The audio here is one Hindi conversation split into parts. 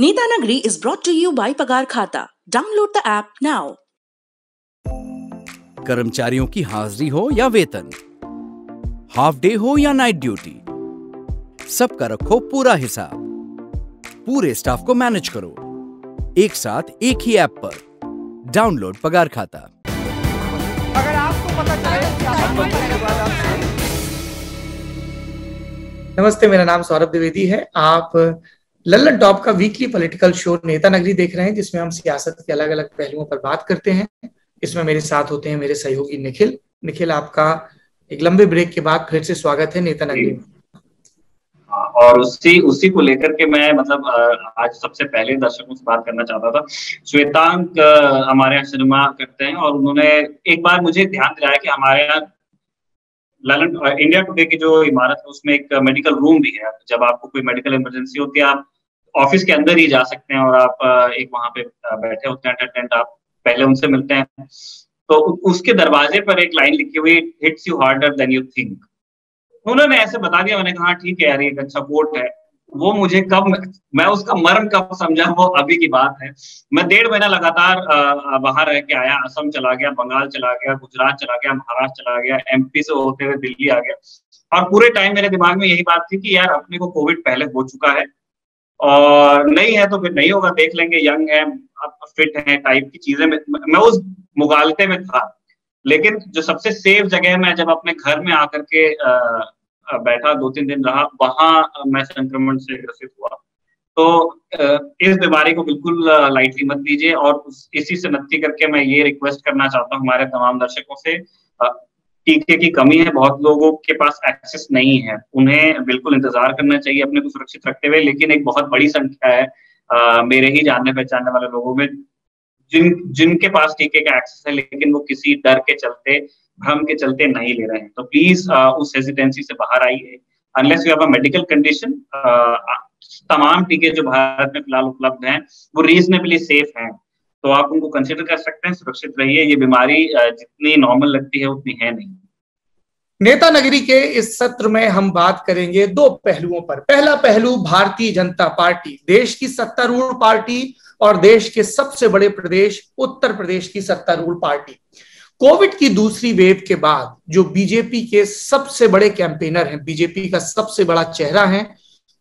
Netanagari is brought to you by Pagar Khata. Download the app now. कर्मचारियों की हाजिरी हो या वेतन, हाफ डे हो या नाइट ड्यूटी, सबका रखो पूरा हिसाब। पूरे स्टाफ को मैनेज करो एक साथ एक ही ऐप पर। डाउनलोड पगार खाता। अगर आपको पता चले कि आप नमस्ते, मेरा नाम सौरभ द्विवेदी है। आप लल्लन टॉप का वीकली पॉलिटिकल शो नेतानगरी देख रहे हैं, जिसमें हम सियासत के अलग अलग पहलुओं पर बात करते हैं। इसमें मेरे साथ होते हैं मेरे सहयोगी निखिल। निखिल, आपका एक लंबे ब्रेक के बाद फिर से स्वागत है नेतानगरी में। और उसी को लेकर के मैं आज सबसे पहले दर्शकों से बात करना चाहता था। श्वेतांक हमारे यहाँ सिनेमा करते हैं और उन्होंने एक बार मुझे ध्यान दिलाया कि हमारे यहाँ ललन इंडिया टुडे की जो इमारत है उसमें एक मेडिकल रूम भी है। जब आपको कोई मेडिकल इमरजेंसी होती है, आप ऑफिस के अंदर ही जा सकते हैं और आप एक वहां पे बैठे होते हैं अटेंडेंट, आप पहले उनसे मिलते हैं। तो उसके दरवाजे पर एक लाइन लिखी हुई, hits you harder than you think. उन्होंने ऐसे बता दिया, मैंने कहा ठीक है यार, ये एक अच्छा कोट है। वो मुझे मैं उसका मर्म कब समझा, वो अभी की बात है। मैं 1.5 महीना लगातार बाहर रह के आया, असम चला गया, बंगाल चला गया, गुजरात चला गया, महाराष्ट्र चला गया, एमपी से होते हुए दिल्ली आ गया। और पूरे टाइम मेरे दिमाग में यही बात थी कि यार अपने को कोविड पहले हो चुका है और नहीं है तो फिर नहीं होगा, देख लेंगे, यंग है, फिट है टाइप की चीजें। मैं उस मुगालते में था। लेकिन जो सबसे सेफ जगह मैं जब अपने घर में आकर के बैठा 2-3 दिन रहा, वहां मैं संक्रमण से ग्रसित हुआ। तो इस बीमारी को बिल्कुल लाइटली मत लीजिए। और इसी से नत्ती करके मैं ये रिक्वेस्ट करना चाहता हूँ हमारे तमाम दर्शकों से, टीके की कमी है, बहुत लोगों के पास एक्सेस नहीं है, उन्हें बिल्कुल इंतजार करना चाहिए अपने को सुरक्षित रखते हुए। लेकिन एक बहुत बड़ी संख्या है मेरे ही जानने पहचानने वाले लोगों में जिनके पास टीके का एक्सेस है, लेकिन वो किसी डर के चलते, भ्रम के चलते नहीं ले रहे हैं। तो प्लीज उस हेजिटेंसी से बाहर आइए। Unless you have a medical condition, तमाम टीके जो भारत में फिलहाल उपलब्ध हैं वो रीजनेबली सेफ हैं, तो आप उनको कंसिडर कर सकते हैं। सुरक्षित रहिए। ये बीमारी जितनी नॉर्मल लगती है उतनी है नहीं। नेतानगरी के इस सत्र में हम बात करेंगे 2 पहलुओं पर। पहला पहलू, भारतीय जनता पार्टी, देश की सत्तारूढ़ पार्टी और देश के सबसे बड़े प्रदेश उत्तर प्रदेश की सत्तारूढ़ पार्टी। कोविड की दूसरी वेव के बाद जो बीजेपी के सबसे बड़े कैंपेनर हैं, बीजेपी का सबसे बड़ा चेहरा है,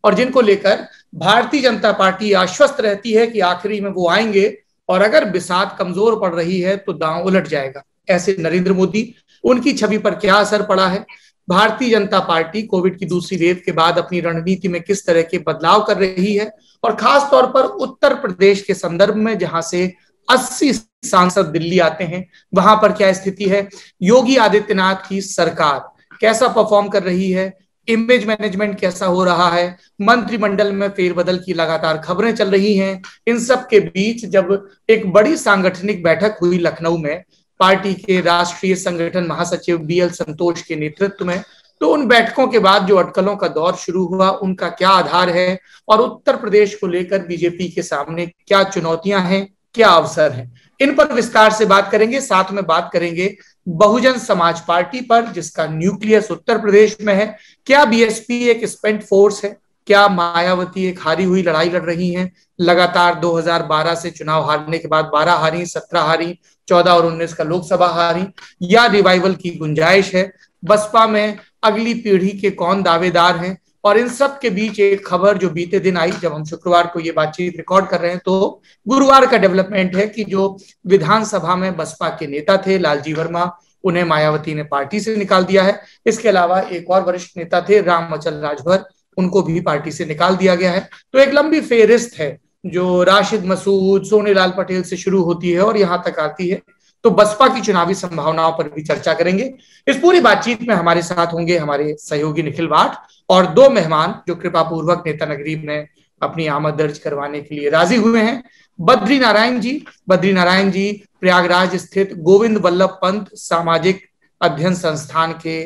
और जिनको लेकर भारतीय जनता पार्टी आश्वस्त रहती है कि आखिरी में वो आएंगे और अगर बिसात कमजोर पड़ रही है तो दांव उलट जाएगा। ऐसे नरेंद्र मोदी, उनकी छवि पर क्या असर पड़ा है? भारतीय जनता पार्टी कोविड की दूसरी वेव के बाद अपनी रणनीति में किस तरह के बदलाव कर रही है, और खास तौर पर उत्तर प्रदेश के संदर्भ में जहां से 80 सांसद दिल्ली आते हैं, वहां पर क्या स्थिति है? योगी आदित्यनाथ की सरकार कैसा परफॉर्म कर रही है? इमेज मैनेजमेंट कैसा हो रहा है? मंत्रिमंडल में फेरबदल की लगातार खबरें चल रही हैं। इन सब के बीच जब एक बड़ी सांगठनिक बैठक हुई लखनऊ में पार्टी के राष्ट्रीय संगठन महासचिव BL संतोष के नेतृत्व में, तो उन बैठकों के बाद जो अटकलों का दौर शुरू हुआ, उनका क्या आधार है और उत्तर प्रदेश को लेकर बीजेपी के सामने क्या चुनौतियां हैं, क्या अवसर हैं, इन पर विस्तार से बात करेंगे। साथ में बात करेंगे बहुजन समाज पार्टी पर, जिसका न्यूक्लियस उत्तर प्रदेश में है। क्या BSP एक स्पेंट फोर्स है? क्या मायावती एक हारी हुई लड़ाई लड़ रही हैं? लगातार 2012 से चुनाव हारने के बाद 12 हारी, 17 हारी, 14 और 19 का लोकसभा हारी, या रिवाइवल की गुंजाइश है? बसपा में अगली पीढ़ी के कौन दावेदार हैं? और इन सब के बीच एक खबर जो बीते दिन आई, जब हम शुक्रवार को ये बातचीत रिकॉर्ड कर रहे हैं, तो गुरुवार का डेवलपमेंट है कि जो विधानसभा में बसपा के नेता थे लालजी वर्मा, उन्हें मायावती ने पार्टी से निकाल दिया है। इसके अलावा एक और वरिष्ठ नेता थे राम अचल राजभर, उनको भी पार्टी से निकाल दिया गया है। तो एक लंबी फेहरिस्त है जो राशिद मसूद, सोनेलाल पटेल से शुरू होती है और यहां तक आती है। तो बसपा की चुनावी संभावनाओं पर भी चर्चा करेंगे। इस पूरी बातचीत में हमारे साथ होंगे हमारे सहयोगी निखिल भाट और 2 मेहमान जो कृपापूर्वक नेतानगरी में अपनी आमद दर्ज करवाने के लिए राजी हुए हैं। बद्री नारायण जी प्रयागराज स्थित गोविंद वल्लभ पंत सामाजिक अध्ययन संस्थान के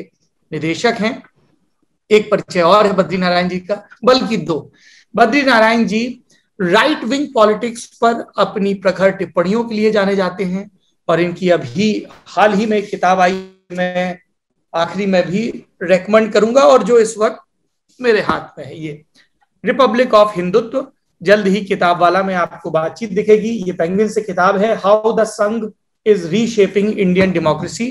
निदेशक हैं। एक परिचय और है बद्री नारायण जी का, बल्कि 2। Badri Narayan ji right wing politics पर अपनी प्रखर टिप्पणियों के लिए जाने जाते हैं और इनकी अभी हाल ही में एक किताब आई, मैं आखिरी में भी रेकमेंड करूंगा, और जो इस वक्त मेरे हाथ में है, ये रिपब्लिक ऑफ हिंदुत्व, जल्द ही किताब वाला में आपको बातचीत दिखेगी। ये पेंगुइन से किताब है, हाउ द संघ इज रीशेपिंग इंडियन डेमोक्रेसी।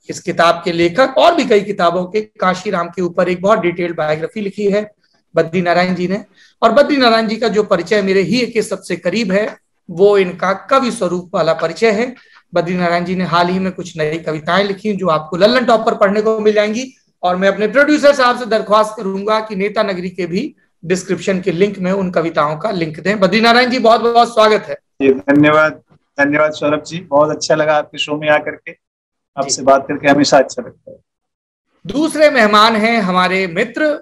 इस किताब के लेखक और भी कई किताबों के, काशीराम के ऊपर एक बहुत डिटेल्ड बायोग्राफी लिखी है बद्री नारायण जी ने। और बद्री नारायण जी का जो परिचय मेरे ही के सबसे करीब है वो इनका कवि स्वरूप वाला परिचय है। बद्री नारायण जी ने हाल ही में कुछ नई कविताएं लिखी जो आपको लल्लन टॉप पर पढ़ने को मिल जाएंगी। और मैं अपने प्रोड्यूसर साहब से दरख्वास्त करूंगा कि नेता नगरी के भी डिस्क्रिप्शन के लिंक में उन कविताओं का लिंक दें। बद्री नारायण जी, बहुत बहुत स्वागत है। धन्यवाद, धन्यवाद सौरभ जी, बहुत अच्छा लगा आपके शो में आकर के, आपसे बात करके हमेशा अच्छा लगता है। दूसरे मेहमान हैं हमारे मित्र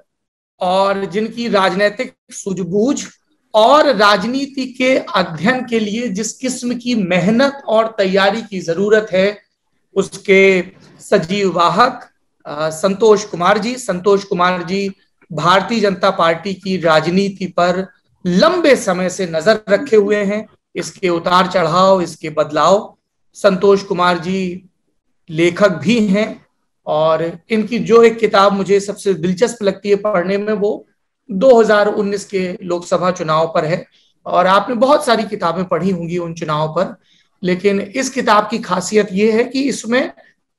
और जिनकी राजनीतिक सूझबूझ और राजनीति के अध्ययन के लिए जिस किस्म की मेहनत और तैयारी की जरूरत है उसके सजीव वाहक संतोष कुमार जी। संतोष कुमार जी भारतीय जनता पार्टी की राजनीति पर लंबे समय से नजर रखे हुए हैं, इसके उतार चढ़ाव, इसके बदलाव। संतोष कुमार जी लेखक भी हैं और इनकी जो एक किताब मुझे सबसे दिलचस्प लगती है पढ़ने में वो 2019 के लोकसभा चुनाव पर है। और आपने बहुत सारी किताबें पढ़ी होंगी उन चुनाव पर, लेकिन इस किताब की खासियत ये है कि इसमें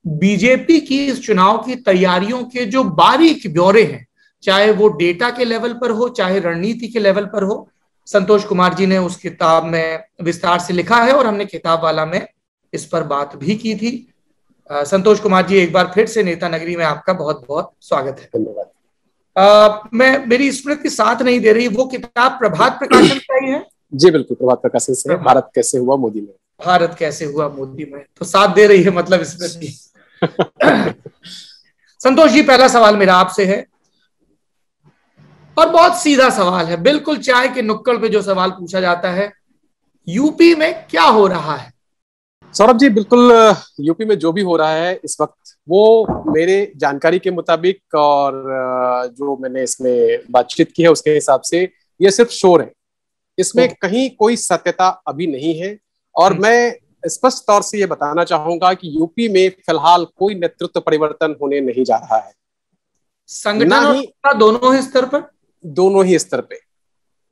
बीजेपी की इस चुनाव की तैयारियों के जो बारीक ब्यौरे हैं, चाहे वो डेटा के लेवल पर हो चाहे रणनीति के लेवल पर हो, संतोष कुमार जी ने उस किताब में विस्तार से लिखा है और हमने किताब वाला में इस पर बात भी की थी। संतोष कुमार जी, एक बार फिर से नेता नगरी में आपका बहुत बहुत स्वागत है। धन्यवाद। मैं मेरी स्मृति साथ नहीं दे रही, वो किताब प्रभात प्रकाशन का ही है? जी बिल्कुल, प्रभात प्रकाशन से, भारत कैसे हुआ मोदी में। भारत कैसे हुआ मोदी में, तो साथ दे रही है मतलब स्मृति। संतोष जी, पहला सवाल मेरा आपसे है और बहुत सीधा सवाल है, बिल्कुल चाय के नुक्कड़ पे जो सवाल पूछा जाता है, यूपी में क्या हो रहा है? सौरभ जी, बिल्कुल यूपी में जो भी हो रहा है इस वक्त वो मेरे जानकारी के मुताबिक और जो मैंने इसमें बातचीत की है उसके हिसाब से ये सिर्फ शोर है, इसमें कहीं कोई सत्यता अभी नहीं है। और मैं स्पष्ट तौर से ये बताना चाहूंगा कि यूपी में फिलहाल कोई नेतृत्व परिवर्तन होने नहीं जा रहा है। संगठन और दोनों ही स्तर पर, दोनों ही स्तर पे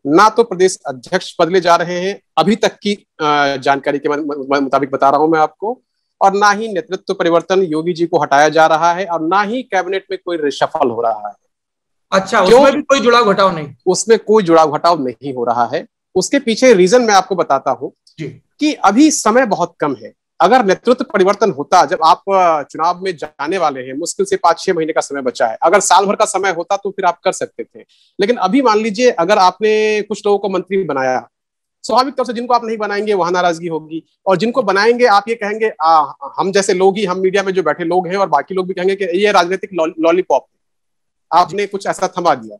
ना तो प्रदेश अध्यक्ष बदले जा रहे हैं अभी तक की जानकारी के मुताबिक बता रहा हूं मैं आपको, और ना ही नेतृत्व परिवर्तन योगी जी को हटाया जा रहा है और ना ही कैबिनेट में कोई रिशफल हो रहा है। अच्छा, उसमें भी कोई जुड़ाव घटाव नहीं? उसमें कोई जुड़ाव घटाव नहीं हो रहा है। उसके पीछे रीजन मैं आपको बताता हूं कि अभी समय बहुत कम है। अगर नेतृत्व परिवर्तन होता, जब आप चुनाव में जाने वाले हैं, मुश्किल से 5-6 महीने का समय बचा है, अगर साल भर का समय होता तो फिर आप कर सकते थे। लेकिन अभी मान लीजिए अगर आपने कुछ लोगों को मंत्री बनाया, स्वाभाविक तौर से जिनको आप नहीं बनाएंगे वहां नाराजगी होगी, और जिनको बनाएंगे आप ये कहेंगे हम जैसे लोग ही, हम मीडिया में जो बैठे लोग हैं और बाकी लोग भी कहेंगे कि ये राजनीतिक लॉलीपॉप आपने कुछ ऐसा थमा दिया।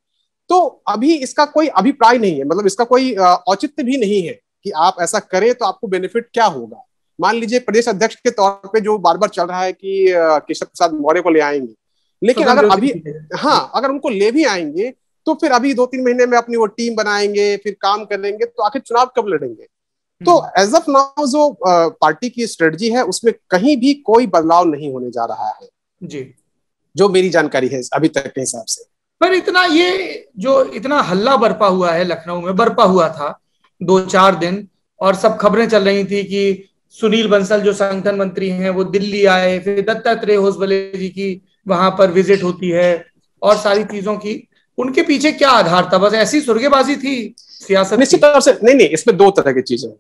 तो अभी इसका कोई अभिप्राय नहीं है, मतलब इसका कोई औचित्य भी नहीं है कि आप ऐसा करें तो आपको बेनिफिट क्या होगा। मान लीजिए प्रदेश अध्यक्ष के तौर पे जो बार बार चल रहा है कि केशव प्रसाद मौर्य को ले आएंगे, लेकिन अगर अभी अगर उनको ले भी आएंगे तो फिर अभी 2-3 महीने में अपनी वो टीम बनाएंगे, फिर काम करेंगे, तो आखिर चुनाव कब लड़ेंगे? तो एज ऑफ नाउ जो पार्टी की स्ट्रेटजी है उसमें कहीं भी कोई बदलाव नहीं होने जा रहा है जी, जो मेरी जानकारी है अभी तक के हिसाब से। पर इतना हल्ला बरपा हुआ है, लखनऊ में बरपा हुआ था 2-4 दिन, और सब खबरें चल रही थी कि सुनील बंसल जो संगठन मंत्री हैं वो दिल्ली आए, फिर दत्तात्रेय होसबले जी की वहां पर विजिट होती है और सारी चीजों की, उनके पीछे क्या आधार था? बस ऐसी सुर्गेबाजी थी सियासत? निश्चित तौर से नहीं, इसमें 2 तरह की चीजें हैं।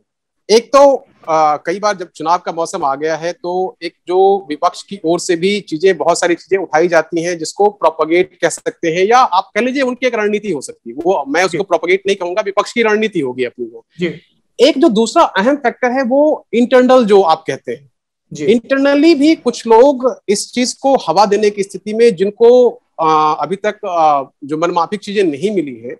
एक तो कई बार जब चुनाव का मौसम आ गया है तो एक जो विपक्ष की ओर से भी बहुत सारी चीजें उठाई जाती हैं जिसको प्रोपगेट कह सकते हैं, या आप कह लीजिए उनकी एक रणनीति हो सकती है, वो मैं उसको प्रोपगेट नहीं कहूंगा, विपक्ष की रणनीति होगी अपनी वो। एक जो दूसरा अहम फैक्टर है वो इंटरनल, जो आप कहते हैं इंटरनली भी कुछ लोग इस चीज को हवा देने की स्थिति में, जिनको अभी तक जो मनमाफिक चीजें नहीं मिली है।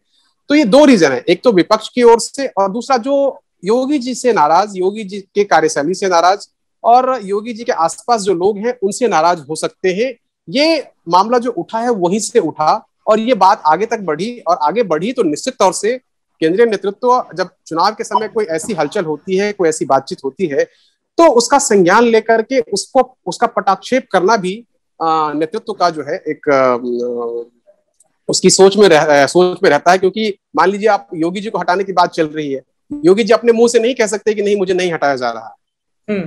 तो ये 2 रीजन है, एक तो विपक्ष की ओर से और दूसरा जो योगी जी से नाराज, योगी जी के कार्यशैली से नाराज और योगी जी के आसपास जो लोग हैं उनसे नाराज हो सकते हैं। ये मामला जो उठा है वहीं से उठा और ये बात आगे तक बढ़ी, और आगे बढ़ी तो निश्चित तौर से केंद्रीय नेतृत्व जब चुनाव के समय कोई ऐसी हलचल होती है, कोई ऐसी बातचीत होती है, तो उसका संज्ञान लेकर के उसका पटाक्षेप करना भी नेतृत्व का जो है एक उसकी सोच में रहता है, क्योंकि मान लीजिए आप योगी जी को हटाने की बात चल रही है, योगी जी अपने मुंह से नहीं कह सकते कि नहीं मुझे नहीं हटाया जा रहा है,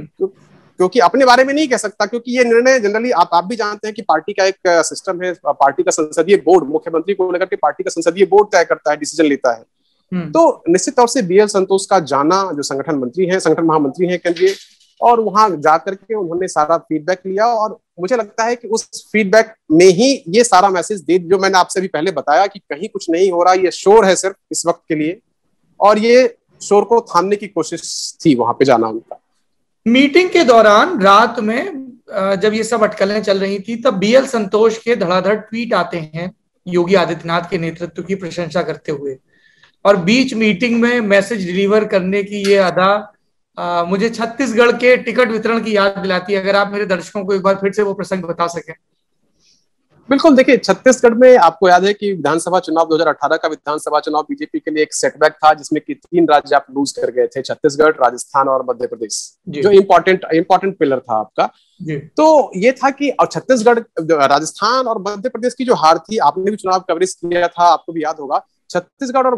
क्योंकि अपने बारे में नहीं कह सकता, क्योंकि ये निर्णय जनरली आप भी जानते हैं कि पार्टी का एक सिस्टम है, पार्टी का संसदीय बोर्ड, मुख्यमंत्री को लेकर के पार्टी का संसदीय बोर्ड तय करता है, डिसीजन लेता है। तो निश्चित तौर से बीएल संतोष का जाना, जो संगठन मंत्री हैं, संगठन महामंत्री हैं केंद्रीय, और वहां जाकर के उन्होंने सारा फीडबैक लिया, और मुझे लगता है कि उस फीडबैक में ही ये सारा मैसेज दे, जो मैंने आपसे भी पहले बताया कि कहीं कुछ नहीं हो रहा, ये शोर है सिर्फ इस वक्त के लिए, और ये शोर को थामने की कोशिश थी वहां पे जाना उनका। मीटिंग के दौरान रात में जब ये सब अटकलें चल रही थी, तब बीएल संतोष के धड़ाधड़ ट्वीट आते हैं योगी आदित्यनाथ के नेतृत्व की प्रशंसा करते हुए, और बीच मीटिंग में मैसेज डिलीवर करने की ये अदा मुझे छत्तीसगढ़ के टिकट वितरण की याद दिलाती है। अगर आप मेरे दर्शकों को एक बार फिर से वो प्रसंग बता सकें। बिल्कुल, देखिए छत्तीसगढ़ में आपको याद है कि विधानसभा चुनाव 2018 का विधानसभा चुनाव बीजेपी के लिए एक सेटबैक था, जिसमें कि 3 राज्य आप लूज कर गए थे, छत्तीसगढ़, राजस्थान और मध्य प्रदेश, जो इम्पोर्टेंट पिलर था आपका। तो ये था कि छत्तीसगढ़, राजस्थान और मध्य प्रदेश की जो हार थी, आपने भी चुनाव कवरेज किया था, आपको भी याद होगा, छत्तीसगढ़ और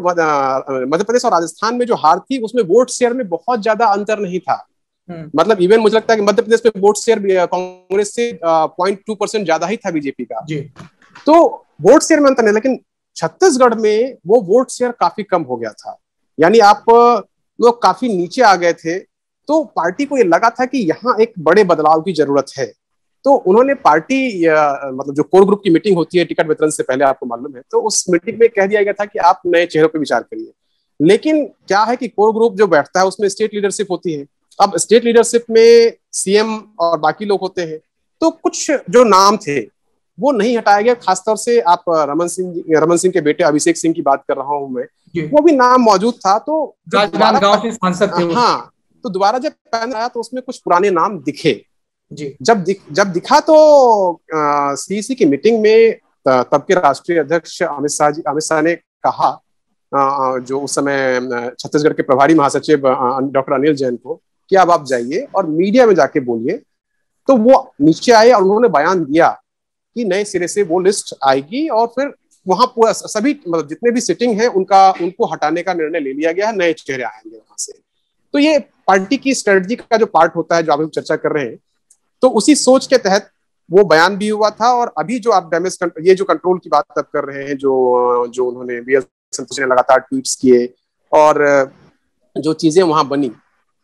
मध्य प्रदेश और राजस्थान में जो हार थी उसमें वोट शेयर में बहुत ज्यादा अंतर नहीं था। मतलब इवन मुझे लगता है कि मध्य प्रदेश में वोट शेयर कांग्रेस से 0.2% ज्यादा ही था बीजेपी का। तो वोट शेयर में अंतर नहीं, लेकिन छत्तीसगढ़ में वो वोट शेयर काफी कम हो गया था, यानी आप लोग काफी नीचे आ गए थे। तो पार्टी को ये लगा था कि यहाँ एक बड़े बदलाव की जरूरत है, तो उन्होंने पार्टी मतलब जो कोर ग्रुप की मीटिंग होती है टिकट वितरण से पहले, आपको मालूम है, तो उस मीटिंग में कह दिया गया था कि आप नए चेहरों पर विचार करिए। लेकिन क्या है कि कोर ग्रुप जो बैठता है उसमें स्टेट लीडरशिप होती है। अब स्टेट लीडरशिप में सीएम और बाकी लोग होते हैं, तो कुछ जो नाम थे वो नहीं हटाया गया। खासतौर से आप रमन सिंह के बेटे अभिषेक सिंह की बात कर रहा हूं मैं, वो भी नाम मौजूद था। तो सांसद थे। हाँ, तो दोबारा जब पैनल आया तो उसमें कुछ पुराने नाम दिखे। जब दिखा तो सीईसी की मीटिंग में तब के राष्ट्रीय अध्यक्ष अमित शाह ने कहा, जो उस समय छत्तीसगढ़ के प्रभारी महासचिव डॉक्टर अनिल जैन को, कि अब आप जाइए और मीडिया में जाके बोलिए। तो वो नीचे आए और उन्होंने बयान दिया कि नए सिरे से वो लिस्ट आएगी, और फिर वहां पूरा सभी मतलब जितने भी सिटिंग है उनको हटाने का निर्णय ले लिया गया है, नए चेहरे आएंगे वहां से। तो ये पार्टी की स्ट्रेटजी का जो पार्ट होता है, जो आप लोग चर्चा कर रहे हैं, तो उसी सोच के तहत वो बयान भी हुआ था। और अभी जो आप ये जो कंट्रोल की बात अब कर रहे हैं, जो उन्होंने बीएल संतोष ने लगातार ट्वीट्स किए और जो चीजें वहां बनी,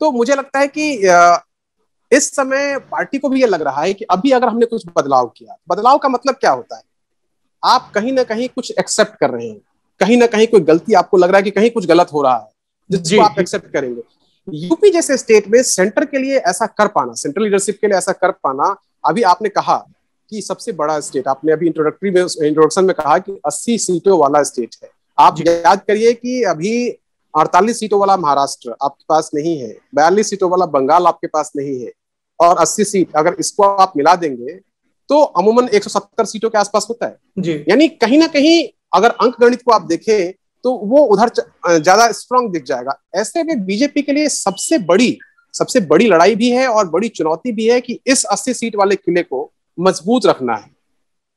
तो मुझे लगता है कि इस समय पार्टी को भी ये लग रहा है कि अभी अगर हमने कुछ बदलाव किया, बदलाव का मतलब क्या होता है, आप कहीं ना कहीं कुछ एक्सेप्ट कर रहे हैं, कहीं ना कहीं कोई गलती आपको लग रहा है कि कहीं कुछ गलत हो रहा है, जिसको आप एक्सेप्ट करेंगे। यूपी जैसे स्टेट में सेंटर के लिए ऐसा कर पाना, सेंट्रल लीडरशिप के लिए ऐसा कर पाना, अभी आपने कहा कि सबसे बड़ा स्टेट, आपने अभी इंट्रोडक्शन में कहा कि 80 सीटों वाला स्टेट है। आप याद करिए कि अभी 48 सीटों वाला महाराष्ट्र आपके पास नहीं है, 42 सीटों वाला बंगाल आपके पास नहीं है, और 80 सीट अगर इसको आप मिला देंगे तो अमूमन 170 सीटों के आसपास होता है। यानी कहीं ना कहीं अगर अंक गणित को आप देखें तो वो उधर ज्यादा स्ट्रांग दिख जाएगा। ऐसे में बीजेपी के लिए सबसे बड़ी लड़ाई भी है और बड़ी चुनौती भी है कि इस 80 सीट वाले किले को मजबूत रखना है।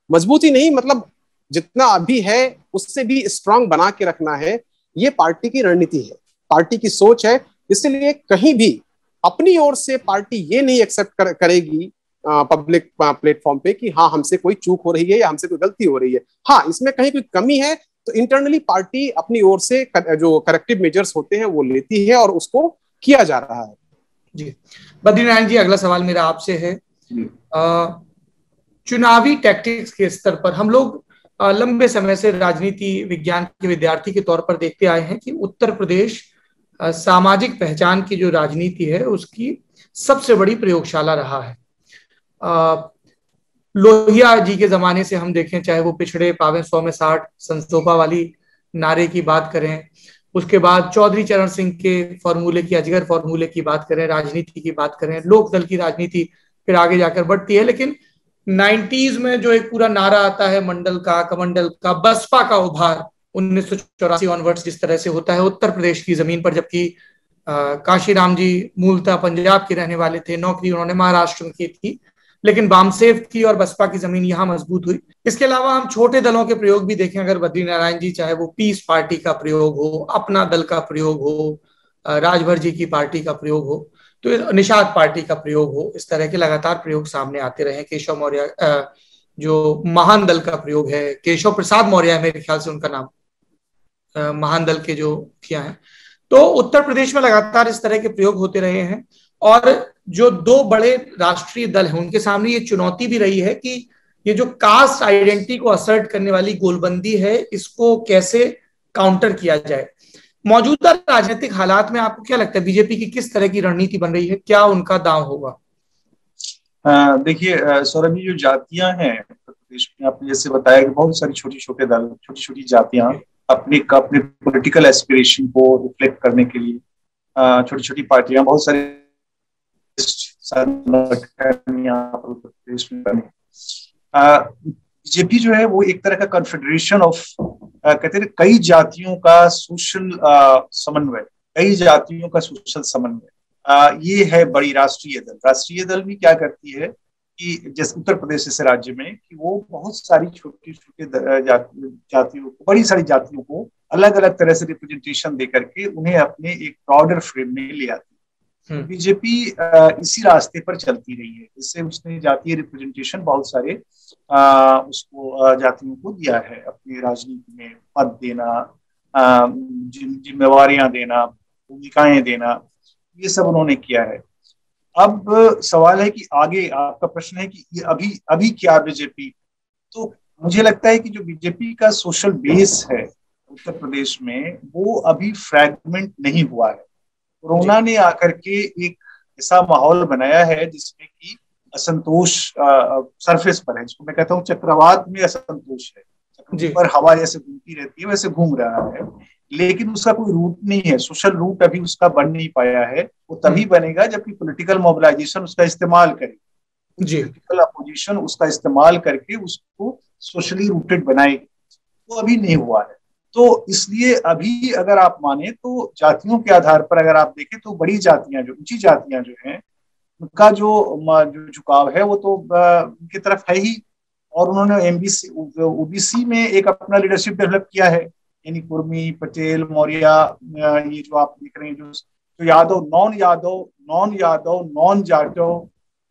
मजबूत ही नहीं, मतलब जितना अभी है उससे भी स्ट्रांग बना के रखना है। ये पार्टी की रणनीति है, पार्टी की सोच है। इसलिए कहीं भी अपनी ओर से पार्टी ये नहीं एक्सेप्ट करेगी पब्लिक प्लेटफॉर्म पे कि हाँ हमसे कोई चूक हो रही है या हमसे कोई गलती हो रही है। हाँ, इसमें कहीं कोई कमी है तो इंटरनली पार्टी अपनी ओर से जो करेक्टिव मेजर्स होते हैं वो लेती है और उसको किया जा रहा है। जी बद्रीनारायण जी, अगला सवाल मेरा आपसे है। चुनावी टैक्टिक्स के स्तर पर हम लोग लंबे समय से राजनीति विज्ञान के विद्यार्थी के तौर पर देखते आए हैं कि उत्तर प्रदेश सामाजिक पहचान की जो राजनीति है उसकी सबसे बड़ी प्रयोगशाला रहा है। लोहिया जी के जमाने से हम देखें, चाहे वो पिछड़े पावे 100 में 60 संसोपा वाली नारे की बात करें, उसके बाद चौधरी चरण सिंह के फॉर्मूले की, अजगर फॉर्मूले की बात करें, राजनीति की बात करें, लोकदल की राजनीति फिर आगे जाकर बढ़ती है। लेकिन 90s में जो एक पूरा नारा आता है मंडल का, कमंडल का, बसपा का उभार 1984 ऑनवर्ड्स जिस तरह से होता है उत्तर प्रदेश की जमीन पर, जबकि काशीराम जी मूलतः पंजाब के रहने वाले थे, नौकरी उन्होंने महाराष्ट्र में की थी, लेकिन वामसेव की और बसपा की जमीन यहां मजबूत हुई। इसके अलावा हम छोटे दलों के प्रयोग भी देखें, अगर बद्रीनारायण जी, चाहे वो पीस पार्टी का प्रयोग हो, अपना दल का प्रयोग हो, राजभर जी की पार्टी का प्रयोग हो, तो निषाद पार्टी का प्रयोग हो, इस तरह के लगातार प्रयोग सामने आते रहे। केशव मौर्य, जो महान दल का प्रयोग है, केशव प्रसाद मौर्य है मेरे ख्याल से उनका नाम, महान दल के जो मुखिया हैं। तो उत्तर प्रदेश में लगातार इस तरह के प्रयोग होते रहे हैं। और जो दो बड़े राष्ट्रीय दल हैं उनके सामने ये चुनौती भी रही है कि ये जो कास्ट आइडेंटिटी को असर्ट करने वाली गोलबंदी है, इसको कैसे काउंटर किया जाए। मौजूदा राजनीतिक हालात में आपको क्या लगता है बीजेपी की किस तरह की रणनीति बन रही है, क्या उनका दांव होगा? देखिए सौरभ, जो जातियां हैं उत्तर प्रदेश में, आपने जैसे बताया कि बहुत सारी छोटी छोटे दल, छोटी छोटी जातियां अपने पॉलिटिकल एस्पिरेशन को रिफ्लेक्ट करने के लिए छोटी छोटी पार्टियां, बहुत सारे उत्तर प्रदेश में बने। बीजेपी जो है वो एक तरह का कॉन्फेडरेशन ऑफ कहते हैं कई जातियों का सोशल समन्वय, कई जातियों का सोशल समन्वय। ये है बड़ी राष्ट्रीय दल। राष्ट्रीय दल भी क्या करती है कि जैसे उत्तर प्रदेश जैसे राज्य में कि वो बहुत सारी छोटी छोटी जातियों को, बड़ी सारी जातियों को अलग अलग तरह से रिप्रेजेंटेशन दे करके उन्हें अपने एक ब्रॉडर फ्रेम में ले आती है। बीजेपी इसी रास्ते पर चलती रही है, इससे उसने जातीय रिप्रेजेंटेशन बहुत सारे उसको जातियों को दिया है, अपनी राजनीति में पद देना, जिम्मेवारियां देना, भूमिकाएं देना, ये सब उन्होंने किया है। अब सवाल है कि आगे, आपका प्रश्न है कि ये अभी क्या बीजेपी, तो मुझे लगता है कि जो बीजेपी का सोशल बेस है उत्तर प्रदेश में वो अभी फ्रैगमेंट नहीं हुआ है। कोरोना ने आकर के एक ऐसा माहौल बनाया है जिसमें कि असंतोष सरफेस पर है, जिसको मैं कहता हूँ चक्रवात में असंतोष है, पर हवा जैसे घूमती रहती है वैसे घूम रहा है, लेकिन उसका कोई रूट नहीं है, सोशल रूट अभी उसका बन नहीं पाया है। वो तभी बनेगा जबकि पॉलिटिकल मोबिलाइजेशन उसका इस्तेमाल करे, पॉलिटिकल अपोजिशन उसका इस्तेमाल करके उसको सोशली रूटेड बनाएगी। वो अभी नहीं हुआ है। तो इसलिए अभी अगर आप माने तो जातियों के आधार पर अगर आप देखें तो बड़ी जातियां, जो ऊंची जातियां जो हैं, उनका जो झुकाव है वो तो उनकी तरफ है ही। और उन्होंने ओबीसी में एक अपना लीडरशिप डेवलप किया है, यानी कुर्मी, पटेल, मौर्य, ये जो आप देख रहे हैं, जो यादव, नॉन जाटव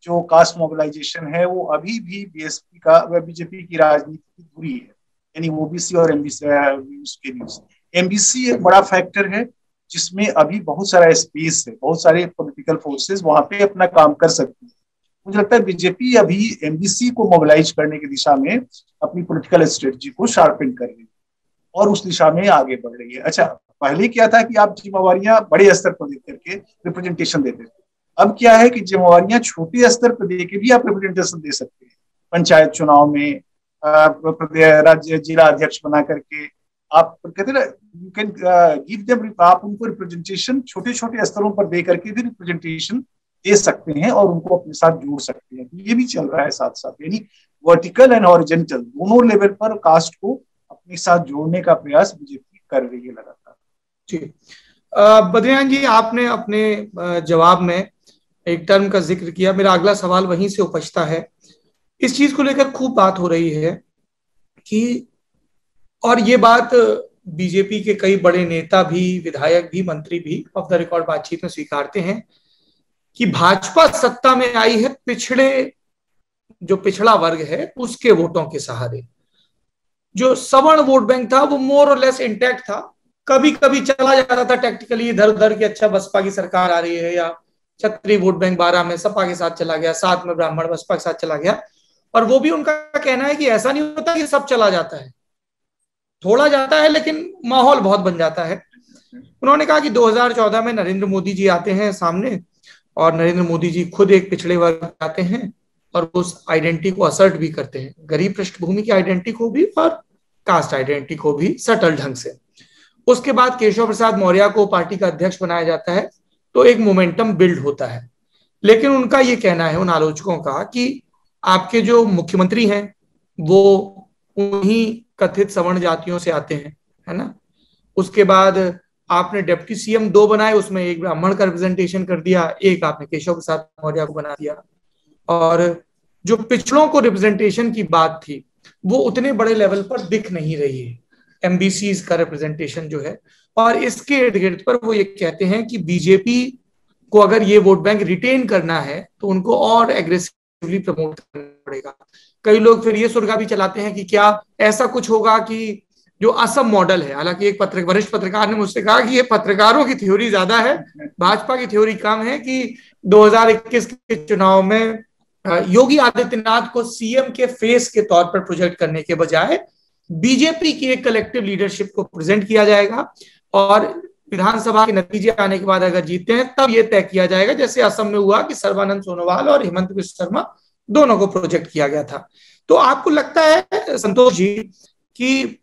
जो कास्ट मोबिलाइजेशन है, वो अभी भी बीजेपी की राजनीति की धुरी है, यानी ओबीसी और एमबीसी के बीच। एमबीसी एक बड़ा फैक्टर है जिसमें अभी बहुत सारा स्पेस है, बहुत सारे पॉलिटिकल फोर्सेस वहां पे अपना काम कर सकती है। मुझे लगता है बीजेपी अभी एमबीसी को मोबिलाइज करने की दिशा में अपनी पॉलिटिकल स्ट्रेटजी को शार्पन कर रही है और उस दिशा में आगे बढ़ रही है। अच्छा, पहले क्या था कि आप जिम्मेवारियां बड़े स्तर पर दे करके रिप्रेजेंटेशन देते थे। अब क्या है कि जिम्मेवारियां छोटे स्तर पर दे के भी आप रिप्रेजेंटेशन दे सकते हैं। पंचायत चुनाव में राज्य जिला अध्यक्ष बना करके आप कहते हैं ना, यू कैन गिव देम, आप उनको रिप्रेजेंटेशन छोटे छोटे स्तरों पर दे करके भी रिप्रेजेंटेशन दे सकते हैं और उनको अपने साथ जोड़ सकते हैं। ये भी चल रहा है साथ साथ, यानी वर्टिकल एंड हॉरिजॉन्टल दोनों लेवल पर कास्ट को अपने साथ जोड़ने का प्रयास बीजेपी कर रही है लगातार। जी, बद्रीनारायण जी, आपने अपने जवाब में एक टर्म का जिक्र किया, मेरा अगला सवाल वहीं से उपजता है। इस चीज को लेकर खूब बात हो रही है कि, और ये बात बीजेपी के कई बड़े नेता भी, विधायक भी, मंत्री भी ऑफ द रिकॉर्ड बातचीत में स्वीकारते हैं कि भाजपा सत्ता में आई है जो पिछड़ा वर्ग है उसके वोटों के सहारे। जो सवर्ण वोट बैंक था वो मोर और लेस इंटैक्ट था, कभी कभी चला जाता था टैक्टिकली इधर उधर कि अच्छा बसपा की सरकार आ रही है, या क्षत्रिय वोट बैंक 12 में सपा के साथ चला गया, 7 में ब्राह्मण बसपा के साथ चला गया। और वो भी उनका कहना है कि ऐसा नहीं होता कि सब चला जाता है, थोड़ा जाता है लेकिन माहौल बहुत बन जाता है। उन्होंने कहा कि 2014 में नरेंद्र मोदी जी आते हैं सामने और नरेंद्र मोदी जी खुद एक पिछड़े वर्ग आते हैं और उस आइडेंटिटी को असर्ट भी करते हैं, गरीब पृष्ठभूमि की आइडेंटिटी को भी और कास्ट आइडेंटिटी को भी सटल ढंग से। उसके बाद केशव प्रसाद मौर्य को पार्टी का अध्यक्ष बनाया जाता है तो एक मोमेंटम बिल्ड होता है। लेकिन उनका ये कहना है, उन आलोचकों का, कि आपके जो मुख्यमंत्री हैं वो उन्हीं कथित सवर्ण जातियों से आते हैं, है ना। उसके बाद आपने डिप्टी सीएम 2 बनाए, उसमें एक ब्राह्मण का रिप्रेजेंटेशन कर दिया, एक आपने केशव प्रसाद मौर्य को बना दिया। और जो पिछड़ों को रिप्रेजेंटेशन की बात थी वो उतने बड़े लेवल पर दिख नहीं रही है, एमबीसी का रिप्रेजेंटेशन जो है। और इसके इर्द गिर्द पर वो ये कहते हैं कि बीजेपी को अगर ये वोट बैंक रिटेन करना है तो उनको और एग्रेसिवली प्रमोट करना पड़ेगा। कई लोग फिर ये सुर्गा भी चलाते हैं कि क्या ऐसा कुछ होगा कि जो असम मॉडल है, हालांकि एक वरिष्ठ पत्रकार ने मुझसे कहा कि ये पत्रकारों की थ्योरी ज्यादा है, भाजपा की थ्योरी कम है, कि 2021 के चुनाव में योगी आदित्यनाथ को सीएम के फेस के तौर पर प्रोजेक्ट करने के बजाय बीजेपी की एक कलेक्टिव लीडरशिप को प्रेजेंट किया जाएगा और विधानसभा के नतीजे आने के बाद अगर जीतते हैं तब यह तय किया जाएगा, जैसे असम में हुआ कि सर्बानंद सोनोवाल और हिमंत बिस्वा शर्मा दोनों को प्रोजेक्ट किया गया था। तो आपको लगता है संतोष जी कि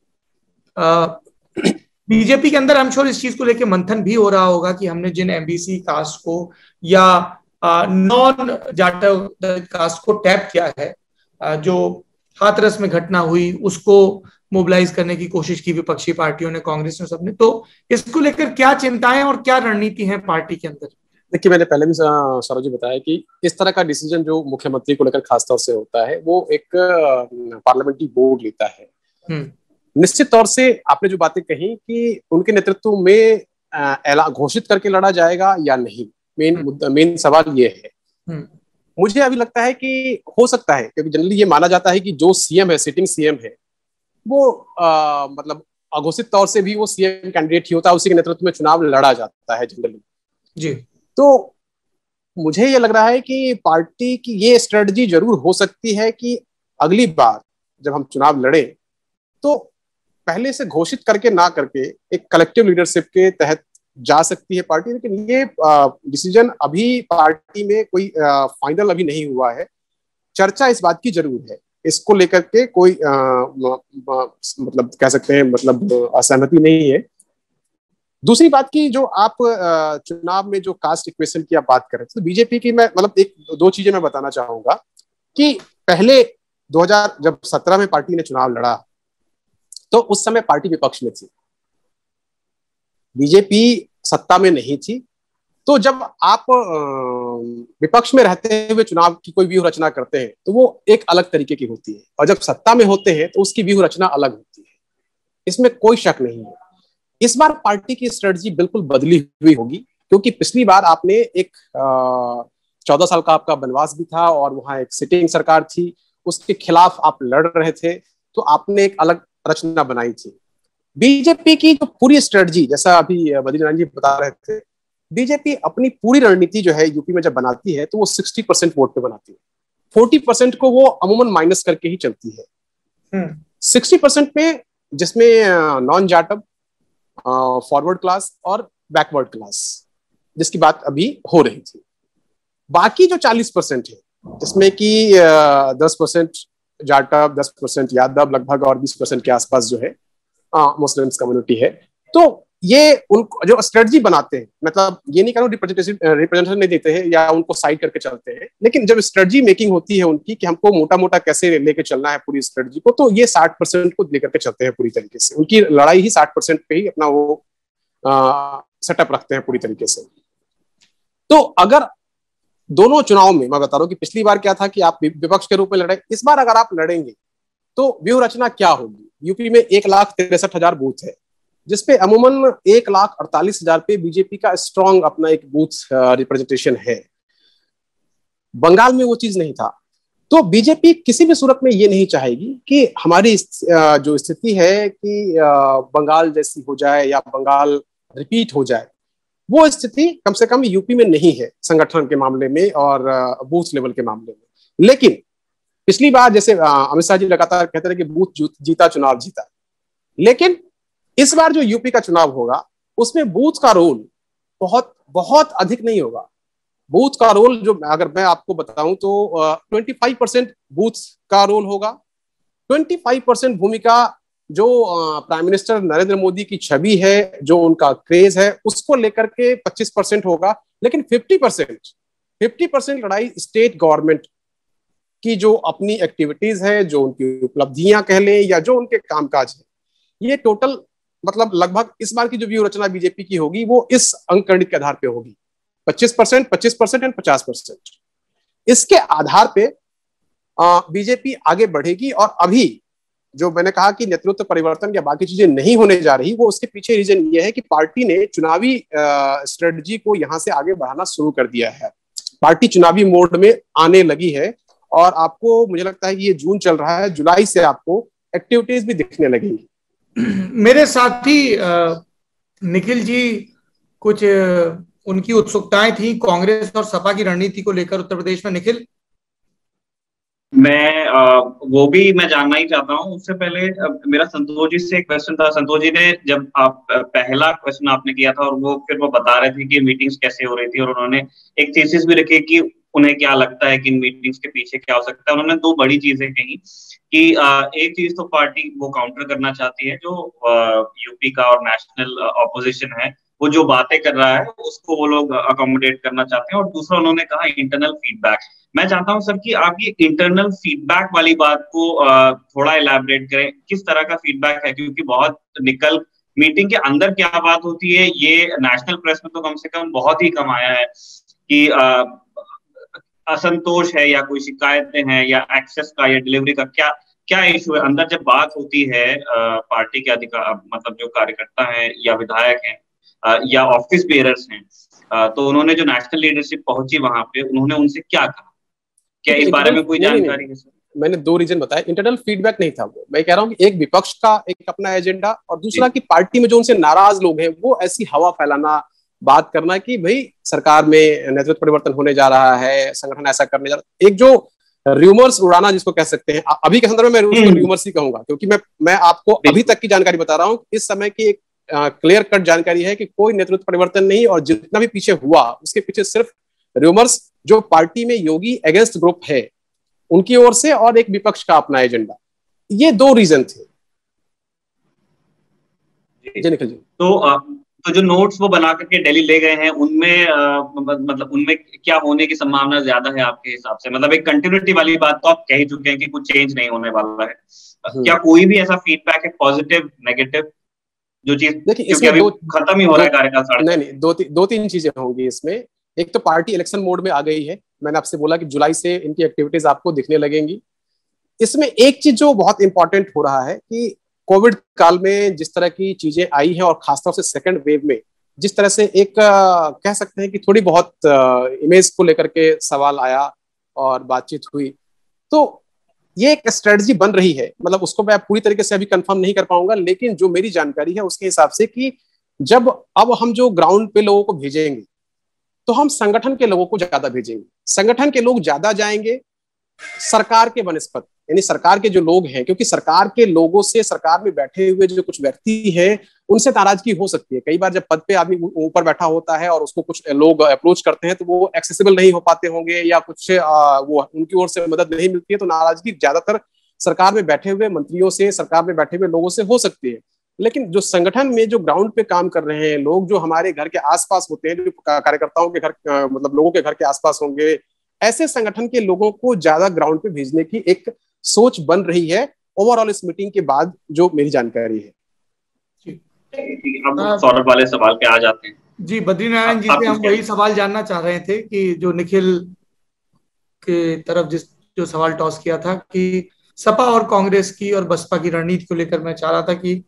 बीजेपी के अंदर हम श्योर इस चीज को लेकर मंथन भी हो रहा होगा कि हमने जिन एमबीसी कास्ट को या नॉन जाटव कास्ट को टैप किया है, जो हाथरस में घटना हुई उसको मोबिलाइज करने की कोशिश की विपक्षी पार्टियों ने, कांग्रेस ने, सबने, तो इसको लेकर क्या चिंताएं और क्या रणनीति है पार्टी के अंदर? देखिए, मैंने पहले भी सौरभ जी बताया कि इस तरह का डिसीजन जो मुख्यमंत्री को लेकर खासतौर से होता है वो एक पार्लियामेंट्री बोर्ड लेता है। निश्चित तौर से आपने जो बातें कही कि उनके नेतृत्व में ऐलान घोषित करके लड़ा जाएगा या नहीं, मेन सवाल ये है। मुझे अभी लगता है कि हो सकता है, क्योंकि जनरली ये माना जाता है कि जो सीएम है, सिटिंग सीएम है, वो मतलब अघोषित तौर से भी वो सीएम कैंडिडेट ही होता है, उसी के नेतृत्व में चुनाव लड़ा जाता है जनरली जी। तो मुझे ये लग रहा है कि पार्टी की ये स्ट्रेटजी जरूर हो सकती है कि अगली बार जब हम चुनाव लड़े तो पहले से घोषित करके ना करके एक कलेक्टिव लीडरशिप के तहत जा सकती है पार्टी। लेकिन ये डिसीजन अभी पार्टी में कोई फाइनल अभी नहीं हुआ है। चर्चा इस बात की जरूर है, इसको लेकर के कोई मतलब कह सकते हैं मतलब असहमति नहीं है। दूसरी बात की जो आप चुनाव में जो कास्ट इक्वेशन की आप बात कर रहे थे, तो बीजेपी की मैं मतलब एक दो चीजें मैं बताना चाहूंगा कि पहले 2017 में पार्टी ने चुनाव लड़ा तो उस समय पार्टी विपक्ष में थी, बीजेपी सत्ता में नहीं थी। तो जब आप विपक्ष में रहते हुए चुनाव की कोई व्यूह रचना करते हैं तो वो एक अलग तरीके की होती है, और जब सत्ता में होते हैं तो उसकी व्यूह रचना अलग होती है, इसमें कोई शक नहीं है। इस बार पार्टी की स्ट्रेटजी बिल्कुल बदली हुई होगी, क्योंकि पिछली बार आपने एक 14 साल का आपका वनवास भी था और वहां एक सिटिंग सरकार थी, उसके खिलाफ आप लड़ रहे थे, तो आपने एक अलग रचना बनाई थी। बीजेपी की जो पूरी स्ट्रेटजी, जैसा अभी बद्रीनारायण जी बता रहे थे, बीजेपी अपनी पूरी रणनीति जो है यूपी में जब बनाती है तो वो 60% वोट पे बनाती है, 40% को वो अमूमन माइनस करके ही चलती है। 60% पे जिसमें नॉन जाटव, फॉरवर्ड क्लास और बैकवर्ड क्लास, जिसकी बात अभी हो रही थी, बाकी जो 40% है जिसमें कि 10% जाटव, 10% यादव लगभग और 20% के आसपास जो है मुस्लिम्स कम्युनिटी है। तो ये उनको जो स्ट्रेटजी बनाते हैं, मतलब ये नहीं करूँ रिप्रेजेंटेशन नहीं देते हैं या उनको साइड करके चलते हैं, लेकिन जब स्ट्रेटजी मेकिंग होती है उनकी कि हमको मोटा मोटा कैसे लेके चलना है पूरी स्ट्रेटजी को, तो ये 60% को लेकर के चलते हैं पूरी तरीके से। उनकी लड़ाई ही 60% पे ही अपना वो सेटअप रखते हैं पूरी तरीके से। तो अगर दोनों चुनाव में मैं बता रहा हूँ कि पिछली बार क्या था कि आप विपक्ष के रूप में लड़े, इस बार अगर आप लड़ेंगे तो व्यूह रचना क्या होगी। यूपी में 1,63,000 बूथ है, जिसपे अमूमन 1,48,000 पे बीजेपी का स्ट्रॉन्ग अपना एक बूथ रिप्रेजेंटेशन है। बंगाल में वो चीज नहीं था। तो बीजेपी किसी भी सूरत में ये नहीं चाहेगी कि हमारी जो स्थिति है कि बंगाल जैसी हो जाए या बंगाल रिपीट हो जाए, वो स्थिति कम से कम यूपी में नहीं है संगठन के मामले में और बूथ लेवल के मामले में। लेकिन पिछली बार जैसे अमित शाह जी लगातार कहते रहे कि बूथ जीता चुनाव जीता, लेकिन इस बार जो यूपी का चुनाव होगा उसमें बूथ का रोल बहुत बहुत अधिक नहीं होगा। बूथ का रोल जो अगर मैं आपको बताऊं तो 25% बूथ का रोल होगा। 25% भूमिका जो प्राइम मिनिस्टर नरेंद्र मोदी की छवि है, जो उनका क्रेज है, उसको लेकर के 25% होगा। लेकिन 50% लड़ाई स्टेट गवर्नमेंट की जो अपनी एक्टिविटीज है, जो उनकी उपलब्धियां कह लें या जो उनके कामकाज है, ये टोटल मतलब लगभग इस बार की जो व्यूह रचना बीजेपी की होगी वो इस अंकगणित के आधार पे होगी, 25% एंड 50%। इसके आधार पे बीजेपी आगे बढ़ेगी। और अभी जो मैंने कहा कि नेतृत्व परिवर्तन या बाकी चीजें नहीं होने जा रही, वो उसके पीछे रीजन ये है कि पार्टी ने चुनावी स्ट्रेटजी को यहां से आगे बढ़ाना शुरू कर दिया है। पार्टी चुनावी मोड में आने लगी है और आपको, मुझे लगता है कि ये जून चल रहा है, जुलाई से आपको एक्टिविटीज भी दिखने लगेंगी। मेरे साथी निखिल जी, कुछ उनकी उत्सुकताएं थी कांग्रेस और सपा की रणनीति को लेकर उत्तर प्रदेश में। निखिल, मैं वो भी मैं जानना ही चाहता हूँ। उससे पहले मेरा संतोष जी से एक क्वेश्चन था। संतोष जी ने जब आप पहला क्वेश्चन आपने किया था और वो बता रहे थे कि मीटिंग्स कैसे हो रही थी, और उन्होंने एक थीसिस भी रखी कि उन्हें क्या लगता है कि इन मीटिंग्स के पीछे क्या हो सकता है। उन्होंने दो बड़ी चीजें कही कि एक चीज तो पार्टी वो काउंटर करना चाहती है जो यूपी का और नेशनल ऑपोजिशन है, वो जो बातें कर रहा है उसको वो लोग अकोमोडेट करना चाहते हैं। और दूसरा उन्होंने कहा इंटरनल फीडबैक। मैं चाहता हूं सर कि आप ये इंटरनल फीडबैक वाली बात को थोड़ा इलैबोरेट करें, किस तरह का फीडबैक है, क्योंकि बहुत निकल मीटिंग के अंदर क्या बात होती है ये नेशनल प्रेस में तो कम से कम बहुत ही कम आया है कि असंतोष है या कोई शिकायतें हैं या एक्सेस का या डिलीवरी का क्या क्या इशू है। अंदर जब बात होती है पार्टी के अधिकार, मतलब जो कार्यकर्ता हैं या विधायक हैं या ऑफिस बेयरर्स हैं, तो उन्होंने जो नेशनल लीडरशिप पहुंची वहां पे, उन्होंने उनसे क्या कहा? क्या इस बारे में कोई जानकारी है सर? मैंने दो रीजन बताया। इंटरनल फीडबैक नहीं था वो, मैं कह रहा हूँ कि एक विपक्ष का एक अपना एजेंडा, और दूसरा कि पार्टी में जो उनसे नाराज लोग हैं वो ऐसी हवा फैलाना, बात करना कि भाई सरकार में नेतृत्व परिवर्तन होने जा रहा है, संगठन ऐसा करने जा रहा है। एक जो र्यूमर्स उड़ाना जिसको कह सकते हैं, अभी के संदर्भ में मैं उसको र्यूमर्स ही कहूंगा, क्योंकि मैं आपको अभी तक की जानकारी बता रहा हूँ। इस समय की एक क्लियर कट जानकारी है कि कोई नेतृत्व परिवर्तन नहीं, और जितना भी पीछे हुआ उसके पीछे सिर्फ र्यूमर्स, जो पार्टी में योगी अगेंस्ट ग्रुप है उनकी ओर से, और एक विपक्ष का अपना एजेंडा। ये दो रीजन थे जी निखिल जी। तो जो नोट्स वो बना करके दिल्ली ले गए हैं उनमें मतलब उनमें क्या होने की संभावना ज्यादा है आपके हिसाब से? मतलब एक कंटिन्यूटी वाली बात तो आप कह ही चुके हैं कि कुछ चेंज नहीं होने वाला है। क्या कोई भी ऐसा फीडबैक है पॉजिटिव नेगेटिव जो चीज, क्योंकि अभी खत्म ही हो रहा है कार्यकाल? नहीं, दो तीन चीजें होंगी इसमें। एक तो पार्टी इलेक्शन मोड में आ गई है, मैंने आपसे बोला कि जुलाई से इनकी एक्टिविटीज आपको दिखने लगेंगी। इसमें एक चीज जो बहुत इंपॉर्टेंट हो रहा है कि कोविड काल में जिस तरह की चीजें आई हैं, और खासतौर से सेकंड वेव में जिस तरह से एक कह सकते हैं कि थोड़ी बहुत इमेज को लेकर के सवाल आया और बातचीत हुई, तो ये एक स्ट्रेटजी बन रही है। मतलब उसको मैं पूरी तरीके से अभी कंफर्म नहीं कर पाऊंगा, लेकिन जो मेरी जानकारी है उसके हिसाब से कि जब अब हम जो ग्राउंड पे लोगों को भेजेंगे तो हम संगठन के लोगों को ज्यादा भेजेंगे। संगठन के लोग ज्यादा जाएंगे सरकार के बनस्पत, यानी सरकार के जो लोग हैं, क्योंकि सरकार के लोगों से, सरकार में बैठे हुए जो कुछ व्यक्ति हैं उनसे नाराजगी हो सकती है। कई बार जब पद पे आदमी ऊपर बैठा होता है और उसको कुछ लोग अप्रोच करते हैं तो वो एक्सेसिबल नहीं हो पाते होंगे, या कुछ वो उनकी ओर से मदद नहीं मिलती है, तो नाराजगी ज्यादातर सरकार में बैठे हुए मंत्रियों से, सरकार में बैठे हुए लोगों से हो सकती है। लेकिन जो संगठन में जो ग्राउंड पे काम कर रहे हैं लोग, जो हमारे घर के आसपास होते हैं, जो कार्यकर्ताओं के घर, मतलब लोगों के घर के आसपास होंगे, ऐसे संगठन के लोगों को ज्यादा ग्राउंड पे भेजने की एक सोच बन रही है ओवरऑल इस मीटिंग के बाद, जो मेरी जानकारी है। हम सौरभ वाले सवाल पे आ जाते हैं। जी, बद्रीनारायण जी से हम वही सवाल जानना चाह रहे थे कि जो निखिल के तरफ जो सवाल टॉस किया था कि सपा और कांग्रेस की और बसपा की रणनीति को लेकर, मैं चाह रहा था कि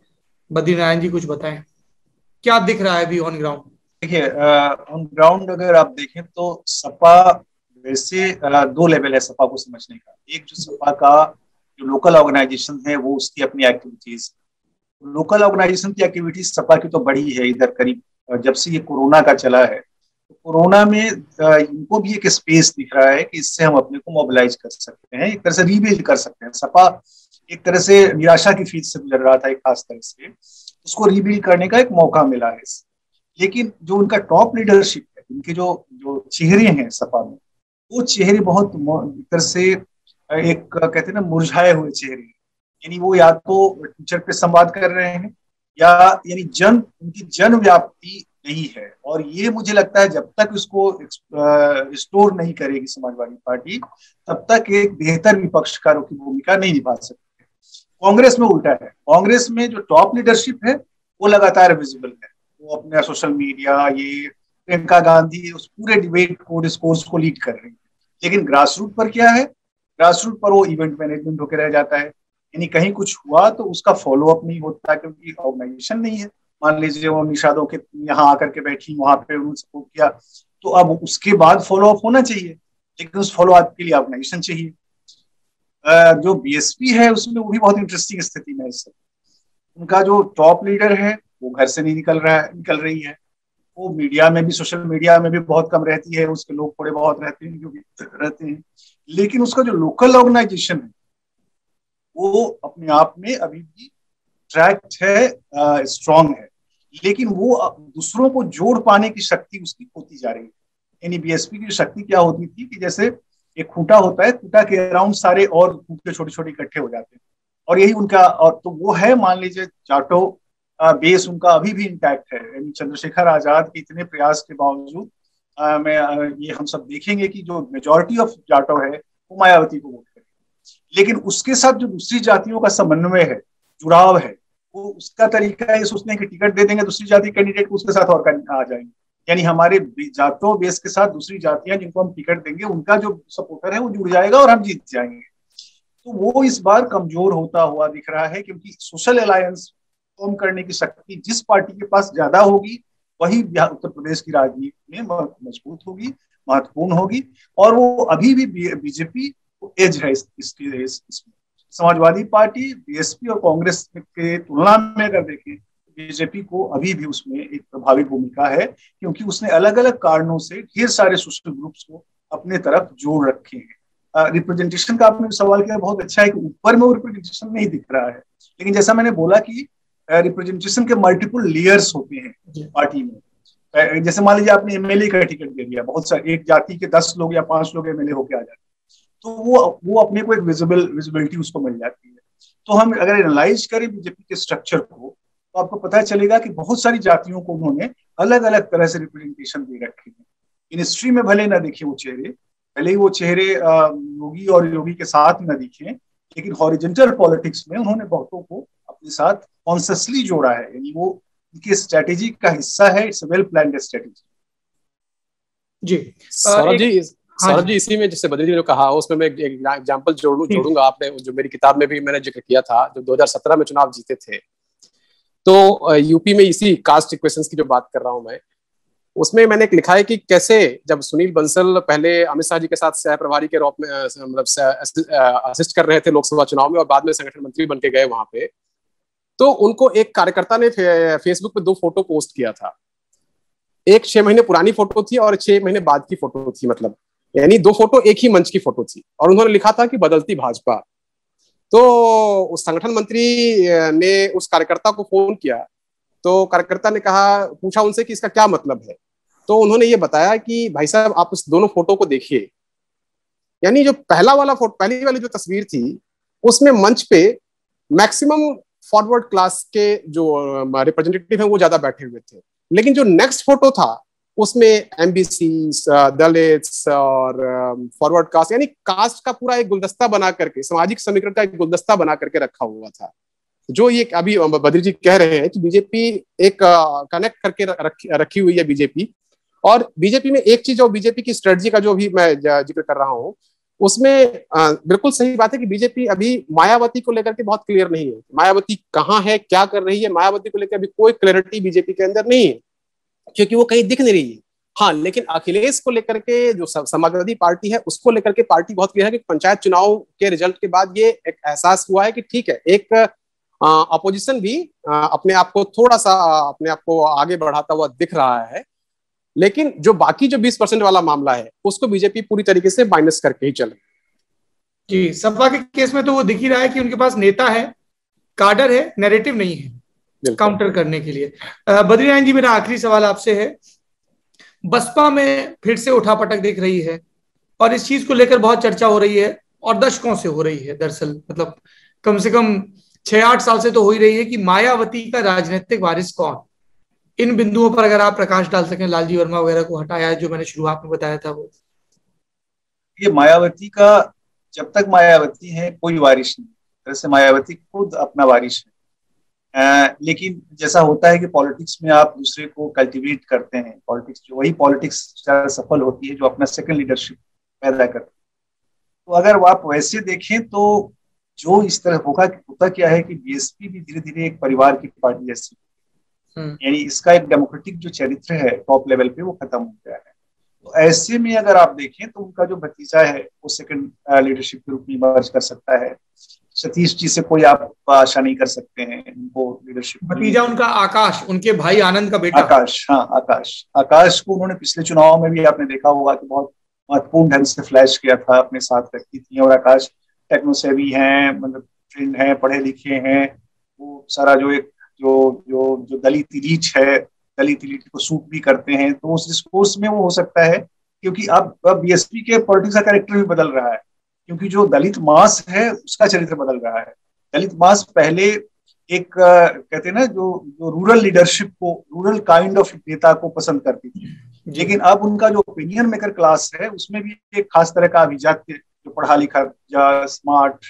बद्रीनारायण जी कुछ बताएं, क्या दिख रहा है अभी ऑन ग्राउंड? देखिए, ऑन ग्राउंड अगर आप देखें तो सपा वैसे दो लेवल है सपा को समझने का। एक जो सपा का जो लोकल ऑर्गेनाइजेशन है वो उसकी अपनी एक्टिविटीज, लोकल ऑर्गेनाइजेशन की एक्टिविटीज सपा की तो बड़ी है। इधर करीब जब से ये कोरोना का चला है, तो कोरोना में इनको भी एक स्पेस दिख रहा है कि इससे हम अपने को मोबिलाइज कर सकते हैं, एक तरह से रीबिल्ड कर सकते हैं। सपा एक तरह से निराशा की फीस से गुजर रहा था एक खास तरह से, उसको रीबिल्ड करने का एक मौका मिला है। लेकिन जो उनका टॉप लीडरशिप है, उनके जो चेहरे हैं सपा में, वो चेहरे बहुत एक तरह से एक कहते हैं ना मुरझाए हुए चेहरे, यानी वो या तो ट्विटर पे संवाद कर रहे हैं या यानी उनकी जन व्याप्ति नहीं है। और ये मुझे लगता है जब तक इसको रिस्टोर नहीं करेगी समाजवादी पार्टी, तब तक एक बेहतर विपक्षकारों की भूमिका नहीं निभा सकती। कांग्रेस में उल्टा है, कांग्रेस में जो टॉप लीडरशिप है वो लगातार विजिबल है, वो अपने सोशल मीडिया, ये प्रियंका गांधी उस पूरे डिबेट को, डिस्कोर्स को लीड कर रही है। लेकिन ग्रास रूट पर क्या है, ग्रास रूट पर वो इवेंट मैनेजमेंट होकर रह जाता है, यानी कहीं कुछ हुआ तो उसका फॉलो अप नहीं होता क्योंकि ऑर्गेनाइजेशन नहीं है। मान लीजिए वो निषादों के यहाँ आकर के बैठी, वहां पे उन्होंने सपोर्ट किया, तो अब उसके बाद फॉलो अप होना चाहिए, लेकिन उस फॉलो अप के लिए ऑर्गेनाइजेशन चाहिए। जो बीएसपी है उसमें वो भी बहुत इंटरेस्टिंग स्थिति में है इस समय। उनका जो टॉप लीडर है वो घर से नहीं निकल रही है, वो मीडिया में भी, सोशल मीडिया में भी बहुत कम रहती है, उसके लोग थोड़े बहुत रहते हैं, लेकिन उसका जो लोकल ऑर्गेनाइजेशन है वो अपने आप में अभी भी ट्रैक्ट है, स्ट्रांग है, लेकिन वो दूसरों को जोड़ पाने की शक्ति उसकी होती जा रही है। यानी बीएसपी की शक्ति क्या होती थी कि जैसे एक खूंटा होता है, खूंटा के अराउंड सारे और खूंटे छोटे छोटे इकट्ठे हो जाते हैं, और यही उनका, और तो वो है, मान लीजिए जाटो बेस उनका अभी भी इंटैक्ट है। यानी चंद्रशेखर आजाद के इतने प्रयास के बावजूद ये हम सब देखेंगे कि जो मेजॉरिटी ऑफ जाटो है वो मायावती को वोट करेगी, लेकिन उसके साथ जो दूसरी जातियों का समन्वय है, जुड़ाव है, वो उसका तरीका ये सोचते हैं कि टिकट दे देंगे दूसरी जाति कैंडिडेट को, उसके साथ और आ जाएंगे। यानी हमारे जाटों बेस के साथ दूसरी जातियां जिनको हम टिकट देंगे उनका जो सपोर्टर है वो जुड़ जाएगा और हम जीत जाएंगे। तो वो इस बार कमजोर होता हुआ दिख रहा है, क्योंकि सोशल अलायंस फॉर्म करने की शक्ति जिस पार्टी के पास ज्यादा होगी वही उत्तर प्रदेश की राजनीति में मजबूत होगी, महत्वपूर्ण होगी, और वो अभी भी बीजेपी को एज है इसमें। समाजवादी पार्टी, बीएसपी और कांग्रेस के तुलना में अगर देखें, बीजेपी को अभी भी उसमें एक प्रभावी भूमिका है, क्योंकि उसने अलग अलग कारणों से ढेर सारे सोशल ग्रुप्स को अपने तरफ जोड़ रखे हैं। रिप्रेजेंटेशन का आपने सवाल किया, बहुत अच्छा है कि ऊपर में वो रिप्रेजेंटेशन नहीं दिख रहा है, लेकिन जैसा मैंने बोला कि रिप्रेजेंटेशन के मल्टीपल लेयर्स होते हैं पार्टी में। जैसे मान लीजिए आपने एमएलए का टिकट दे दिया, बहुत सारे एक जाति के 10 लोग या 5 लोग एमएलए होके आ जाते हैं, तो वो अपने को एक विजिबिलिटी उसको मिल जाती है। तो हम अगर एनालाइज करें बीजेपी के स्ट्रक्चर को, तो आपको पता चलेगा कि बहुत सारी जातियों को उन्होंने अलग अलग तरह से रिप्रेजेंटेशन दे रखे हैं। मिनिस्ट्री में भले ना दिखे वो चेहरे, भले ही वो चेहरे योगी और योगी के साथ न दिखे, लेकिन हॉरिजॉन्टल पॉलिटिक्स में उन्होंने बहुतों को अपने साथ कॉन्शियसली जोड़ा है, यानी वो उनकी स्ट्रेटेजी का हिस्सा है। It's well planned strategy. जी सौरभ जी, इसी में जैसे बद्री जी ने कहा, उसमें मैं एक एग्जांपल जोड़ूंगा। आपने जो मेरी किताब में भी मैंने जिक्र किया था, जो 2017 में चुनाव जीते थे, तो यूपी में इसी कास्ट इक्वेशंस की जो बात कर रहा हूं मैं, उसमें मैंने एक लिखा है कि कैसे जब सुनील बंसल पहले अमित शाह जी के साथ सह प्रभारी के रूप में मतलब असिस्ट कर रहे थे लोकसभा चुनाव में, और बाद में संगठन मंत्री बन के गए वहां पे, तो उनको एक कार्यकर्ता ने फेसबुक पे 2 फोटो पोस्ट किया था। एक 6 महीने पुरानी फोटो थी और 6 महीने बाद की फोटो थी, मतलब यानी 2 फोटो एक ही मंच की फोटो थी, और उन्होंने लिखा था कि बदलती भाजपा। तो उस संगठन मंत्री ने उस कार्यकर्ता को फोन किया, तो कार्यकर्ता ने पूछा उनसे कि इसका क्या मतलब है। तो उन्होंने ये बताया कि भाई साहब, आप उस दोनों फोटो को देखिए, यानी जो पहली वाली जो तस्वीर थी, उसमें मंच पे मैक्सिमम फॉरवर्ड क्लास के जो रिप्रेजेंटेटिव हैं वो ज्यादा बैठे हुए थे, लेकिन जो नेक्स्ट फोटो था उसमें एमबीसी, दलित्स और फॉरवर्ड कास्ट, यानी कास्ट का पूरा एक गुलदस्ता बना करके, सामाजिक समीकरण का एक गुलदस्ता बना करके रखा हुआ था। जो ये अभी बद्री जी कह रहे हैं कि बीजेपी एक कनेक्ट करके रखी हुई है बीजेपी, और बीजेपी में एक चीज, जो बीजेपी की स्ट्रेटजी का जो भी मैं जिक्र कर रहा हूँ, उसमें बिल्कुल सही बात है कि बीजेपी अभी मायावती को लेकर के बहुत क्लियर नहीं है। मायावती कहाँ है, क्या कर रही है, मायावती को लेकर अभी कोई क्लैरिटी बीजेपी के अंदर नहीं है, क्योंकि वो कहीं दिख नहीं रही है। हाँ, लेकिन अखिलेश को लेकर के जो समाजवादी पार्टी है, उसको लेकर के पार्टी बहुत क्लियर है कि पंचायत चुनाव के रिजल्ट के बाद ये एक एहसास हुआ है कि ठीक है, एक अपोजिशन भी अपने आप को थोड़ा सा अपने आप को आगे बढ़ाता हुआ दिख रहा है, लेकिन जो बाकी जो 20% वाला मामला है उसको बीजेपी पूरी तरीके से माइनस करके ही चले। जी, सपा के केस में तो वो दिख ही रहा है कि उनके पास नेता है, काडर है, नैरेटिव नहीं है काउंटर करने के लिए। बद्रीनारायण जी, मेरा आखिरी सवाल आपसे है, बसपा में फिर से उठापटक दिख रही है और इस चीज को लेकर बहुत चर्चा हो रही है और दशकों से हो रही है, दरअसल मतलब कम से कम 6-8 साल से तो हो ही रही है कि मायावती का राजनीतिक वारिस कौन। इन बिंदुओं पर अगर आप प्रकाश डाल सकें, लालजी वर्मा वगैरह को हटाया जो मैंने शुरुआत में बताया था वो। ये मायावती का, जब तक मायावती है कोई वारिस नहीं, वैसे मायावती खुद अपना वारिस है। लेकिन जैसा होता है कि पॉलिटिक्स में आप दूसरे को कल्टीवेट करते हैं, पॉलिटिक्स जो वही पॉलिटिक्स सफल होती है जो अपना सेकंड लीडरशिप पैदा करती है। तो अगर आप वैसे देखें तो जो इस तरह होता क्या है कि बीएसपी भी धीरे धीरे एक परिवार की पार्टी जैसी, यानी इसका एक डेमोक्रेटिक जो चरित्र है टॉप लेवल पे वो खत्म हो गया है। तो ऐसे में अगर आप देखें तो उनका जो भतीजा है वो सेकंड लीडरशिप के रूप में इमर्ज कर सकता है। सतीश जी से कोई आप आशा नहीं कर सकते हैं उनको लीडरशिप। भतीजा उनका आकाश, उनके भाई आनंद का बेटा आकाश, हाँ आकाश को उन्होंने पिछले चुनाव में भी आपने देखा होगा कि बहुत महत्वपूर्ण ढंग से फ्लैश किया था, अपने साथ रखी थी। और आकाश टेक्नो सेवी हैं, मतलब ट्रेंड हैं, पढ़े लिखे हैं। वो सारा जो एक जो दलित इलीट है, दलित इलीट को सूट भी करते हैं। तो उस डिस्कोर्स में वो हो सकता है, क्योंकि अब बीएसपी के पॉलिटिक्स का कैरेक्टर भी बदल रहा है, क्योंकि जो दलित मास है उसका चरित्र बदल रहा है। दलित मास पहले एक कहते हैं ना जो रूरल लीडरशिप को, रूरल काइंड ऑफ नेता को पसंद करती थी, लेकिन अब उनका जो ओपिनियन मेकर क्लास है उसमें भी एक खास तरह का अभिजात्य, जो पढ़ा लिखा या स्मार्ट,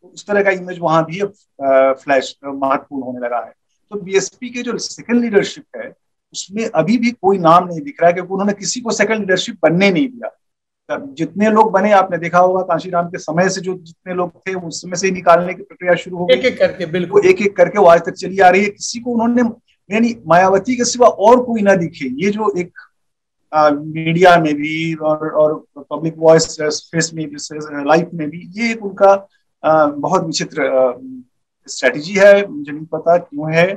उस तरह का इमेज वहां भी अब फ्लैश महत्वपूर्ण होने लगा है। तो बीएसपी के जो सेकंड लीडरशिप है उसमें अभी भी कोई नाम नहीं दिख रहा है, क्योंकि उन्होंने किसी को सेकंड लीडरशिप बनने नहीं दिया। जितने लोग बने, आपने देखा होगा कांशीराम के समय से जो जितने लोग थे उस समय से ही निकालने की प्रक्रिया शुरू हो गई, एक एक करके, बिल्कुल एक एक करके वो आज तक चली आ रही है। किसी को उन्होंने, यानी मायावती के सिवा और कोई ना दिखे। ये जो एक मीडिया में भी और पब्लिक वॉइस फेस में भी, लाइफ में भी, ये एक उनका बहुत विचित्र स्ट्रेटेजी है। मुझे नहीं पता क्यों है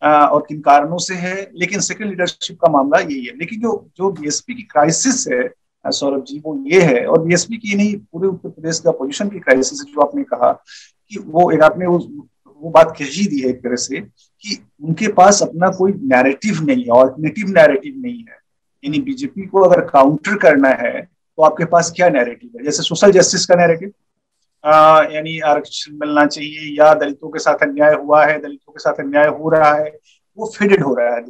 और किन कारणों से है, लेकिन सेकंड लीडरशिप का मामला यही है। लेकिन जो बीएसपी की क्राइसिस है सौरभ जी, वो ये है, और बीएसपी की नहीं, पूरे उत्तर प्रदेश का पोजीशन की क्राइसिस है। जो आपने कहा कि वो एक, आपने वो बात कह ही दी है एक तरह से, कि उनके पास अपना कोई नैरेटिव नहीं है, ऑल्टरनेटिव नैरेटिव नहीं है। यानी बीजेपी को अगर काउंटर करना है तो आपके पास क्या नैरेटिव है? जैसे सोशल जस्टिस का नैरेटिव, यानी आरक्षण मिलना चाहिए, या दलितों के साथ अन्याय हुआ है, दलितों के साथ अन्याय हो रहा है, वो फेडेड हो रहा है।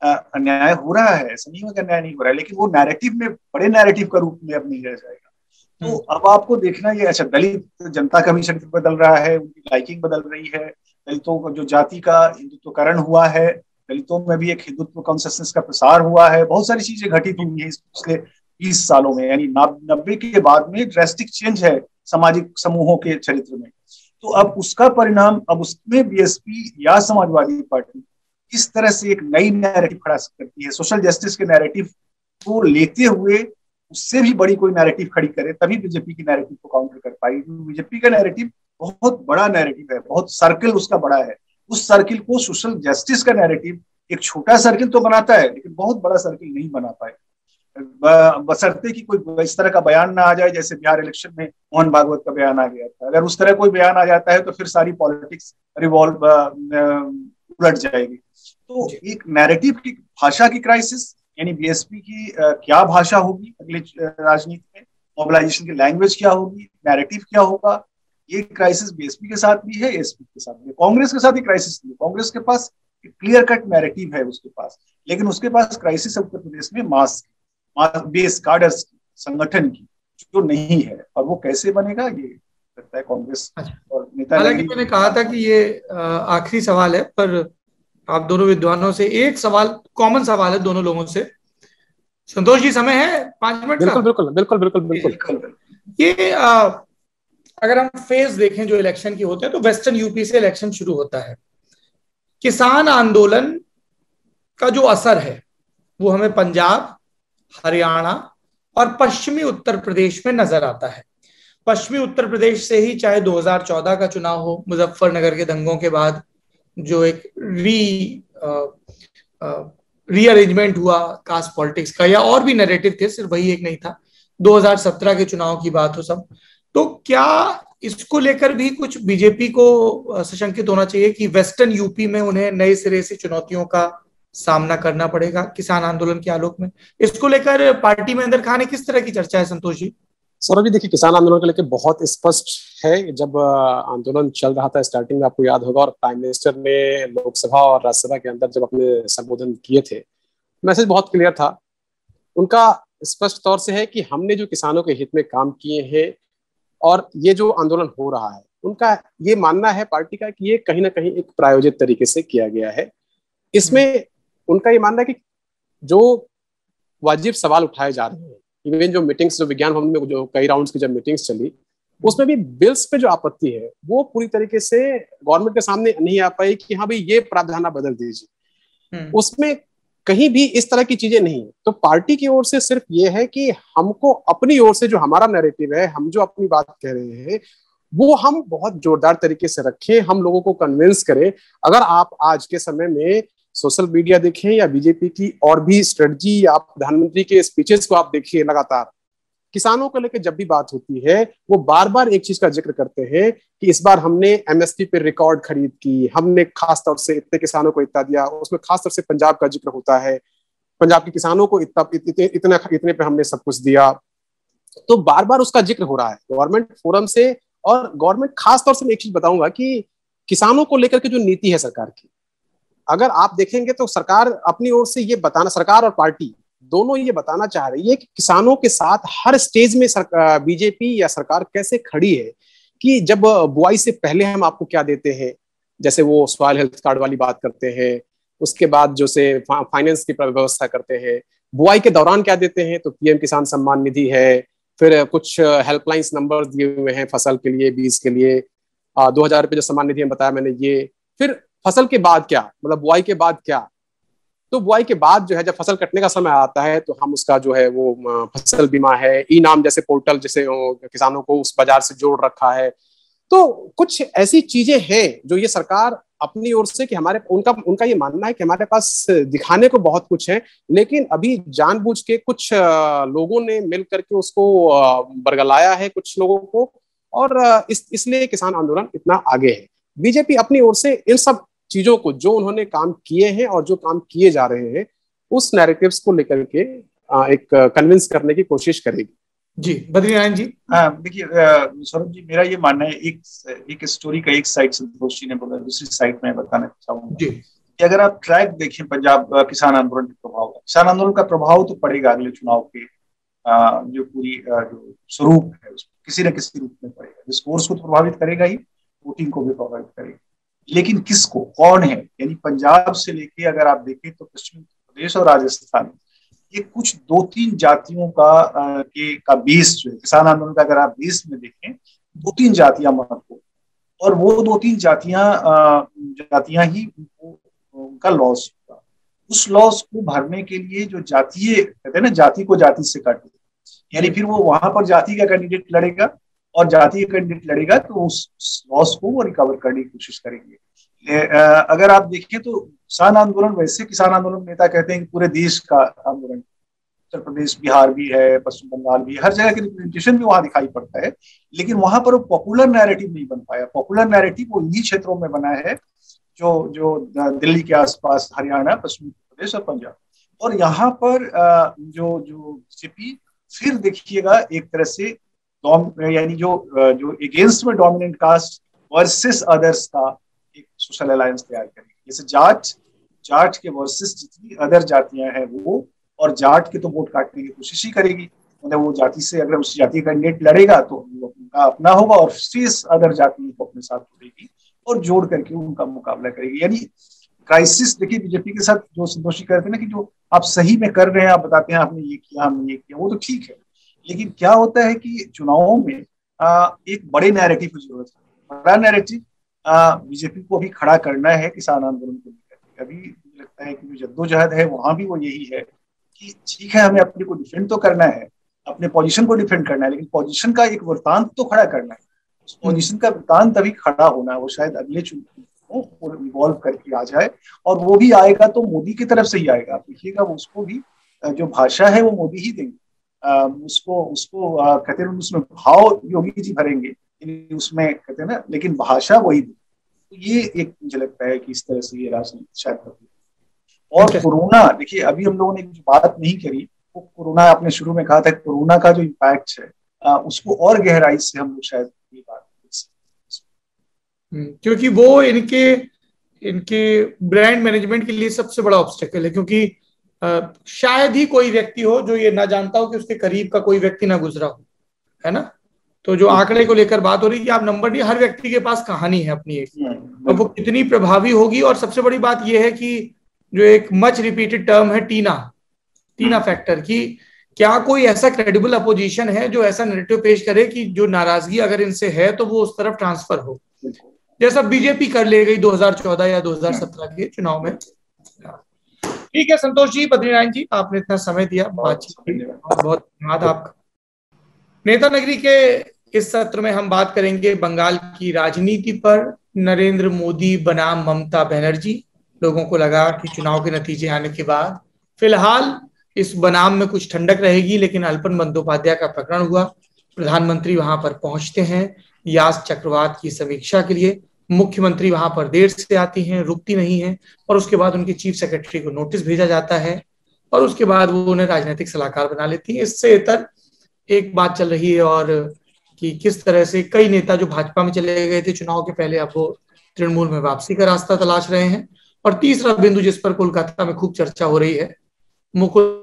अन्याय हो रहा है, ऐसा नहीं है कि अन्याय नहीं हो रहा है, लेकिन वो नैरेटिव में, बड़े नैरेटिव का रूप में अब नहीं रह जाएगा। तो अब आपको देखना ये, अच्छा दलित जनता का भी चरित्र बदल रहा है, उनकी लाइकिंग बदल रही है, दलितों को जो जाति का हिंदुत्वकरण हुआ है, दलितों में भी एक हिंदुत्व कॉन्सियसनेस का प्रसार हुआ है। बहुत सारी चीजें घटित हुई है इस पिछले 20 सालों में, यानी 90 के बाद में ड्रेस्टिक चेंज है सामाजिक समूहों के चरित्र में। तो अब उसका परिणाम, अब उसमें बीएसपी या समाजवादी पार्टी किस तरह से एक नई नैरेटिव खड़ा करती है, सोशल जस्टिस के नैरेटिव को लेते हुए उससे भी बड़ी कोई नैरेटिव खड़ी करे, तभी बीजेपी की नैरेटिव को काउंटर कर पाएगी। बीजेपी का नैरेटिव बहुत बड़ा नैरेटिव है, बहुत सर्किल उसका बड़ा है। उस सर्किल को सोशल जस्टिस का नैरेटिव एक छोटा सर्किल तो बनाता है, लेकिन बहुत बड़ा सर्किल नहीं बना पाए, बशर्ते कि कोई इस तरह का बयान ना आ जाए जैसे बिहार इलेक्शन में मोहन भागवत का बयान आ गया था। अगर उस तरह कोई बयान आ जाता है तो फिर सारी पॉलिटिक्स रिवॉल्व उलट जाएगी। तो एक नैरेटिव की, भाषा की क्राइसिस, यानी बीएसपी की क्या भाषा होगी अगले राजनीति में, मोबिलाइजेशन की लैंग्वेज क्या होगी, नैरेटिव क्या होगा, ये क्राइसिस बीएसपी के साथ भी है, एसपी के साथ भी। कांग्रेस के साथ ही क्राइसिस नहीं, कांग्रेस के पास क्लियर कट नैरेटिव है उसके पास, लेकिन उसके पास क्राइसिस उत्तर प्रदेश में मास बेस कार्डर्स की, संगठन की, जो नहीं है। और वो कैसे बनेगा ये लगता है कांग्रेस और नेता। हालांकि मैंने कहा था कि ये आखिरी सवाल है, पर आप दोनों विद्वानों से एक सवाल, कॉमन सवाल है दोनों लोगों से। संतोष जी, समय है 5 मिनट का? बिल्कुल। ये अगर हम फेज देखें जो इलेक्शन की होते हैं, तो वेस्टर्न यूपी से इलेक्शन शुरू होता है। किसान आंदोलन का जो असर है वो हमें पंजाब, हरियाणा और पश्चिमी उत्तर प्रदेश में नजर आता है। पश्चिमी उत्तर प्रदेश से ही, चाहे 2014 का चुनाव हो, मुजफ्फरनगर के दंगों के बाद जो एक रीअरेंजमेंट हुआ कास्ट पॉलिटिक्स का, या और भी नैरेटिव थे, सिर्फ वही एक नहीं था, 2017 के चुनाव की बात हो सब, तो क्या इसको लेकर भी कुछ बीजेपी को सशंकित होना चाहिए कि वेस्टर्न यूपी में उन्हें नए सिरे से चुनौतियों का सामना करना पड़ेगा किसान आंदोलन के आलोक में? इसको लेकर पार्टी में अंदर खाने किस तरह की चर्चा है संतोष जी? सौरभ जी, देखिए, किसान आंदोलन को लेकर बहुत स्पष्ट है। जब आंदोलन चल रहा था स्टार्टिंग में, आपको याद होगा, और प्राइम मिनिस्टर ने लोकसभा और राज्यसभा के अंदर जब अपने संबोधन किए थे, मैसेज बहुत क्लियर था उनका। स्पष्ट तौर से है कि हमने जो किसानों के हित में काम किए हैं, और ये जो आंदोलन हो रहा है, उनका ये मानना है पार्टी का कि ये कहीं ना कहीं एक प्रायोजित तरीके से किया गया है। इसमें उनका ये मानना है कि जो वाजिब सवाल उठाए जा रहे हैं, इवन जो मीटिंग्स, जो विज्ञान भवन में जो कई राउंड्स की जब मीटिंग्स चली, उसमें भी बिल्स पे जो आपत्ति है वो पूरी तरीके से गवर्नमेंट के सामने नहीं आ पाई कि हाँ भाई ये प्रावधान बदल दीजिए। उसमें कहीं भी इस तरह की चीजें नहीं है। तो पार्टी की ओर से सिर्फ ये है कि हमको अपनी ओर से जो हमारा नैरेटिव है, हम जो अपनी बात कह रहे हैं, वो हम बहुत जोरदार तरीके से रखें, हम लोगों को कन्विंस करें। अगर आप आज के समय में सोशल मीडिया देखें या बीजेपी की और भी स्ट्रेटजी या प्रधानमंत्री के स्पीचेस को आप देखिए, लगातार किसानों को लेकर जब भी बात होती है वो बार बार एक चीज का जिक्र करते हैं कि इस बार हमने एमएसपी पे रिकॉर्ड खरीद की, हमने खास तौर से इतने किसानों को इतना दिया। उसमें खास तौर से पंजाब का जिक्र होता है, पंजाब के किसानों को इतने पे हमने सब कुछ दिया। तो बार बार उसका जिक्र हो रहा है गवर्नमेंट फोरम से। और गवर्नमेंट खास तौर से मैं एक चीज बताऊंगा कि किसानों को लेकर के जो नीति है सरकार की, अगर आप देखेंगे तो सरकार अपनी ओर से ये बताना, सरकार और पार्टी दोनों ये बताना चाह रही है कि किसानों के साथ हर स्टेज में बीजेपी या सरकार कैसे खड़ी है। कि जब बुआई से पहले हम आपको क्या देते हैं, जैसे वो सॉइल हेल्थ कार्ड वाली बात करते हैं, उसके बाद जो से फाइनेंस की व्यवस्था करते हैं, बुआई के दौरान क्या देते हैं, तो पीएम किसान सम्मान निधि है, फिर कुछ हेल्पलाइंस नंबर दिए हुए हैं फसल के लिए, बीज के लिए 2000 रुपये जो सम्मान निधि बताया मैंने ये। फिर फसल के बाद क्या, मतलब बुआई के बाद क्या, तो बुआई के बाद जो है जब फसल कटने का समय आता है तो हम उसका जो है वो फसल बीमा है, ई नाम जैसे पोर्टल जैसे किसानों को उस बाजार से जोड़ रखा है। तो कुछ ऐसी चीजें हैं जो ये सरकार अपनी ओर से कि हमारे उनका ये मानना है कि हमारे पास दिखाने को बहुत कुछ है, लेकिन अभी जानबूझ के कुछ लोगों ने मिल करके उसको बरगलाया है कुछ लोगों को, और इसलिए किसान आंदोलन इतना आगे है। बीजेपी अपनी ओर से इन सब चीजों को जो उन्होंने काम किए हैं और जो काम किए जा रहे हैं उस नैरेटिव्स को लेकर के एक कन्विंस करने की कोशिश करेगी। जी बद्रीनारायण जी। देखिए सौरभ जी, मेरा ये मानना है, एक स्टोरी का एक साइड संतोष जी ने बोला, दूसरी साइड में बताना चाहूंगा जी कि अगर आप ट्रैक देखें पंजाब किसान आंदोलन के प्रभाव, किसान आंदोलन का प्रभाव तो पड़ेगा अगले चुनाव के जो पूरी जो स्वरूप है उस किसी न किसी रूप में पड़ेगा। डिस्कोर्स को तो प्रभावित करेगा ही, वोटिंग को भी प्रभावित करेगा, लेकिन किसको, कौन है, यानी पंजाब से लेके अगर आप देखें तो पश्चिमी प्रदेश और राजस्थान, ये कुछ 2-3 जातियों का बेस जो है किसान आंदोलन का, अगर आप बेस में देखें 2-3 जातियां महत्वपूर्ण, और वो 2-3 जातियां ही उनका लॉस होगा। उस लॉस को भरने के लिए जो जातीय कहते हैं ना, जाति को जाति से काटे, यानी फिर वो वहां पर जाति का कैंडिडेट लड़ेगा और जातीय कैंडिडेट लड़ेगा तो उस लॉस को वो रिकवर करने की कोशिश करेंगे। अगर आप देखें तो किसान आंदोलन, वैसे किसान आंदोलन नेता कहते हैं कि पूरे देश का आंदोलन, उत्तर प्रदेश, बिहार भी है, पश्चिम बंगाल भी, हर जगह की रिप्रेजेंटेशन भी वहां दिखाई पड़ता है, लेकिन वहां पर वो पॉपुलर नैरेटिव नहीं बन पाया। पॉपुलर नैरेटिव वो इन्हीं क्षेत्रों में बना है जो दिल्ली के आसपास, हरियाणा, पश्चिमी प्रदेश और पंजाब। और यहाँ पर जो बीजेपी, फिर देखिएगा एक तरह से यानी जो अगेंस्ट में डोमिनेंट कास्ट वर्सेस अदर्स का एक सोशल अलायंस तैयार करेगी। जैसे जाट के वर्सेस जितनी अदर जातियां हैं वो, और जाट के तो वोट काटने की कोशिश ही करेगी, मतलब वो जाति से अगर उस जाति का कैंडिडेट लड़ेगा तो वो उनका अपना होगा, और शेष अदर जातियों को अपने साथ जोड़ेगी और जोड़ करके उनका मुकाबला करेगी। यानी क्राइसिस देखिए बीजेपी के साथ जो संतोषी करते हैं ना कि जो आप सही में कर रहे हैं, आप बताते हैं आपने ये किया, हमने ये किया, वो तो ठीक है, लेकिन क्या होता है कि चुनावों में एक बड़े नैरेटिव की जरूरत है। बड़ा नैरेटिव बीजेपी को अभी खड़ा करना है किसान आंदोलन को लेकर। अभी मुझे लगता है कि जो जद्दोजहद है वहां भी वो यही है कि ठीक है, हमें अपने को डिफेंड तो करना है, अपने पोजीशन को डिफेंड करना है, लेकिन पोजीशन का एक वृत्तांत तो खड़ा करना है। उस पोजीशन का वृत्तांत अभी खड़ा होना है, वो शायद अगले चुनाव को इवॉल्व करके आ जाए, और वो भी आएगा तो मोदी की तरफ से ही आएगा। आप देखिएगा उसको भी जो भाषा है वो मोदी ही देंगे, उसको कहते हैं उसमें भाव योगी जी भरेंगे, उसमें कहते हैं ना, लेकिन भाषा वही दी। तो ये एक मुझे लगता है कि इस तरह से ये राजनीति शायद होगी। और कोरोना, देखिए अभी हम लोगों ने जो बात नहीं करी, वो कोरोना, आपने शुरू में कहा था कोरोना का जो इम्पैक्ट है उसको और गहराई से हम लोग शायद ये बात, क्योंकि वो इनके ब्रांड मैनेजमेंट के लिए सबसे बड़ा ऑब्स्टेकल है। क्योंकि शायद ही कोई व्यक्ति हो जो ये ना जानता हो कि उसके करीब का कोई व्यक्ति ना गुजरा हो, है ना। तो जो आंकड़े को लेकर बात हो रही है कि आप नंबर नहीं, हर व्यक्ति के पास कहानी है अपनी एक, तो वो कितनी प्रभावी होगी। और सबसे बड़ी बात यह है कि जो एक मच रिपीटेड टर्म है टीना फैक्टर की, क्या कोई ऐसा क्रेडिबल अपोजिशन है जो ऐसा नैरेटिव पेश करे कि जो नाराजगी अगर इनसे है तो वो उस तरफ ट्रांसफर हो, जैसा बीजेपी कर ले गई 2014 या 2017 के चुनाव में? ठीक है संतोष जी, बद्रीनारायण जी, आपने इतना समय दिया, बातचीत की, बहुत बहुत धन्यवाद आपका। नेता नगरी के इस सत्र में हम बात करेंगे बंगाल की राजनीति पर। नरेंद्र मोदी बनाम ममता बनर्जी, लोगों को लगा कि चुनाव के नतीजे आने के बाद फिलहाल इस बनाम में कुछ ठंडक रहेगी, लेकिन अल्पन बंदोपाध्याय का प्रकरण हुआ, प्रधानमंत्री वहां पर पहुंचते हैं यास चक्रवात की समीक्षा के लिए, मुख्यमंत्री वहां पर देर से आती हैं, रुकती नहीं है, और उसके बाद उनके चीफ सेक्रेटरी को नोटिस भेजा जाता है और उसके बाद वो उन्हें राजनीतिक सलाहकार बना लेती है। इससे इतर एक बात चल रही है और कि किस तरह से कई नेता जो भाजपा में चले गए थे चुनाव के पहले, अब वो तृणमूल में वापसी का रास्ता तलाश रहे हैं। और तीसरा बिंदु जिस पर कोलकाता में खूब चर्चा हो रही है, मुकुल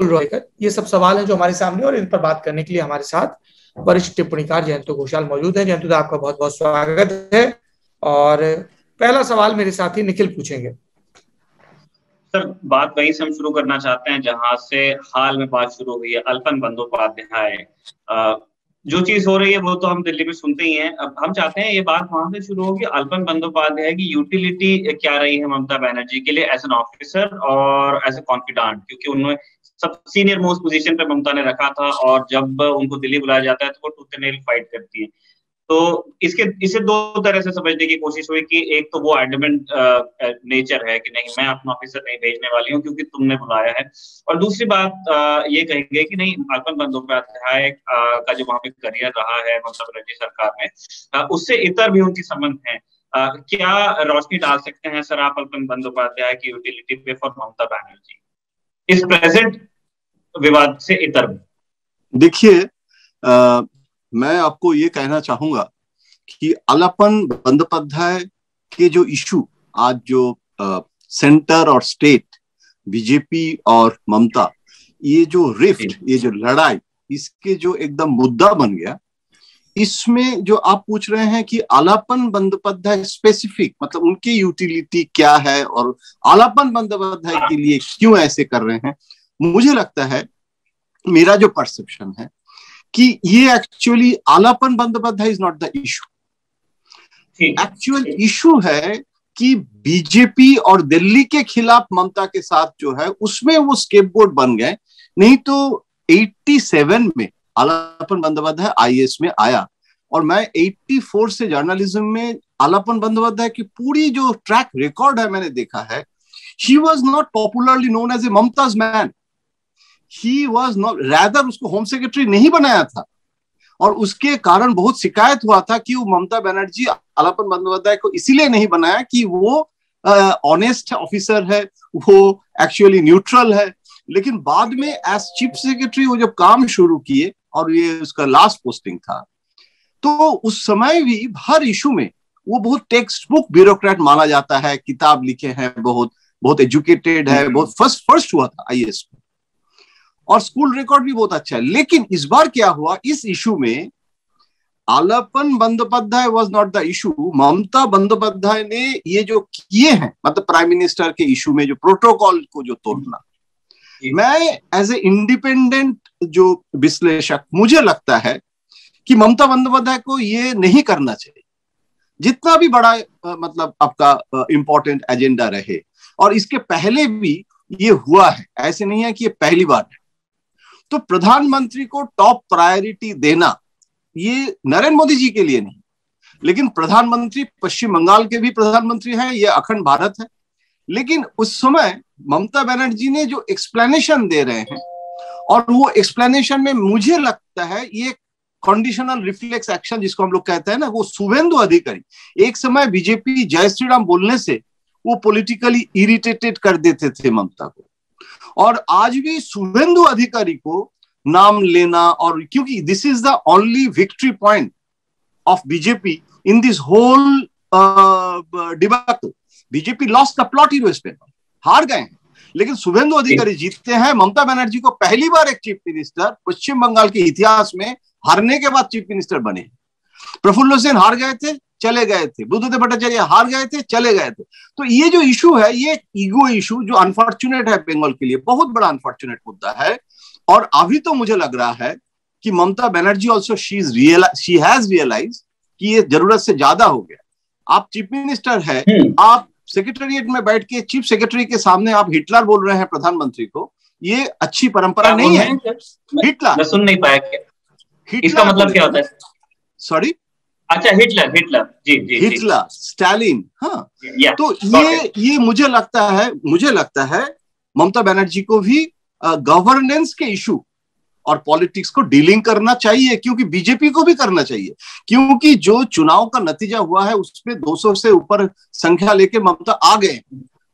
रॉय का, ये सब सवाल है जो हमारे सामने, और इन पर बात करने के लिए हमारे साथ वरिष्ठ टिप्पणीकार जयंत घोषाल मौजूद है। जयंत, आपका बहुत बहुत स्वागत है। और पहला सवाल मेरे साथी निखिल पूछेंगे। सर, बात वहीं से हम शुरू करना चाहते हैं जहां से हाल में बात शुरू हुई है, अल्पन बंदोपाध्याय। जो चीज हो रही है वो तो हम दिल्ली में सुनते ही हैं। अब हम चाहते हैं ये बात वहां से शुरू होगी, अल्पन बंदोपाध्याय की यूटिलिटी क्या रही है ममता बनर्जी के लिए एज एन ऑफिसर और एज ए कॉन्फिडेंट, क्योंकि उन्होंने सब सीनियर मोस्ट पोजीशन पे ममता ने रखा था और जब उनको दिल्ली बुलाया जाता है तो वो टूथ एंड नेल फाइट करती है। तो इसे दो तरह से समझने की कोशिश हुई कि एक तो वो एडमेंट नेचर है कि नहीं, मैं अपना ऑफिसर नहीं भेजने वाली हूँ क्योंकि तुमने बुलाया है, और दूसरी बात ये कहेंगे कि नहीं, अल्पन बंदोपाध्याय का जो वहां पे करियर रहा है ममता बनर्जी सरकार में, उससे इतर भी उनकी संबंध है। क्या रोशनी डाल सकते हैं सर आप अल्पन बंदोपाध्याय की यूटिलिटी पे फॉर ममता बनर्जी इस प्रेजेंट विवाद से इतर में? देखिए, मैं आपको ये कहना चाहूंगा कि अल्पन बंदोपाध्याय के जो इशू आज जो सेंटर और स्टेट, बीजेपी और ममता, ये जो रिफ्ट, ये जो लड़ाई, इसके जो एकदम मुद्दा बन गया, इसमें जो आप पूछ रहे हैं कि अल्पन बंदोपाध्याय स्पेसिफिक, मतलब उनकी यूटिलिटी क्या है और अल्पन बंदोपाध्याय के लिए क्यों ऐसे कर रहे हैं, मुझे लगता है, मेरा जो परसेप्शन है कि ये actually Alapan Bandyopadhyay is not the issue. Actual issue है कि बीजेपी और दिल्ली के खिलाफ ममता के साथ जो है उसमें वो स्केपगोट बन गए। नहीं तो 87 में अल्पन बंदोपाध्याय आईएएस में आया और मैं 84 से जर्नलिज्म में अल्पन बंदोपाध्याय की पूरी जो ट्रैक रिकॉर्ड है मैंने देखा है। He was not popularly known as a Mamata's man, he was not, rather उसको होम सेक्रेटरी नहीं बनाया था और उसके कारण बहुत शिकायत हुआ था कि वो ममता बनर्जी अल्पन बंदोपाध्याय को इसीलिए नहीं बनाया कि वो ऑनेस्ट ऑफिसर है, वो एक्चुअली न्यूट्रल है। लेकिन बाद में एज चीफ सेक्रेटरी वो जब काम शुरू किए और ये उसका लास्ट पोस्टिंग था, तो उस समय भी हर इशू में वो बहुत टेक्स्ट बुक ब्यूरोक्रेट माना जाता है, किताब लिखे हैं, बहुत बहुत एजुकेटेड है, बहुत फर्स्ट हुआ था आईएएस में और स्कूल रिकॉर्ड भी बहुत अच्छा है। लेकिन इस बार क्या हुआ, इस इशू में Alapan Bandopadhyay was not the issue. Mamata Bandopadhyay ने ये जो किए हैं, मतलब प्राइम मिनिस्टर के इशू में जो प्रोटोकॉल को जो तोड़ना, मैं एज ए इंडिपेंडेंट जो विश्लेषक मुझे लगता है कि ममता बंदोपाध्याय को ये नहीं करना चाहिए, जितना भी बड़ा मतलब आपका इंपॉर्टेंट एजेंडा रहे। और इसके पहले भी ये हुआ है, ऐसे नहीं है कि ये पहली बार है। तो प्रधानमंत्री को टॉप प्रायोरिटी देना, ये नरेंद्र मोदी जी के लिए नहीं, लेकिन प्रधानमंत्री पश्चिम बंगाल के भी प्रधानमंत्री हैं, ये अखंड भारत है। लेकिन उस समय ममता बनर्जी ने जो एक्सप्लेनेशन दे रहे हैं, और वो एक्सप्लेनेशन में मुझे लगता है ये कंडीशनल रिफ्लेक्स एक्शन जिसको हम लोग कहते हैं ना, वो शुभेंदु अधिकारी एक समय बीजेपी जय श्री राम बोलने से वो पॉलिटिकली इरिटेटेड कर देते थे ममता को, और आज भी शुभेंदु अधिकारी को नाम लेना, और क्योंकि this is the only victory point of BJP in this whole debacle. BJP lost the plot in waste Bengal, हार गए हैं, लेकिन शुभेंदु अधिकारी जीतते हैं। ममता बनर्जी को पहली बार एक चीफ मिनिस्टर पश्चिम बंगाल के इतिहास में हारने के बाद चीफ मिनिस्टर बने। प्रफुल्ल सेन हार गए थे, चले गए थे, बुद्धदेव भट्टाचार्य हार गए थे, चले गए थे। तो ये जो इशू है, ये ईगो इशू जो अनफॉर्चुनेट है बंगाल के लिए, बहुत बड़ा अनफॉर्चुनेट मुद्दा है। और अभी तो मुझे लग रहा है कि Mamata Banerjee also she has realise कि ये जरूरत से ज्यादा हो गया। आप चीफ मिनिस्टर है, आप सेक्रेटेरिएट में बैठ के चीफ सेक्रेटरी के सामने आप हिटलर बोल रहे हैं प्रधानमंत्री को, ये अच्छी परंपरा नहीं है। हिटलर सुन नहीं पाया क्या? इसका मतलब क्या होता है? सॉरी, अच्छा, हिटलर जी जी, हिटलर, स्टालिन, हाँ। तो ये मुझे लगता है ममता बनर्जी को भी गवर्नेंस के इशू और पॉलिटिक्स को डीलिंग करना चाहिए, क्योंकि बीजेपी को भी करना चाहिए, क्योंकि जो चुनाव का नतीजा हुआ है उसमें 200 से ऊपर संख्या लेके ममता आ गए,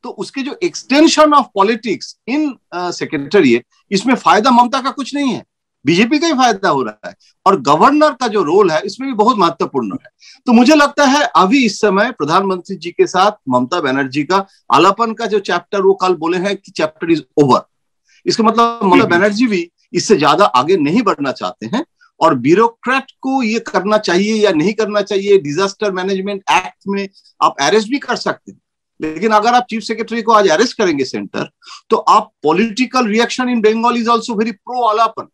तो उसके जो extension of politics in secretariat, इसमें फायदा ममता का कुछ नहीं है, बीजेपी का ही फायदा हो रहा है। और गवर्नर का जो रोल है इसमें भी बहुत महत्वपूर्ण है। तो मुझे लगता है अभी इस समय प्रधानमंत्री जी के साथ ममता बनर्जी का आलापन का जो चैप्टर, वो कल बोले हैं कि चैप्टर इज ओवर। इसका मतलब ममता बनर्जी भी इससे ज्यादा आगे नहीं बढ़ना चाहते हैं, और ब्यूरोक्रेट को ये करना चाहिए या नहीं करना चाहिए, डिजास्टर मैनेजमेंट एक्ट में आप अरेस्ट भी कर सकते हैं, लेकिन अगर आप चीफ सेक्रेटरी को आज अरेस्ट करेंगे सेंटर, तो आप political reaction in Bengal is also very pro Alapan,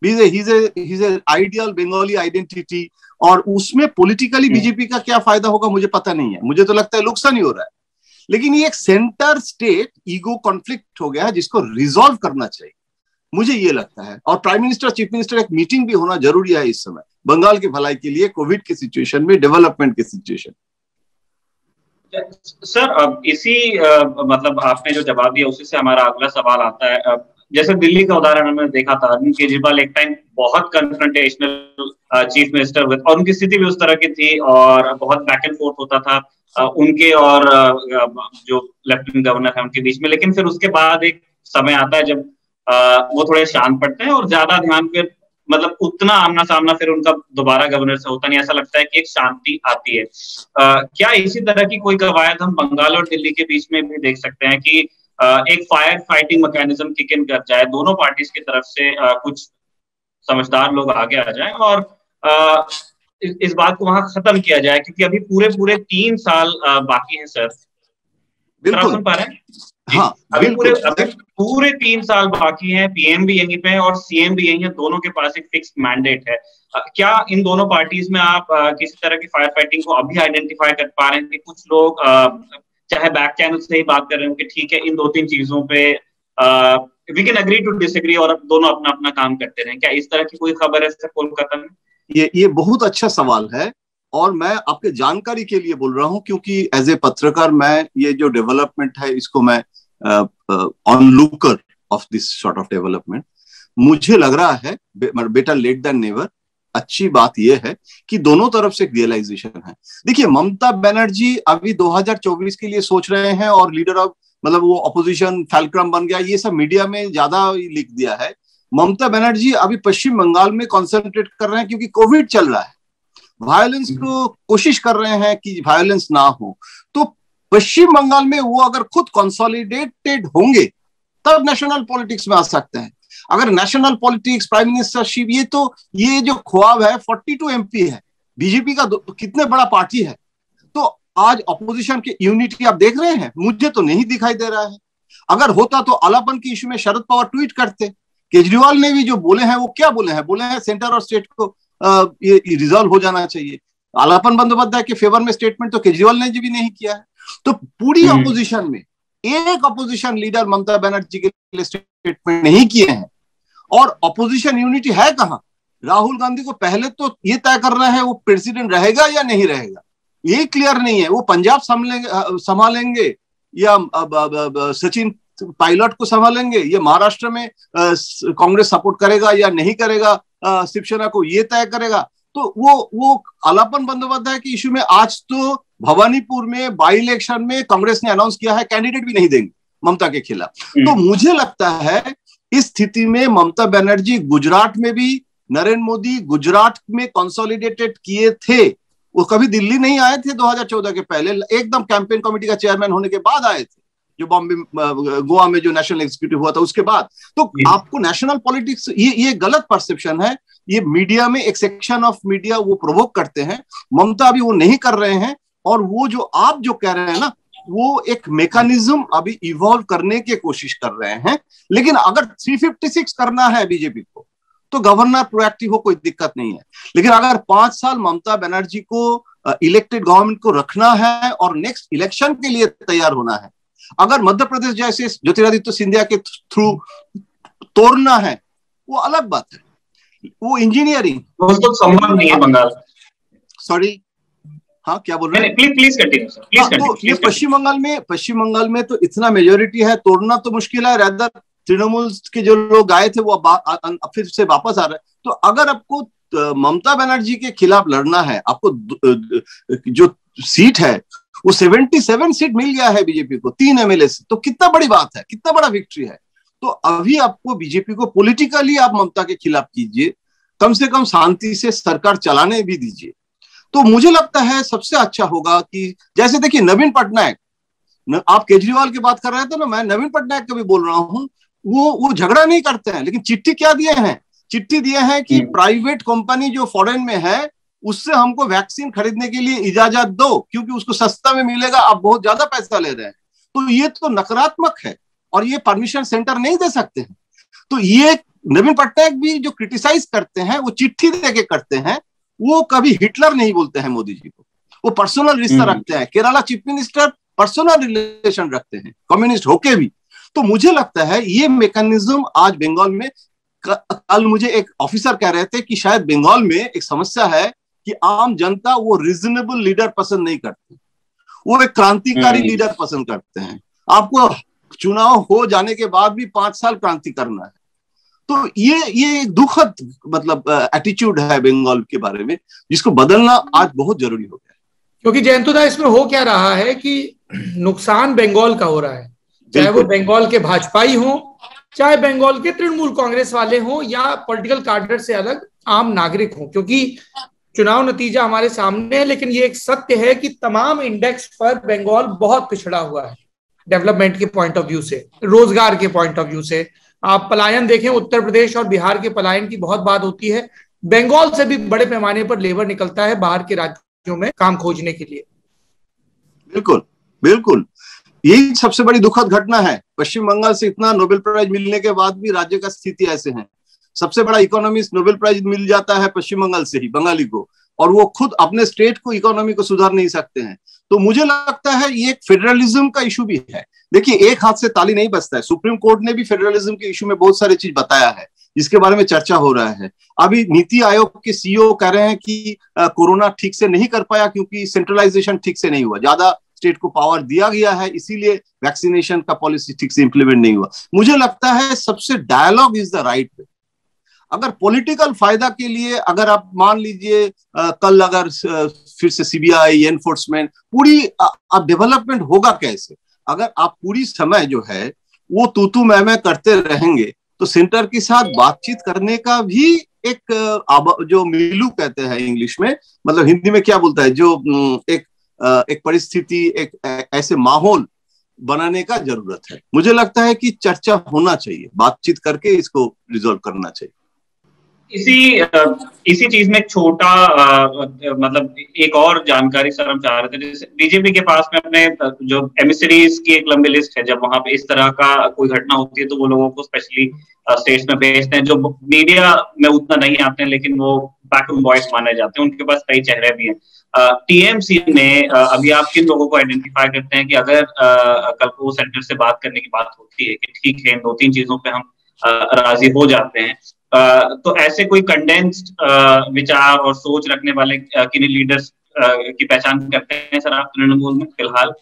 he's a ideal Bengali identity, और उसमें पॉलिटिकली बीजेपी का क्या फायदा होगा मुझे पता नहीं है, मुझे तो लगता है नुकसान ही हो रहा है। लेकिन ये एक सेंटर स्टेट ईगो कॉन्फ्लिक्ट हो गया है जिसको रिजॉल्व करना चाहिए, मुझे ये लगता है। और प्राइम मिनिस्टर, चीफ मिनिस्टर एक मीटिंग भी होना जरूरी है इस समय बंगाल की भलाई के लिए, कोविड की सिचुएशन में, डेवलपमेंट की सिचुएशन। सर, अब इसी मतलब आपने जो जवाब दिया उसी से हमारा अगला सवाल आता है। जैसे दिल्ली का उदाहरण हमने देखा था, अरविंद केजरीवाल एक टाइम बहुत कन्फ्रंटेशनल चीफ मिनिस्टर हुए, और उनकी स्थिति भी उस तरह की थी और बहुत बैक एंड फोर्थ होता था उनके और जो लेफ्टिनेंट गवर्नर है उनके बीच में। लेकिन फिर उसके बाद एक समय आता है जब वो थोड़े शांत पड़ते हैं और ज्यादा ध्यान फिर मतलब उतना आमना सामना फिर उनका दोबारा गवर्नर से होता नहीं, ऐसा लगता है कि एक शांति आती है। क्या इसी तरह की कोई कवायद हम बंगाल और दिल्ली के बीच में भी देख सकते हैं कि एक fire fighting mechanism kick in कर जाए, दोनों पार्टीज की तरफ से कुछ समझदार लोग आगे आ जाएं और इस बात को वहां खत्म किया जाए? क्योंकि अभी पूरे 3 साल बाकी हैं सर, बिल्कुल सुन पा रहे हैं? हाँ, अभी पूरे 3 साल बाकी हैं, पीएम भी यहीं पे है और सीएम भी यहीं है, दोनों के पास एक फिक्स मैंडेट है। क्या इन दोनों पार्टीज में आप किसी तरह की फायर फाइटिंग को अभी आइडेंटिफाई कर पा रहे हैं कि कुछ लोग चाहे बैक चैनल से ही बात कर रहे हो कि ठीक है इन 2-3 चीजों पे we can agree to disagree और दोनों अपना अपना काम करते रहें? क्या इस तरह की कोई खबर है सर कोलकाता में? ये बहुत अच्छा सवाल है, और मैं आपके जानकारी के लिए बोल रहा हूं, क्योंकि एज ए पत्रकार मैं ये जो डेवलपमेंट है इसको मैं on looker of this sort of development, मुझे लग रहा है बेटर लेट देन नेवर। अच्छी बात यह है कि दोनों तरफ से रियलाइजेशन है। देखिए, ममता बनर्जी अभी 2024 के लिए सोच रहे हैं, और लीडर ऑफ मतलब वो अपोजिशन फैल्क्रम बन गया, ये सब मीडिया में ज्यादा लिख दिया है। ममता बनर्जी अभी पश्चिम बंगाल में कॉन्सेंट्रेट कर रहे हैं, क्योंकि कोविड चल रहा है, वायलेंस को कोशिश कर रहे हैं कि वायलेंस ना हो। तो पश्चिम बंगाल में वो अगर खुद कंसोलिडेटेड होंगे तब नेशनल पॉलिटिक्स में आ सकते हैं। अगर नेशनल पॉलिटिक्स, प्राइम मिनिस्टरशिप, ये जो ख्वाब है, 42 MP है बीजेपी का, कितने बड़ा पार्टी है। तो आज अपोजिशन के यूनिटी आप देख रहे हैं, मुझे तो नहीं दिखाई दे रहा है। अगर होता तो अलापन के इश्यू में शरद पवार ट्वीट करते। केजरीवाल ने भी जो बोले हैं वो क्या बोले हैं सेंटर और स्टेट को ये रिजॉल्व हो जाना चाहिए। आलापन बंदोपाध्याय के फेवर में स्टेटमेंट तो केजरीवाल ने भी नहीं किया है। तो पूरी अपोजिशन में एक अपोजिशन लीडर ममता बनर्जी के लिए स्टेटमेंट नहीं किए हैं, और अपोजिशन यूनिटी है कहां? राहुल गांधी को पहले तो ये तय करना है वो प्रेसिडेंट रहेगा या नहीं रहेगा, ये क्लियर नहीं है। वो पंजाब संभालेंगे या सचिन पायलट को संभालेंगे, ये महाराष्ट्र में कांग्रेस सपोर्ट करेगा या नहीं करेगा शिवसेना को, ये तय करेगा। तो वो आलापन बंदोपाध्याय के इशू में आज तो भवानीपुर में बाई इलेक्शन में कांग्रेस ने अनाउंस किया है कैंडिडेट भी नहीं देंगे ममता के खिलाफ। तो मुझे लगता है इस स्थिति में ममता बनर्जी, गुजरात में भी नरेंद्र मोदी गुजरात में कंसोलिडेटेड किए थे, वो कभी दिल्ली नहीं आए थे 2014 के पहले, एकदम कैंपेन कमेटी का चेयरमैन होने के बाद आए थे, जो बॉम्बे गोवा में जो नेशनल एग्जीक्यूटिव हुआ था उसके बाद। तो आपको नेशनल पॉलिटिक्स, ये गलत परसेप्शन है, ये मीडिया में एक सेक्शन ऑफ मीडिया वो प्रोवोक करते हैं। ममता अभी वो नहीं कर रहे हैं, और वो जो आप जो कह रहे हैं ना वो एक मैकेनिज्म अभी इवॉल्व करने की कोशिश कर रहे हैं। लेकिन अगर 356 करना है बीजेपी को तो गवर्नर प्रोएक्टिव हो, कोई दिक्कत नहीं है। लेकिन अगर 5 साल ममता बनर्जी को इलेक्टेड गवर्नमेंट को रखना है और नेक्स्ट इलेक्शन के लिए तैयार होना है, अगर मध्य प्रदेश जैसे ज्योतिरादित्य सिंधिया के थ्रू तोड़ना है, वो अलग बात है, वो इंजीनियरिंग तो संभव नहीं है बंगाल। सॉरी, हाँ क्या बोल रहे हैं? Please continue sir, please continue. तो ये पश्चिम बंगाल में तो इतना मेजोरिटी है, तोड़ना तो मुश्किल है। रादर तृणमूल के जो लोग आए थे वो फिर से वापस आ रहे हैं। तो अगर आपको ममता बनर्जी के खिलाफ लड़ना है, आपको जो सीट है वो 77 सीट मिल गया है बीजेपी को, 3 एमएलए से, तो कितना बड़ी बात है, कितना बड़ा विक्ट्री है। तो अभी आपको बीजेपी को पॉलिटिकली आप ममता के खिलाफ कीजिए, कम से कम शांति से सरकार चलाने भी दीजिए। तो मुझे लगता है सबसे अच्छा होगा कि जैसे देखिए नवीन पटनायक, आप केजरीवाल की बात कर रहे थे ना, मैं नवीन पटनायक का भी बोल रहा हूं, वो झगड़ा नहीं करते हैं, लेकिन चिट्ठी क्या दिए हैं? चिट्ठी दिए हैं कि प्राइवेट कंपनी जो फॉरेन में है उससे हमको वैक्सीन खरीदने के लिए इजाजत दो, क्योंकि उसको सस्ता में मिलेगा, आप बहुत ज्यादा पैसा ले रहे हैं। तो ये तो नकारात्मक है और ये परमिशन सेंटर नहीं दे सकते हैं। तो ये नवीन पटनायक भी जो क्रिटिसाइज करते हैं वो चिट्ठी देके करते हैं, वो कभी हिटलर नहीं बोलते हैं मोदी जी को, वो पर्सनल रिश्ता रखते हैं। Kerala chief minister personal relation रखते हैं कम्युनिस्ट होके भी। तो मुझे लगता है ये मैकेनिज्म आज बंगाल में, कल मुझे एक ऑफिसर कह रहे थे कि शायद बंगाल में एक समस्या है कि आम जनता वो रीजनेबल लीडर पसंद नहीं करती, वो एक क्रांतिकारी लीडर पसंद करते हैं। आपको चुनाव हो जाने के बाद भी 5 साल क्रांति करना है। तो ये एक दुखद मतलब एटीट्यूड है बंगाल के बारे में, जिसको बदलना आज बहुत जरूरी हो गया है। क्योंकि जयंतुदा इसमें हो क्या रहा है कि नुकसान बंगाल का हो रहा है, चाहे वो बंगाल के भाजपाई हो, चाहे बंगाल के तृणमूल कांग्रेस वाले हों, या पॉलिटिकल कार्डर से अलग आम नागरिक हों। क्योंकि चुनाव नतीजा हमारे सामने है, लेकिन ये एक सत्य है कि तमाम इंडेक्स पर बंगाल बहुत पिछड़ा हुआ है, डेवलपमेंट के पॉइंट ऑफ व्यू से, रोजगार के पॉइंट ऑफ व्यू से। आप पलायन देखें, उत्तर प्रदेश और बिहार के पलायन की बहुत बात होती है, बंगाल से भी बड़े पैमाने पर लेबर निकलता है बाहर के राज्यों में काम खोजने के लिए। बिल्कुल बिल्कुल, यही सबसे बड़ी दुखद घटना है। पश्चिम बंगाल से इतना नोबेल प्राइज मिलने के बाद भी राज्य का स्थिति ऐसे है। सबसे बड़ा इकोनॉमिस्ट नोबेल प्राइज मिल जाता है पश्चिम बंगाल से ही, बंगाली को, और वो खुद अपने स्टेट को, इकोनॉमी को सुधार नहीं सकते हैं। तो मुझे लगता है ये एक फेडरलिज्म का इशू भी है। देखिए, एक हाथ से ताली नहीं बजता है। सुप्रीम कोर्ट ने भी फेडरलिज्म के इशू में बहुत सारी चीज बताया है, जिसके बारे में चर्चा हो रहा है। अभी नीति आयोग के सीईओ कह रहे हैं कि कोरोना ठीक से नहीं कर पाया क्योंकि सेंट्रलाइजेशन ठीक से नहीं हुआ, ज्यादा स्टेट को पावर दिया गया है, इसीलिए वैक्सीनेशन का पॉलिसी ठीक से इंप्लीमेंट नहीं हुआ। मुझे लगता है सबसे dialogue is the right way. अगर पॉलिटिकल फायदा के लिए, अगर आप मान लीजिए कल अगर फिर से सीबीआई, एनफोर्समेंट, पूरी अब डेवलपमेंट होगा कैसे? अगर आप पूरी समय जो है वो तू मैं करते रहेंगे, तो सेंटर के साथ बातचीत करने का भी एक जो मिलू कहते हैं इंग्लिश में, मतलब हिंदी में क्या बोलता है, जो एक परिस्थिति, एक ऐसे माहौल बनाने का जरूरत है। मुझे लगता है कि चर्चा होना चाहिए, बातचीत करके इसको रिजॉल्व करना चाहिए। इसी चीज में एक छोटा मतलब एक और जानकारी सर हम चाह रहे थे। जैसे बीजेपी के पास में अपने जो एमिसरीज की एक लंबी लिस्ट है, जब वहां पे इस तरह का कोई घटना होती है तो वो लोगों को स्पेशली स्टेट्स में भेजते हैं, जो मीडिया में उतना नहीं आते हैं, लेकिन वो बैकरूम वॉइस माने जाते हैं, उनके पास कई चेहरे भी हैं। टीएमसी में अभी आप किन लोगों को आइडेंटिफाई करते हैं कि अगर कल को सेंटर से बात करने की बात होती है कि ठीक है, इन 2-3 चीजों पे हम राजी हो जाते हैं, तो ऐसे कोई कंडेंस्ड विचार और सोच रखने वाले किन लीडर्स की पहचान करते हैं सर आप तृणमूल में फिलहाल?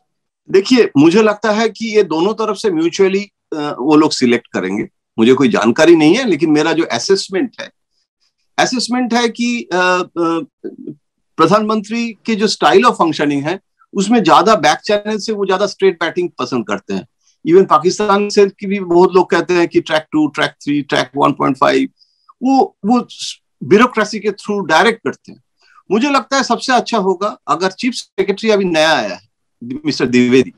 देखिए, मुझे लगता है कि ये दोनों तरफ से म्यूचुअली वो लोग सिलेक्ट करेंगे। मुझे कोई जानकारी नहीं है, लेकिन मेरा जो असेसमेंट है कि प्रधानमंत्री के जो स्टाइल ऑफ फंक्शनिंग है उसमें ज्यादा बैक चैनल से वो ज्यादा स्ट्रेट बैटिंग पसंद करते हैं। इवन पाकिस्तान से की भी बहुत लोग कहते हैं कि ट्रैक 2, ट्रैक 3, ट्रैक 1.5 वो ब्यूरोक्रेसी के थ्रू डायरेक्ट करते हैं। मुझे लगता है सबसे अच्छा होगा अगर चीफ सेक्रेटरी अभी नया आया है मिस्टर द्विवेदी,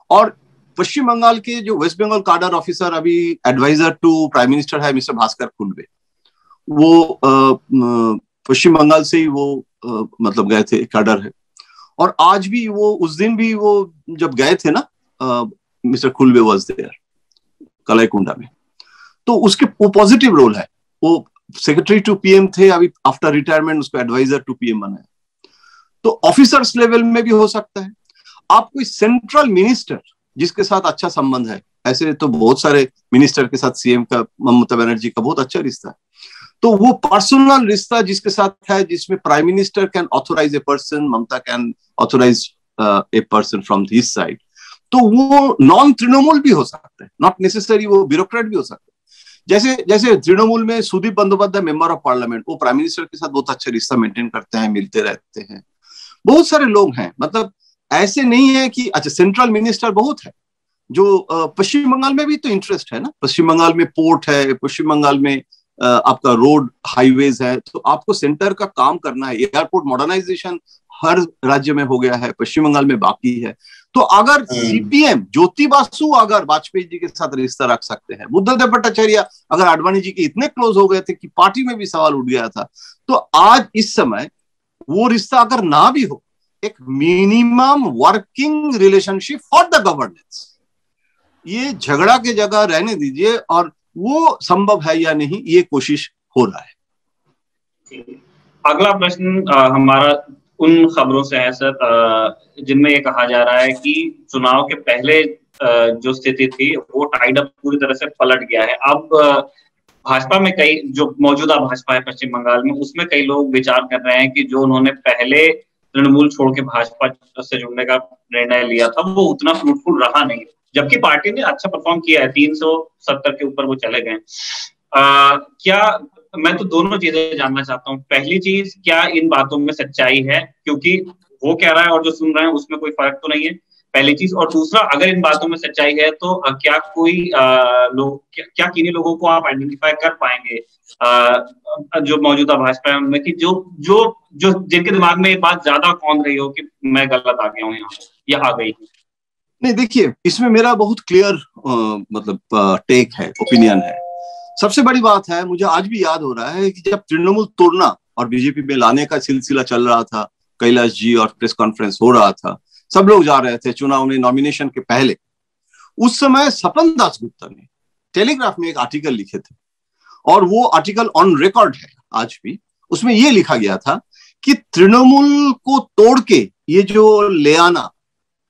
और पश्चिम बंगाल के जो वेस्ट बंगाल कार्डर ऑफिसर अभी एडवाइजर टू प्राइम मिनिस्टर है मिस्टर भास्कर खुलबे, वो पश्चिम बंगाल से ही वो मतलब गए थे, कार्डर है। और आज भी वो, उस दिन भी वो जब गए थे ना, mister Khulbe was there Kalaikunda में, तो उसके वो पॉजिटिव रोल है। वो सेक्रेटरी टू पीएम थे, अभी आफ्टर रिटायरमेंट उसको एडवाइजर टू पीएम बनाया। तो ऑफिसर्स लेवल में भी हो सकता है। आप कोई सेंट्रल मिनिस्टर जिसके साथ अच्छा संबंध है, ऐसे तो बहुत सारे मिनिस्टर के साथ सीएम का, ममता बनर्जी का बहुत अच्छा रिश्ता है, तो वो पर्सनल रिश्ता जिसके साथ है, जिसमें prime minister can authorise a person, Mamata can authorise a person from this side, तो वो नॉन तृणमूल भी हो सकता है, नॉट नेसेसरी वो ब्यूरोक्रेट भी हो सकता है। जैसे तृणमूल में Sudip Bandyopadhyay member of parliament, वो प्राइम मिनिस्टर के साथ बहुत अच्छा रिश्ता मेंटेन करते हैं, मिलते रहते हैं। बहुत सारे लोग हैं, मतलब ऐसे नहीं है कि अच्छा सेंट्रल मिनिस्टर बहुत है। जो पश्चिम बंगाल में भी तो इंटरेस्ट है ना, पश्चिम बंगाल में पोर्ट है, पश्चिम बंगाल में आपका रोड हाईवेज है, तो आपको सेंटर का काम करना है। एयरपोर्ट मॉडर्नाइजेशन हर राज्य में हो गया है, पश्चिम बंगाल में बाकी है। तो अगर सीपीएम ज्योति बासु अगर वाजपेयी जी के साथ रिश्ता रख सकते हैं, बुद्धदेव भट्टाचार्य अगर आडवाणी जी के इतने क्लोज हो गए थे कि पार्टी में भी सवाल उठ गया था, तो आज इस समय वो रिश्ता अगर ना भी हो, एक minimum working relationship for the governance, ये झगड़ा के जगह रहने दीजिए, और वो संभव है या नहीं ये कोशिश हो रहा है। अगला प्रश्न हमारा उन खबरों से है सर, जिनमें ये कहा जा रहा है कि चुनाव के पहले जो स्थिति थी वो टाइड अप पूरी तरह से पलट गया है। अब भाजपा में कई, जो मौजूदा भाजपा है पश्चिम बंगाल में, उसमें कई लोग विचार कर रहे हैं कि जो उन्होंने पहले तृणमूल छोड़ के भाजपा से जुड़ने का निर्णय लिया था वो उतना फ्रूटफुल रहा नहीं, जबकि पार्टी ने अच्छा परफॉर्म किया है, 370 के ऊपर वो चले गए। क्या, मैं तो दोनों चीजें जानना चाहता हूँ। पहली चीज, क्या इन बातों में सच्चाई है, क्योंकि वो कह रहा है और जो सुन रहे हैं उसमें कोई फर्क तो नहीं है, पहली चीज। और दूसरा, अगर इन बातों में सच्चाई है तो क्या कोई लोग, क्या किन्हीं लोगों को आप आइडेंटिफाई कर पाएंगे जो मौजूदा भाजपा में, कि जो जिनके दिमाग में ये बात ज्यादा कौन रही हो कि मैं गलत आ गया हूँ यहाँ या आ गई? नहीं, देखिए, इसमें मेरा बहुत क्लियर मतलब टेक है, ओपिनियन है। सबसे बड़ी बात है, मुझे आज भी याद हो रहा है कि जब तृणमूल तोड़ना और बीजेपी में लाने का सिलसिला चल रहा था, कैलाश जी और प्रेस कॉन्फ्रेंस हो रहा था, सब लोग जा रहे थे चुनाव में, नॉमिनेशन के पहले, उस समय सपन दास गुप्ता ने टेलीग्राफ में एक आर्टिकल लिखे थे, और वो आर्टिकल ऑन रिकॉर्ड है आज भी। उसमें ये लिखा गया था कि तृणमूल को तोड़ के ये जो ले आना,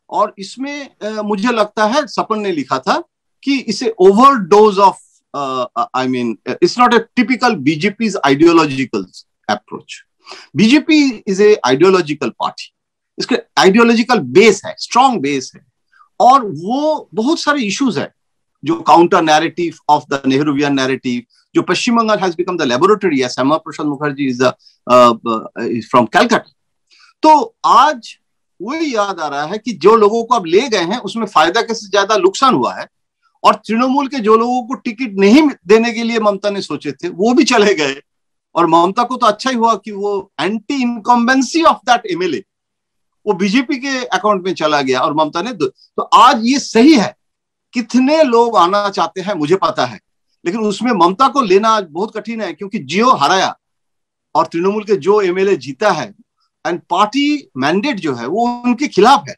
और इसमें मुझे लगता है सपन ने लिखा था कि इसे overdose of I mean, it's not a typical BJP's ideological approach. BJP is a ideological party. इसके ideological base है, strong base है, और वो बहुत सारे issues है जो counter narrative of the Nehruvian narrative, जो पश्चिम Bengal has become the laboratory, as Shyama Prasad Mukherjee is is from Calcutta. तो आज वही याद आ रहा है कि जो लोगों को अब ले गए हैं उसमें फायदा के से ज्यादा नुकसान हुआ है, और तृणमूल के जो लोगों को टिकट नहीं देने के लिए ममता ने सोचे थे वो भी चले गए, और ममता को तो अच्छा ही हुआ कि वो anti incumbency of that MLA वो बीजेपी के अकाउंट में चला गया, और ममता ने तो आज ये सही है। कितने लोग आना चाहते हैं मुझे पता है, लेकिन उसमें ममता को लेना बहुत कठिन है, क्योंकि जियो हराया और तृणमूल के जो एमएलए जीता है, एंड पार्टी मैंडेट जो है वो उनके खिलाफ है।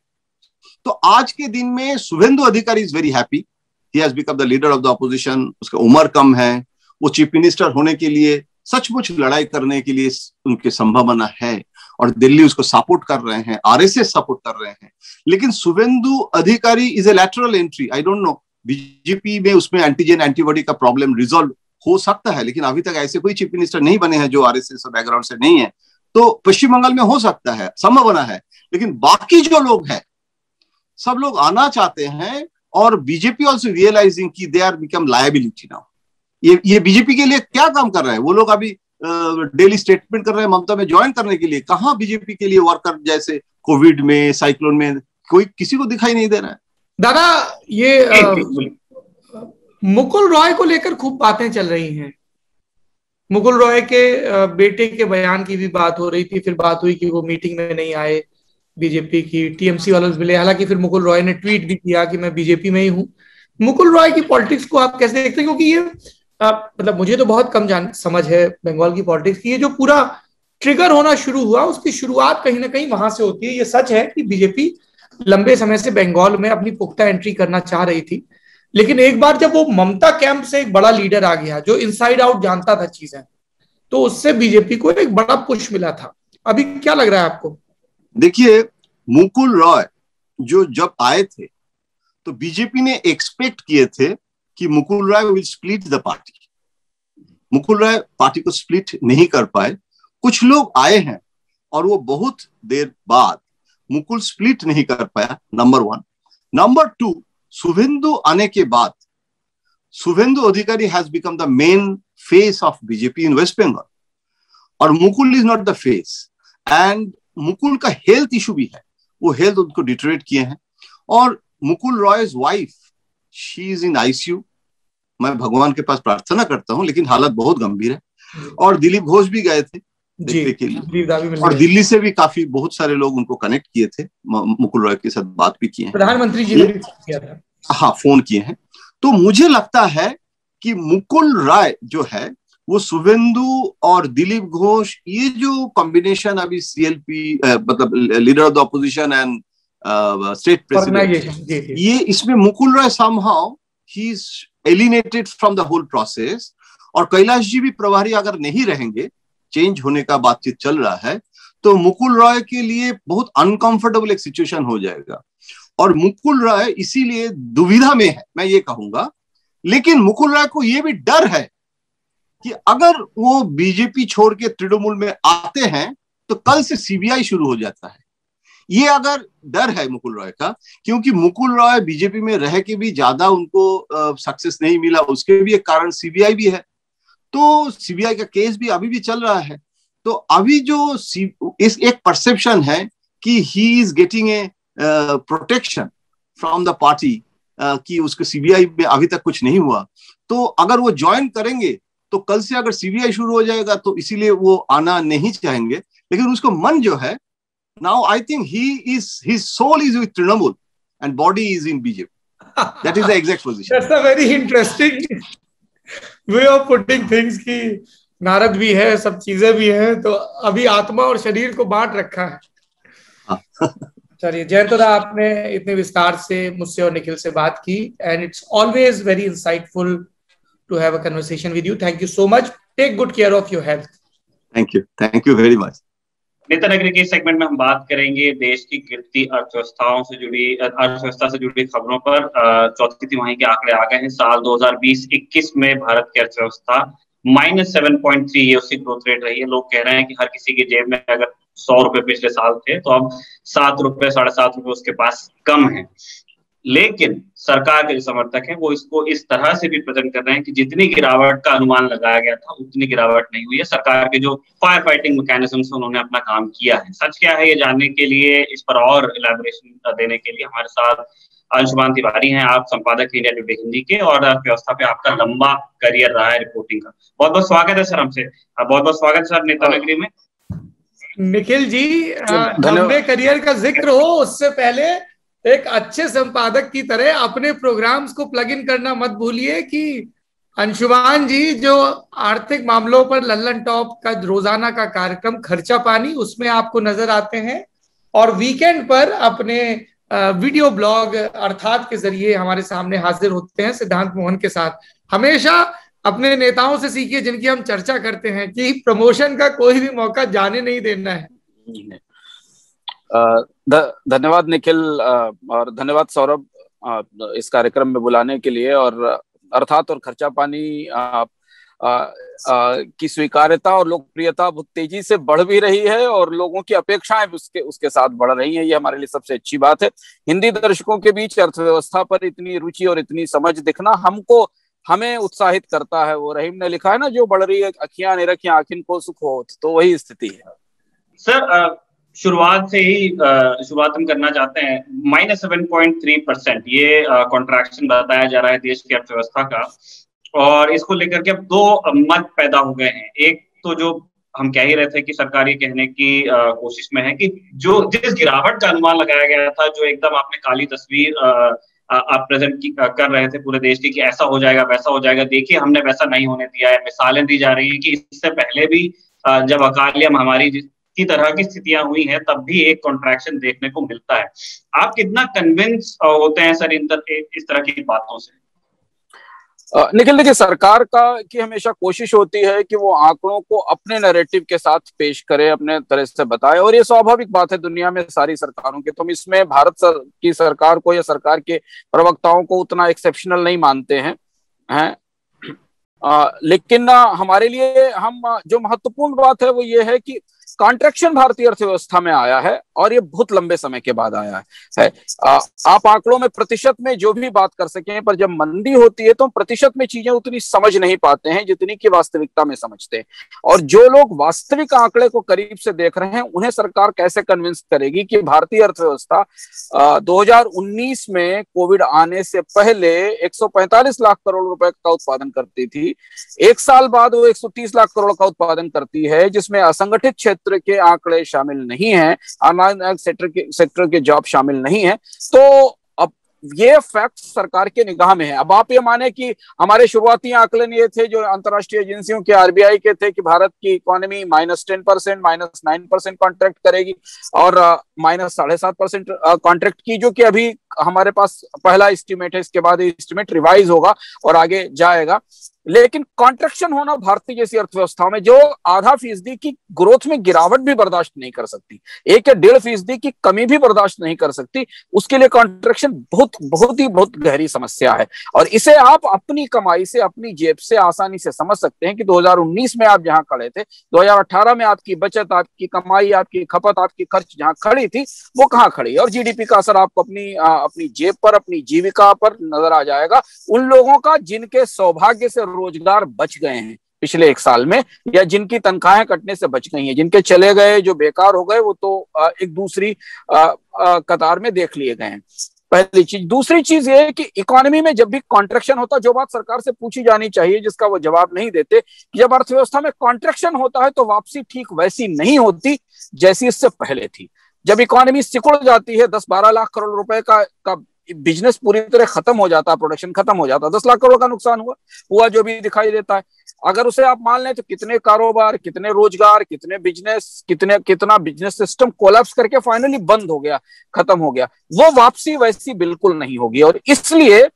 तो आज के दिन में शुभेंदु अधिकारी is very happy, he has become the leader of the opposition, उसका उम्र कम है, वो चीफ मिनिस्टर होने के लिए सचमुच लड़ाई करने के लिए उनकी संभावना है, और दिल्ली उसको सपोर्ट कर रहे हैं, आरएसएस सपोर्ट कर रहे हैं। लेकिन शुभेंदु अधिकारी is a lateral entry. I don't know, BJP में उसमें एंटीजन एंटीबॉडी का प्रॉब्लम रिजॉल्व हो सकता है, लेकिन अभी तक ऐसे कोई चीफ मिनिस्टर नहीं बने हैं जो आरएसएस बैकग्राउंड से नहीं है। तो पश्चिम बंगाल में हो सकता है, संभावना है, लेकिन बाकी जो लोग हैं सब लोग आना चाहते हैं, और बीजेपी ऑल्सो रियलाइजिंग कि they are become liability now. ये बीजेपी के लिए क्या काम कर रहा है? वो लोग अभी डेली स्टेटमेंट कर रहे हैं ममता में ज्वाइन करने के लिए। कहाँ बीजेपी के लिए वर्कर, जैसे कोविड में, साइक्लोन में, कोई किसी को दिखाई नहीं दे रहा है। दादा, ये मुकुल रॉय को लेकर खूब बातें चल रही हैं। मुकुल रॉय के बेटे के बयान की भी बात हो रही थी, फिर बात हुई कि वो मीटिंग में नहीं आए बीजेपी की, टीएमसी वालों से मिले। हालांकि फिर मुकुल रॉय ने ट्वीट भी किया कि मैं बीजेपी में ही हूं। मुकुल रॉय की पॉलिटिक्स को आप कैसे देखते हैं? क्योंकि ये मतलब मुझे तो बहुत कम समझ है बंगाल की पॉलिटिक्स की। ये जो पूरा ट्रिगर होना शुरू हुआ, उसकी शुरुआत कहीं ना कहीं वहां से होती है। ये सच है कि बीजेपी लंबे समय से बंगाल में अपनी पुख्ता एंट्री करना चाह रही थी, लेकिन एक बार जब वो ममता कैंप से एक बड़ा लीडर आ गया जो इनसाइड आउट जानता था चीजें, तो उससे बीजेपी को एक बड़ा पुश मिला था। अभी क्या लग रहा है आपको? देखिए, मुकुल रॉय जो जब आए थे तो बीजेपी ने एक्सपेक्ट किए थे कि Mukul Roy will split the party. Mukul Roy party को स्प्लिट नहीं कर पाए। कुछ लोग आए हैं और वो बहुत देर बाद मुकुल स्प्लिट नहीं कर पाया, नंबर 1। नंबर 2, शुभेंदु आने के बाद Suvendu Adhikari has become the main face of BJP in waste Bengal, और Mukul is not the face. And Mukul का हेल्थ इशू भी है, वो हेल्थ उनको डिटोरेट किए हैं। और Mukul Roy's wife, she is in ICU. मैं भगवान के पास प्रार्थना करता हूं, लेकिन हालत बहुत गंभीर है। और दिलीप घोष भी गए थे देखने के लिए, और दिल्ली से भी काफी बहुत सारे लोग उनको कनेक्ट किए थे, मुकुल रॉय के साथ बात भी किए हैं, प्रधानमंत्री जी ने भी किया था। हाँ, फोन किए हैं। तो मुझे लगता है कि मुकुल रॉय जो है वो शुभेंदु और दिलीप घोष, ये जो कॉम्बिनेशन अभी सीएलपी मतलब leader of the opposition and state president, ये इसमें Mukul Roy somehow he is alienated from the whole process. और कैलाश जी भी प्रभारी अगर नहीं रहेंगे, चेंज होने का बातचीत चल रहा है, तो मुकुल रॉय के लिए बहुत अनकंफर्टेबल एक सिचुएशन हो जाएगा। और मुकुल रॉय इसीलिए दुविधा में है, मैं ये कहूंगा। लेकिन मुकुल रॉय को ये भी डर है कि अगर वो बीजेपी छोड़ के तृणमूल में आते हैं तो कल से सीबीआई शुरू हो जाता है। ये अगर डर है मुकुल रॉय का, क्योंकि मुकुल रॉय बीजेपी में रह के भी ज्यादा उनको सक्सेस नहीं मिला, उसके भी एक कारण सीबीआई भी है। तो सीबीआई का केस भी अभी भी चल रहा है। तो अभी जो इस एक परसेप्शन है कि he is getting a protection from the party, कि उसको सीबीआई में अभी तक कुछ नहीं हुआ। तो अगर वो ज्वाइन करेंगे तो कल से अगर सीबीआई शुरू हो जाएगा, तो इसीलिए वो आना नहीं चाहेंगे। लेकिन उसको मन जो है, now I think his soul is with Trinamool and body is in BJP. That is the exact position. That's a very interesting way of putting things की नारद भी है, सब चीजें भी हैं, तो अभी आत्मा और शरीर को बांट रखा है। चलिए जयंतदा, आपने इतने विस्तार से मुझसे और निखिल से बात की, and it's always very insightful to have a conversation with you. Thank you so much. Take good care of your health. Thank you very much. Neta Nagri के सेगमेंट में हम बात करेंगे देश की गिरती अर्थव्यवस्था से जुड़ी खबरों पर। चौथी तिमाही के आंकड़े आ गए हैं। साल 2020-21 में भारत की अर्थव्यवस्था -7.3, ये उसकी ग्रोथ रेट रही है। लोग कह रहे हैं कि हर किसी की जेब में अगर 100 रुपए पिछले साल थे, तो अब 7 रुपए 7.5 रुपए उसके पास कम है। लेकिन सरकार के जो समर्थक हैं वो इसको इस तरह से भी प्रेजेंट कर रहे हैं कि जितनी गिरावट का अनुमान लगाया गया था उतनी गिरावट नहीं हुई है। सरकार के जो फायर फाइटिंग मैकेनिज्म्स उन्होंने अपना काम किया है। सच क्या है, ये जानने के लिए, इस पर और इलैबोरेशन देने के लिए हमारे साथ अंशुमान तिवारी हैं। आप संपादक हैं इंडिया टुडे हिंदी के, और अर्थव्यवस्था पे आपका लंबा करियर रहा है रिपोर्टिंग का। बहुत बहुत स्वागत है सर हमसे। बहुत बहुत स्वागत सर नेता नगरी में। निखिल जी, लंबे करियर का जिक्र हो उससे पहले एक अच्छे संपादक की तरह अपने प्रोग्राम्स को प्लग इन करना मत भूलिए कि अंशुमान जी जो आर्थिक मामलों पर लल्लन टॉप का रोजाना का कार्यक्रम खर्चा पानी, उसमें आपको नजर आते हैं, और वीकेंड पर अपने वीडियो ब्लॉग अर्थात के जरिए हमारे सामने हाजिर होते हैं सिद्धांत मोहन के साथ। हमेशा अपने नेताओं से सीखिए जिनकी हम चर्चा करते हैं कि प्रमोशन का कोई भी मौका जाने नहीं देना है। धन्यवाद निखिल, और धन्यवाद सौरभ इस कार्यक्रम में बुलाने के लिए। और अर्थात और खर्चा पानी की स्वीकार्यता और लोकप्रियता बहुत तेजी से बढ़ भी रही है, और लोगों की अपेक्षाएं भी उसके साथ बढ़ रही हैं। ये हमारे लिए सबसे अच्छी बात है। हिंदी दर्शकों के बीच अर्थव्यवस्था पर इतनी रुचि और इतनी समझ दिखना हमें उत्साहित करता है। वो रहीम ने लिखा है ना, जो बढ़ रही है अखियां निरखियां आखिन को सुख हो, तो वही स्थिति है सर। शुरुआत से ही शुरुआत हम करना चाहते हैं। -7.3% ये कॉन्ट्रैक्शन बताया जा रहा है देश की अर्थव्यवस्था का, और इसको लेकर के अब दो मत पैदा हो गए हैं। एक तो जो हम कह ही रहे थे कि सरकार ये कहने की कोशिश में है कि जो जिस गिरावट का अनुमान लगाया गया था, जो एकदम आपने काली तस्वीर आप प्रेजेंट कर रहे थे पूरे देश की कि ऐसा हो जाएगा वैसा हो जाएगा, देखिए हमने वैसा नहीं होने दिया है। मिसालें दी जा रही है कि इससे पहले भी जब अकाल या महामारी की तरह की स्थितियां हुई हैं तब भी एक कॉन्ट्रैक्शन देखने को मिलता है। आप कितना कन्विंस होते हैं सर इस तरह की बातों से? निखिल, देखिए, सरकार की हमेशा कोशिश होती है कि वो आंकड़ों को अपने नैरेटिव के साथ पेश करे, अपने तरह से बताए, और ये स्वाभाविक बात है दुनिया में सारी सरकारों की। तो हम इसमें भारत की सरकार को या सरकार के प्रवक्ताओं को उतना एक्सेप्शनल नहीं मानते हैं। लेकिन हमारे लिए जो महत्वपूर्ण बात है वो ये है कि कॉन्ट्रैक्शन भारतीय अर्थव्यवस्था में आया है और ये बहुत लंबे समय के बाद आया है। आप आंकड़ों में प्रतिशत में जो भी बात कर सकें, पर जब मंदी होती है तो प्रतिशत में चीजें उतनी समझ नहीं पाते हैं जितनी की वास्तविकता में समझते हैं। और जो लोग वास्तविक आंकड़े को करीब से देख रहे हैं उन्हें सरकार कैसे कन्विंस करेगी कि भारतीय अर्थव्यवस्था 2019 में कोविड आने से पहले 145 लाख करोड़ रुपए का उत्पादन करती थी, एक साल बाद वो 130 लाख करोड़ का उत्पादन करती है, जिसमें असंगठित क्षेत्र के आंकड़े शामिल नहीं हैं, अनामत सेक्टर के जॉब शामिल नहीं है। तो अब ये फैक्ट सरकार के निगाह में है। अब आप ये माने कि हमारे शुरुआती आकलन ये थे जो अंतरराष्ट्रीय एजेंसियों के, आरबीआई के थे, कि भारत की इकोनॉमी -10%, -9% कॉन्ट्रैक्ट करेगी और -7.5% कॉन्ट्रैक्ट की, जो कि अभी हमारे पास पहला एस्टिमेट है। इसके बाद एस्टिमेट रिवाइज होगा और आगे जाएगा। लेकिन कॉन्ट्रैक्शन होना भारतीय जैसी अर्थव्यवस्थाओं में जो 0.5% की ग्रोथ में गिरावट भी बर्दाश्त नहीं कर सकती, 1 या 1.5% की कमी भी बर्दाश्त नहीं कर सकती, उसके लिए कॉन्ट्रैक्शन बहुत गहरी समस्या है। और इसे आप अपनी कमाई से, अपनी जेब से आसानी से समझ सकते हैं कि 2019 में आप जहां खड़े थे, 2018 में आपकी बचत, आपकी कमाई, आपकी खपत, आपकी खर्च जहां खड़ी थी वो कहां खड़ी है। और जीडीपी का असर आपको अपनी जेब पर, अपनी जीविका पर नजर आ जाएगा। उन लोगों का जिनके सौभाग्य से रोजगार बच गए हैं पिछले 1 साल में, या जिनकी तनख्वाहें कटने से बच गई हैं, जिनके चले गए, जो बेकार हो गए, वो तो एक दूसरी कतार में देख लिए गए हैं। पहली चीज। दूसरी चीज ये है कि इकोनॉमी में जब भी कॉन्ट्रैक्शन होता है, जो बात सरकार से पूछी जानी चाहिए, जिसका वो जवाब नहीं देते, कि जब अर्थव्यवस्था में कॉन्ट्रैक्शन होता है तो वापसी ठीक वैसी नहीं होती जैसी इससे पहले थी। जब इकोनॉमी सिकुड़ जाती है, 10-12 लाख करोड़ रुपए का बिजनेस पूरी तरह खत्म हो जाता है, प्रोडक्शन खत्म हो जाता है, 10 लाख करोड़ का नुकसान हुआ जो भी दिखाई देता है। अगर उसे आप मान लें तो कितने कारोबार, कितने रोजगार, कितने बिजनेस, कितना बिजनेस सिस्टम कोलैप्स करके फाइनली बंद हो गया, खत्म हो गया। वो वापसी वैसी बिल्कुल नहीं होगी। और इसलिए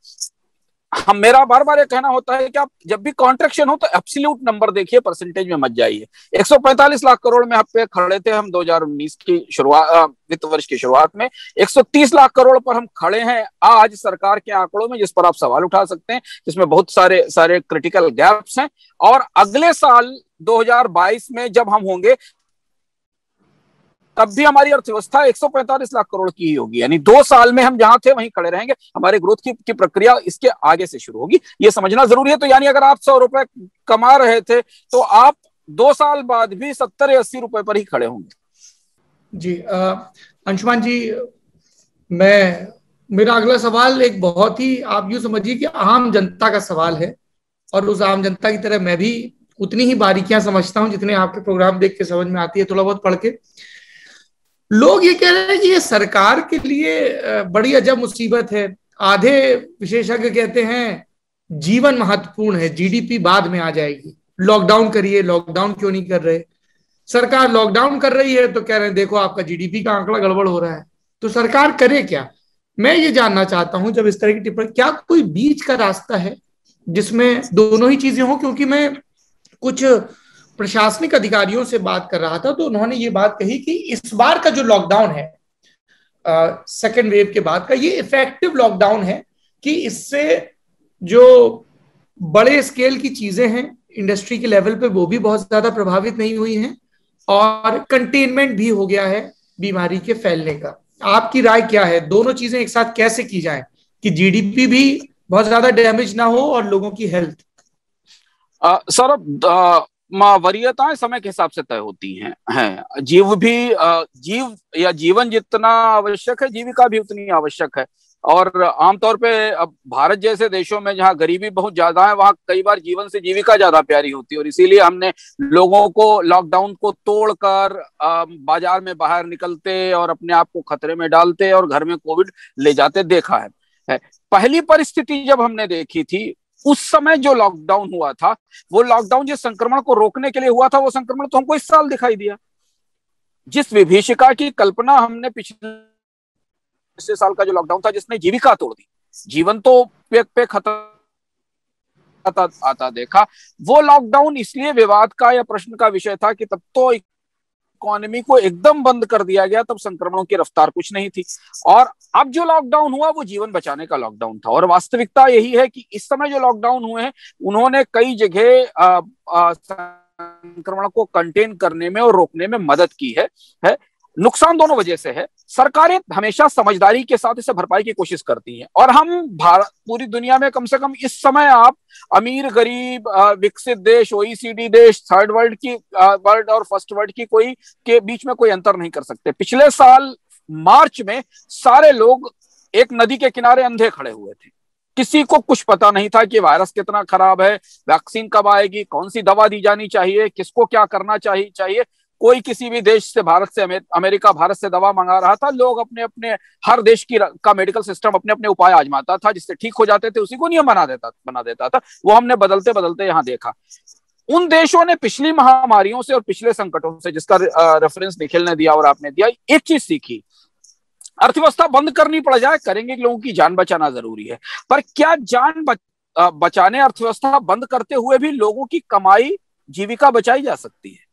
मेरा बार बार ये कहना होता है कि आप जब भी कॉन्ट्रैक्शन हो तो एब्सोल्यूट नंबर देखिए, परसेंटेज में मत जाइए। 145 लाख करोड़ में पे खड़े थे हम 2019 की शुरुआत, वित्त वर्ष की शुरुआत में। 130 लाख करोड़ पर हम खड़े हैं आज सरकार के आंकड़ों में, जिस पर आप सवाल उठा सकते हैं, जिसमें बहुत सारे क्रिटिकल गैप्स हैं। और अगले साल 2022 में जब हम होंगे तब भी हमारी अर्थव्यवस्था 145 लाख करोड़ की ही होगी। यानी 2 साल में हम जहां थे वहीं खड़े रहेंगे। हमारे ग्रोथ की प्रक्रिया इसके आगे से शुरू होगी, ये समझना जरूरी है। तो यानी अगर आप 100 रुपए कमा रहे थे तो आप 2 साल बाद भी 70 या 80 रुपए पर ही खड़े होंगे। जी अंशुमान जी, मेरा अगला सवाल एक बहुत ही, आप यूं समझिए कि आम जनता का सवाल है, और उस आम जनता की तरह मैं भी उतनी ही बारीकियां समझता हूं जितने आपके प्रोग्राम देख के समझ में आती है, थोड़ा बहुत पढ़ के। लोग ये कह रहे हैं कि ये सरकार के लिए बड़ी अजब मुसीबत है। आधे विशेषज्ञ कहते हैं जीवन महत्वपूर्ण है, जीडीपी बाद में आ जाएगी, लॉकडाउन करिए। लॉकडाउन क्यों नहीं कर रहे? सरकार लॉकडाउन कर रही है तो कह रहे हैं देखो आपका जीडीपी का आंकड़ा गड़बड़ हो रहा है। तो सरकार करे क्या? मैं ये जानना चाहता हूं, जब इस तरह की टिप्पणी, क्या कोई बीच का रास्ता है जिसमें दोनों ही चीजें हों? क्योंकि मैं कुछ प्रशासनिक अधिकारियों से बात कर रहा था तो उन्होंने ये बात कही कि इस बार का जो लॉकडाउन है सेकेंड वेव के बाद का, ये इफेक्टिव लॉकडाउन है कि इससे जो बड़े स्केल की चीजें हैं इंडस्ट्री के लेवल पे वो भी बहुत ज्यादा प्रभावित नहीं हुई हैं, और कंटेनमेंट भी हो गया है बीमारी के फैलने का। आपकी राय क्या है? दोनों चीजें एक साथ कैसे की जाए कि जीडीपी भी बहुत ज्यादा डैमेज ना हो और लोगों की हेल्थ? सर, वरीयताएं समय के हिसाब से तय होती हैं। जीव या जीवन जितना आवश्यक है, जीविका भी उतनी आवश्यक है। और आमतौर पे अब भारत जैसे देशों में जहाँ गरीबी बहुत ज्यादा है, वहाँ कई बार जीवन से जीविका ज्यादा प्यारी होती है। और इसीलिए हमने लोगों को लॉकडाउन को तोड़कर बाजार में बाहर निकलते और अपने आप को खतरे में डालते और घर में कोविड ले जाते देखा है। पहली परिस्थिति जब हमने देखी थी उस समय जो लॉकडाउन हुआ था, वो लॉकडाउन जिस संक्रमण को रोकने के लिए हुआ था, वो संक्रमण तो हमको इस साल दिखाई दिया। जिस विभीषिका की कल्पना हमने पिछले साल का जो लॉकडाउन था, जिसने जीविका तोड़ दी, जीवन तो पे खतरा आता देखा, वो लॉकडाउन इसलिए विवाद का या प्रश्न का विषय था कि तब तो इकोनॉमी को एकदम बंद कर दिया गया, तब संक्रमणों की रफ्तार कुछ नहीं थी। और अब जो लॉकडाउन हुआ वो जीवन बचाने का लॉकडाउन था। और वास्तविकता यही है कि इस समय जो लॉकडाउन हुए हैं, उन्होंने कई जगह संक्रमण को कंटेन करने में और रोकने में मदद की है। नुकसान दोनों वजह से है। सरकारें हमेशा समझदारी के साथ इसे भरपाई की कोशिश करती हैं, और हम पूरी दुनिया में कम से कम इस समय आप अमीर गरीब, विकसित देश, ओईसीडी देश, थर्ड वर्ल्ड और फर्स्ट वर्ल्ड की कोई के बीच में कोई अंतर नहीं कर सकते। पिछले साल मार्च में सारे लोग एक नदी के किनारे अंधे खड़े हुए थे, किसी को कुछ पता नहीं था कि वायरस कितना खराब है, वैक्सीन कब आएगी, कौन सी दवा दी जानी चाहिए, किसको क्या करना चाहिए। कोई किसी भी देश से, भारत से अमेरिका भारत से दवा मंगा रहा था। लोग अपने अपने, हर देश का मेडिकल सिस्टम अपने अपने उपाय आजमाता था, जिससे ठीक हो जाते थे उसी को नियम बना देता था। वो हमने बदलते बदलते यहाँ देखा। उन देशों ने पिछली महामारियों से और पिछले संकटों से, जिसका रेफरेंस निखिल ने दिया और आपने दिया, एक चीज सीखी, अर्थव्यवस्था बंद करनी पड़ जाए करेंगे, लोगों की जान बचाना जरूरी है। पर क्या जान बचाने, अर्थव्यवस्था बंद करते हुए भी लोगों की कमाई, जीविका बचाई जा सकती है?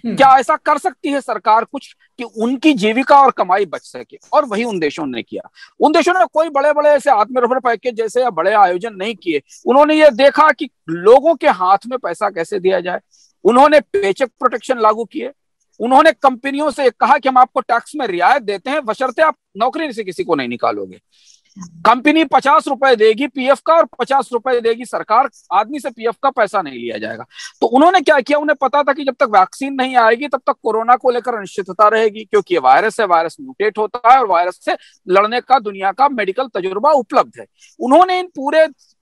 क्या ऐसा कर सकती है सरकार कुछ कि उनकी जीविका और कमाई बच सके? और वही उन देशों ने किया। उन देशों ने कोई बड़े बड़े ऐसे आत्मनिर्भर पैकेज जैसे या बड़े आयोजन नहीं किए। उन्होंने ये देखा कि लोगों के हाथ में पैसा कैसे दिया जाए। उन्होंने पेचेक प्रोटेक्शन लागू किए। उन्होंने कंपनियों से कहा कि हम आपको टैक्स में रियायत देते हैं, बशर्ते आप नौकरी से किसी को नहीं निकालोगे। कंपनी 50 रुपए देगी पीएफ का और 50 रुपए देगी सरकार, आदमी से पीएफ का पैसा नहीं लिया जाएगा। तो उन्होंने क्या किया, उन्हें पता था कि जब तक वैक्सीन नहीं आएगी तब तक कोरोना को लेकर अनिश्चितता रहेगी, क्योंकि ये वायरस है, वायरस म्यूटेट होता है और वायरस से लड़ने का दुनिया का मेडिकल तजुर्बा उपलब्ध है। उन्होंने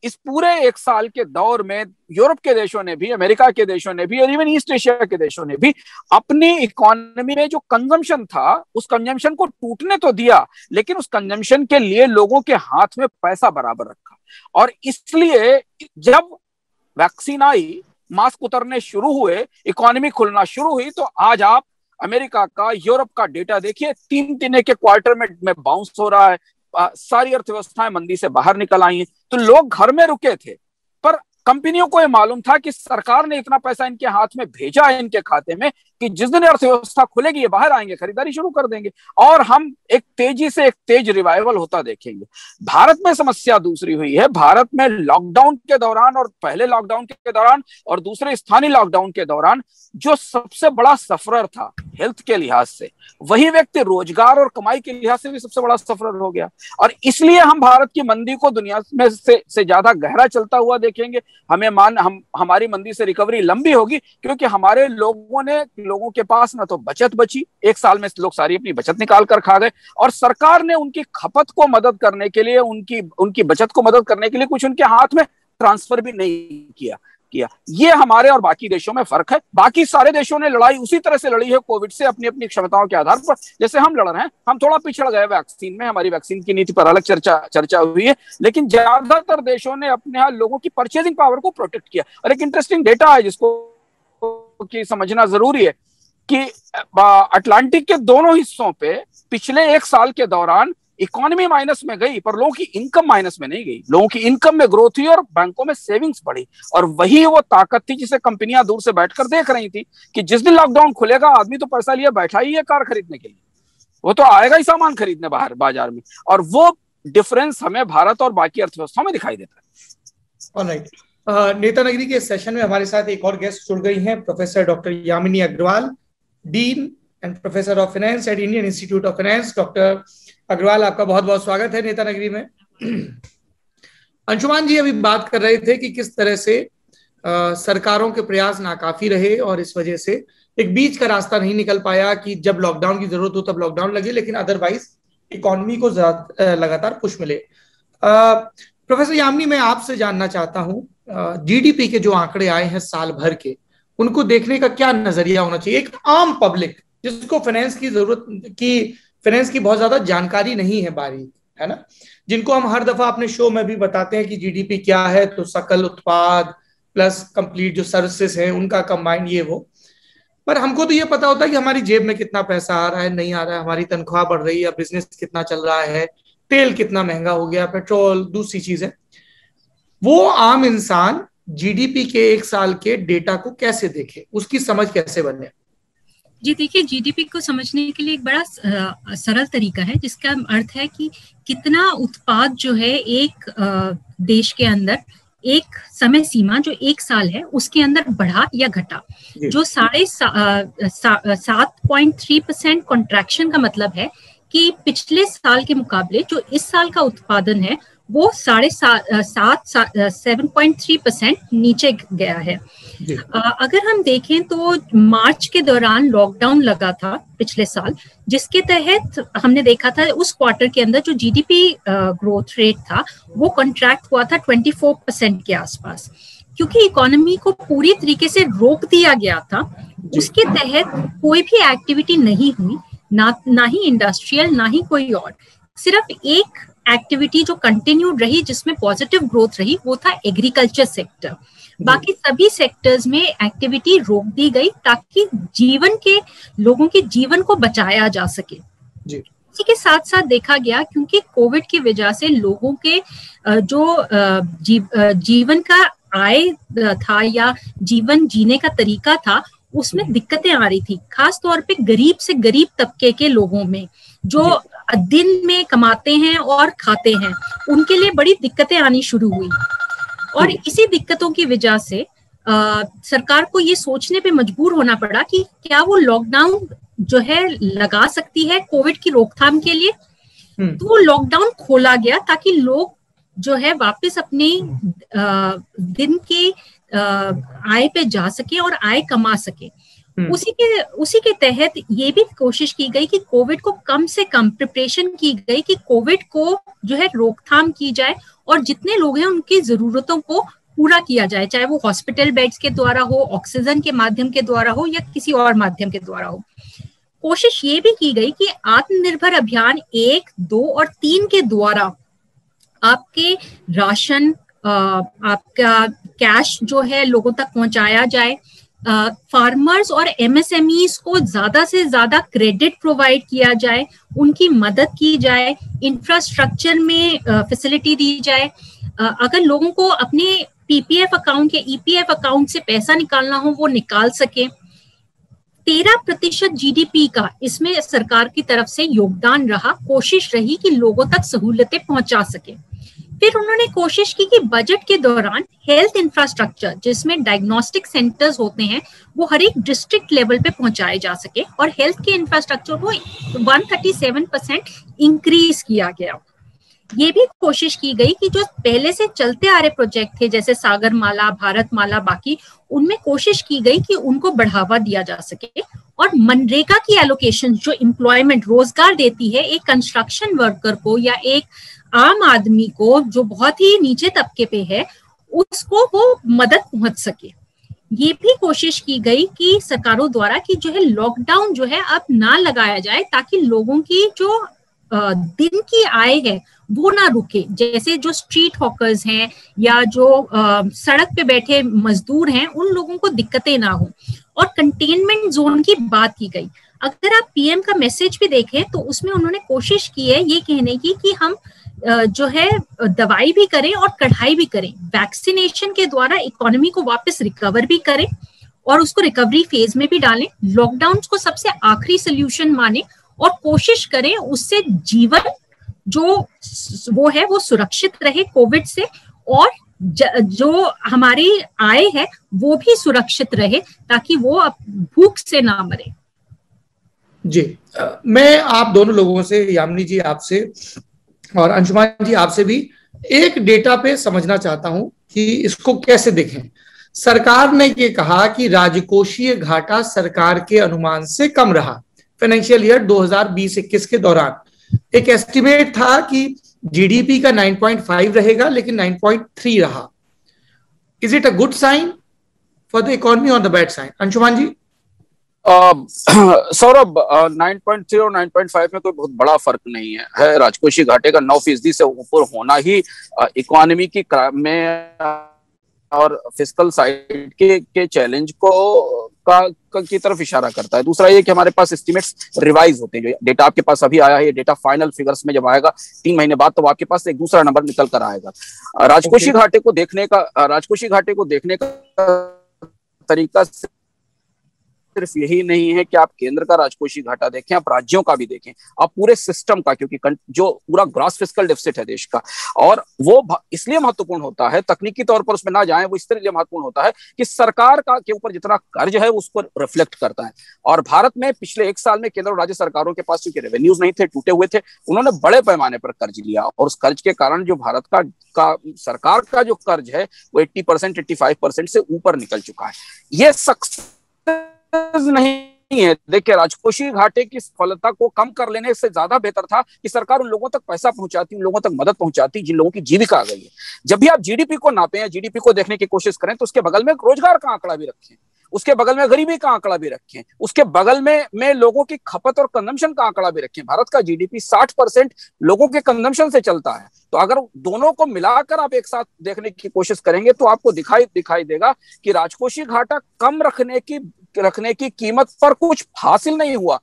इस पूरे एक साल के दौर में यूरोप के देशों ने भी, अमेरिका के देशों ने भी और इवन ईस्ट एशिया के देशों ने भी अपनी इकोनॉमी में जो कंजम्पशन था, उस कंजम्पशन को टूटने तो दिया, लेकिन उस कंजम्पशन के लिए लोगों के हाथ में पैसा बराबर रखा। और इसलिए जब वैक्सीन आई, मास्क उतरने शुरू हुए, इकोनॉमी खुलना शुरू हुई, तो आज आप अमेरिका का, यूरोप का डेटा देखिए, 3 के क्वार्टर में बाउंस हो रहा है। सारी अर्थव्यवस्थाएं मंदी से बाहर निकल आई हैं। तो लोग घर में रुके थे, पर कंपनियों को यह मालूम था कि सरकार ने इतना पैसा इनके हाथ में भेजा है, इनके खाते में, कि जिस दिन अर्थव्यवस्था खुलेगी ये बाहर आएंगे, खरीदारी शुरू कर देंगे और हम एक तेज रिवाइवल होता देखेंगे। भारत में समस्या दूसरी हुई है। भारत में लॉकडाउन के दौरान और पहले लॉकडाउन के दौरान और दूसरे स्थानीय लॉकडाउन के दौरान जो सबसे बड़ा सफरर था हेल्थ के लिहाज से, वही व्यक्ति रोजगार और कमाई के लिहाज से भी सबसे बड़ा सफरर हो गया। और इसलिए हम भारत की मंदी को दुनिया में से ज्यादा गहरा चलता हुआ देखेंगे। हमारी मंदी से रिकवरी लंबी होगी, क्योंकि हमारे लोगों के पास ना तो बचत बची, एक साल में लोग सारी अपनी बचत निकाल कर खा गए, और सरकार ने उनकी खपत को मदद करने के लिए, उनकी बचत को मदद करने के लिए कुछ उनके हाथ में ट्रांसफर भी नहीं किया। ये हमारे और बाकी देशों में फर्क है। बाकी सारे देशों ने लड़ाई उसी तरह से लड़ी है कोविड से, अपनी अपनी क्षमताओं के आधार पर, जैसे हम लड़ रहे हैं। हम थोड़ा पिछड़ गए वैक्सीन में, हमारी वैक्सीन की नीति पर अलग चर्चा हुई है, लेकिन ज्यादातर देशों ने अपने यहाँ लोगों की परचेजिंग पावर को प्रोटेक्ट किया। और एक इंटरेस्टिंग डेटा है जिसको कि समझना जरूरी है कि अटलांटिक के दोनों हिस्सों पे पिछले एक साल के दौरान इकोनॉमी माइनस में गई, पर लोगों की इनकम माइनस में नहीं गई। लोगों की इनकम में ग्रोथ हुई और बैंकों में सेविंग्स बढ़ी। और वही वो ताकत थी जिसे कंपनियां दूर से बैठकर देख रही थी कि जिस दिन लॉकडाउन खुलेगा, आदमी तो पैसा लिए बैठा ही है कार खरीदने के लिए, वो तो आएगा ही सामान खरीदने बाहर बाजार में। और वो डिफरेंस हमें भारत और बाकी अर्थव्यवस्थाओं में दिखाई देता है। ऑलराइट, नेता नगरी के सेशन में हमारे साथ एक और गेस्ट जुड़ गई हैं, professor doctor Yamini Agarwal, dean and professor of finance at Indian Institute of Finance. Doctor Agarwal, आपका बहुत बहुत स्वागत है नेता नगरी में। अंशुमान जी अभी बात कर रहे थे कि किस तरह से सरकारों के प्रयास नाकाफी रहे और इस वजह से एक बीच का रास्ता नहीं निकल पाया कि जब लॉकडाउन की जरूरत हो तब लॉकडाउन लगे, लेकिन अदरवाइज इकोनॉमी को लगातार पुश मिले। प्रोफेसर यामिनी, मैं आपसे जानना चाहता हूँ, जीडीपी के जो आंकड़े आए हैं साल भर के, उनको देखने का क्या नजरिया होना चाहिए? एक आम पब्लिक जिसको फाइनेंस की बहुत ज्यादा जानकारी नहीं है बारीक, है ना, जिनको हम हर दफा अपने शो में भी बताते हैं कि जीडीपी क्या है, तो सकल उत्पाद प्लस कंप्लीट जो सर्विसेज हैं उनका कंबाइंड ये वो। पर हमको तो ये पता होता है कि हमारी जेब में कितना पैसा आ रहा है, नहीं आ रहा है, हमारी तनख्वाह बढ़ रही है, बिजनेस कितना चल रहा है, तेल कितना महंगा हो गया, पेट्रोल, दूसरी चीजें। वो आम इंसान जीडीपी के एक साल के डेटा को कैसे देखे, उसकी समझ कैसे बने? जी देखिए, जीडीपी को समझने के लिए एक बड़ा सरल तरीका है, जिसका अर्थ है कि कितना उत्पाद जो है एक देश के अंदर एक समय सीमा जो एक साल है उसके अंदर बढ़ा या घटा। जो 7.3% कॉन्ट्रैक्शन का मतलब है कि पिछले साल के मुकाबले जो इस साल का उत्पादन है वो 7.3% नीचे गया है। अगर हम देखें तो मार्च के दौरान लॉकडाउन लगा था पिछले साल, जिसके तहत हमने देखा था उस क्वार्टर के अंदर जो जीडीपी ग्रोथ रेट था वो कॉन्ट्रैक्ट हुआ था 24% के आसपास, क्योंकि इकोनॉमी को पूरी तरीके से रोक दिया गया था। उसके तहत कोई भी एक्टिविटी नहीं हुई, ना ही इंडस्ट्रियल ना ही कोई और। सिर्फ एक एक्टिविटी जो कंटिन्यूड रही जिसमें पॉजिटिव ग्रोथ रही वो था एग्रीकल्चर सेक्टर। बाकी सभी सेक्टर्स में एक्टिविटी रोक दी गई ताकि लोगों के जीवन को बचाया जा सके। इसी के साथ साथ देखा गया क्योंकि कोविड की वजह से लोगों के जो जीवन का आय था या जीवन जीने का तरीका था उसमें दिक्कतें आ रही थी, खास तौर पे गरीब से गरीब तबके के लोगों में जो दिन में कमाते हैं और खाते हैं, उनके लिए बड़ी दिक्कतें आनी शुरू हुई। और इसी दिक्कतों की वजह से सरकार को ये सोचने पे मजबूर होना पड़ा कि क्या वो लॉकडाउन जो है लगा सकती है कोविड की रोकथाम के लिए। तो वो लॉकडाउन खोला गया ताकि लोग जो है वापस अपने दिन के आय पे जा सके और आय कमा सके। उसी के तहत ये भी कोशिश की गई कि कोविड को कम से कम प्रिपरेशन की गई कि कोविड को जो है रोकथाम की जाए और जितने लोग हैं उनकी जरूरतों को पूरा किया जाए, चाहे वो हॉस्पिटल बेड्स के द्वारा हो, ऑक्सीजन के माध्यम के द्वारा हो या किसी और माध्यम के द्वारा हो। कोशिश ये भी की गई कि आत्मनिर्भर अभियान 1, 2 और 3 के द्वारा आपके राशन, आपका कैश जो है लोगों तक पहुंचाया जाए, फार्मर्स और एमएसएमईज को ज्यादा से ज्यादा क्रेडिट प्रोवाइड किया जाए, उनकी मदद की जाए, इंफ्रास्ट्रक्चर में फैसिलिटी दी जाए। अगर लोगों को अपने पीपीएफ अकाउंट या ईपीएफ अकाउंट से पैसा निकालना हो वो निकाल सके। 13% जीडीपी का इसमें सरकार की तरफ से योगदान रहा, कोशिश रही कि लोगों तक सहूलतें पहुंचा सके। फिर उन्होंने कोशिश की कि बजट के दौरान हेल्थ इंफ्रास्ट्रक्चर जिसमें डायग्नोस्टिक सेंटर्स होते हैं वो हर एक डिस्ट्रिक्ट लेवल पे पहुंचाए जा सके और हेल्थ के इंफ्रास्ट्रक्चर को 137% इंक्रीज किया गया। ये भी कोशिश की गई कि जो पहले से चलते आ रहे प्रोजेक्ट थे जैसे सागरमाला, भारतमाला, बाकी उनमें कोशिश की गई कि उनको बढ़ावा दिया जा सके। और मनरेगा की एलोकेशन जो एम्प्लॉयमेंट रोजगार देती है एक कंस्ट्रक्शन वर्कर को या एक आम आदमी को जो बहुत ही नीचे तबके पे है, उसको वो मदद पहुंच सके। ये भी कोशिश की गई कि सरकारों द्वारा कि जो है लॉकडाउन जो है अब ना लगाया जाए ताकि लोगों की जो दिन की आय है वो ना रुके। जैसे जो स्ट्रीट हॉकर्स हैं या जो सड़क पे बैठे मजदूर हैं उन लोगों को दिक्कतें ना हो। और कंटेनमेंट जोन की बात की गई। अगर आप पीएम का मैसेज भी देखें तो उसमें उन्होंने कोशिश की है ये कहने की कि हम जो है दवाई भी करें और कढ़ाई भी करें, वैक्सीनेशन के द्वारा इकोनॉमी को वापस रिकवर भी करें और उसको रिकवरी फेज में भी डालें, लॉकडाउन को सबसे आखिरी सोल्यूशन माने और कोशिश करें उससे जीवन जो वो है वो सुरक्षित रहे कोविड से और जो हमारी आय है वो भी सुरक्षित रहे ताकि वो भूख से ना मरे। जी, मैं आप दोनों लोगों से, यामिनी जी आपसे और अंशुमान जी आपसे भी एक डेटा पे समझना चाहता हूं कि इसको कैसे देखें। सरकार ने ये कहा कि राजकोषीय घाटा सरकार के अनुमान से कम रहा फाइनेंशियल ईयर 2020-21 के दौरान। एक एस्टिमेट था कि जीडीपी का 9.5 रहेगा लेकिन 9.3 रहा। Is it a good sign for the economy or the bad sign? Anshuman ji. Saurabh, 9.3 और 9.5 में कोई बहुत बड़ा फर्क नहीं है। राजकोषीय घाटे का 9% से ऊपर होना ही इकोनॉमी की में और फिस्कल साइड के चैलेंज की तरफ इशारा करता है। दूसरा ये कि हमारे पास एस्टिमेट्स रिवाइज होते हैं। जो डेटा आपके पास अभी आया है, ये डेटा फाइनल फिगर्स में जब आएगा 3 महीने बाद, तो आपके पास एक दूसरा नंबर निकल कर आएगा। राजकोषीय घाटे को देखने का तरीका सिर्फ यही नहीं है कि आप केंद्र का राजकोषीय घाटा देखें, आप राज्यों का भी देखें, आप पूरे सिस्टम का, क्योंकि जो पूरा ग्रॉस फिस्कल डेफिसिट है देश का, और वो इसलिए महत्वपूर्ण होता है, तकनीकी तौर पर उसमें ना जाएं, वो इसलिए महत्वपूर्ण होता है कि सरकार का के ऊपर जितना कर्ज है उसको रिफ्लेक्ट करता है। और भारत में पिछले 1 साल में केंद्र और राज्य सरकारों के पास चूंकि रेवेन्यूज नहीं थे, टूटे हुए थे, उन्होंने बड़े पैमाने पर कर्ज लिया, और उस कर्ज के कारण जो भारत का सरकार का जो कर्ज है वो 80%, 85% से ऊपर निकल चुका है। ये सक्सेस नहीं है। देखिए, राजकोषीय घाटे की सफलता को कम कर लेने से ज्यादा बेहतर था कि सरकार उन लोगों तक पैसा पहुंचाती, उन लोगों तक मदद पहुंचाती जिन लोगों की जीविका आ गई है। जब भी आप जीडीपी को नापें या जीडीपी को देखने की कोशिश करें, तो उसके बगल में रोजगार का आंकड़ा भी रखें, उसके बगल में गरीबी का आंकड़ा भी रखें, उसके बगल में लोगों की खपत और कंजम्पशन का आंकड़ा भी रखें। भारत का जीडीपी 60% लोगों के कंजम्पशन से चलता है। तो अगर दोनों को मिलाकर आप एक साथ देखने की कोशिश करेंगे, तो आपको दिखाई देगा कि राजकोषीय घाटा कम रखने की कीमत पर कुछ हासिल नहीं हुआ,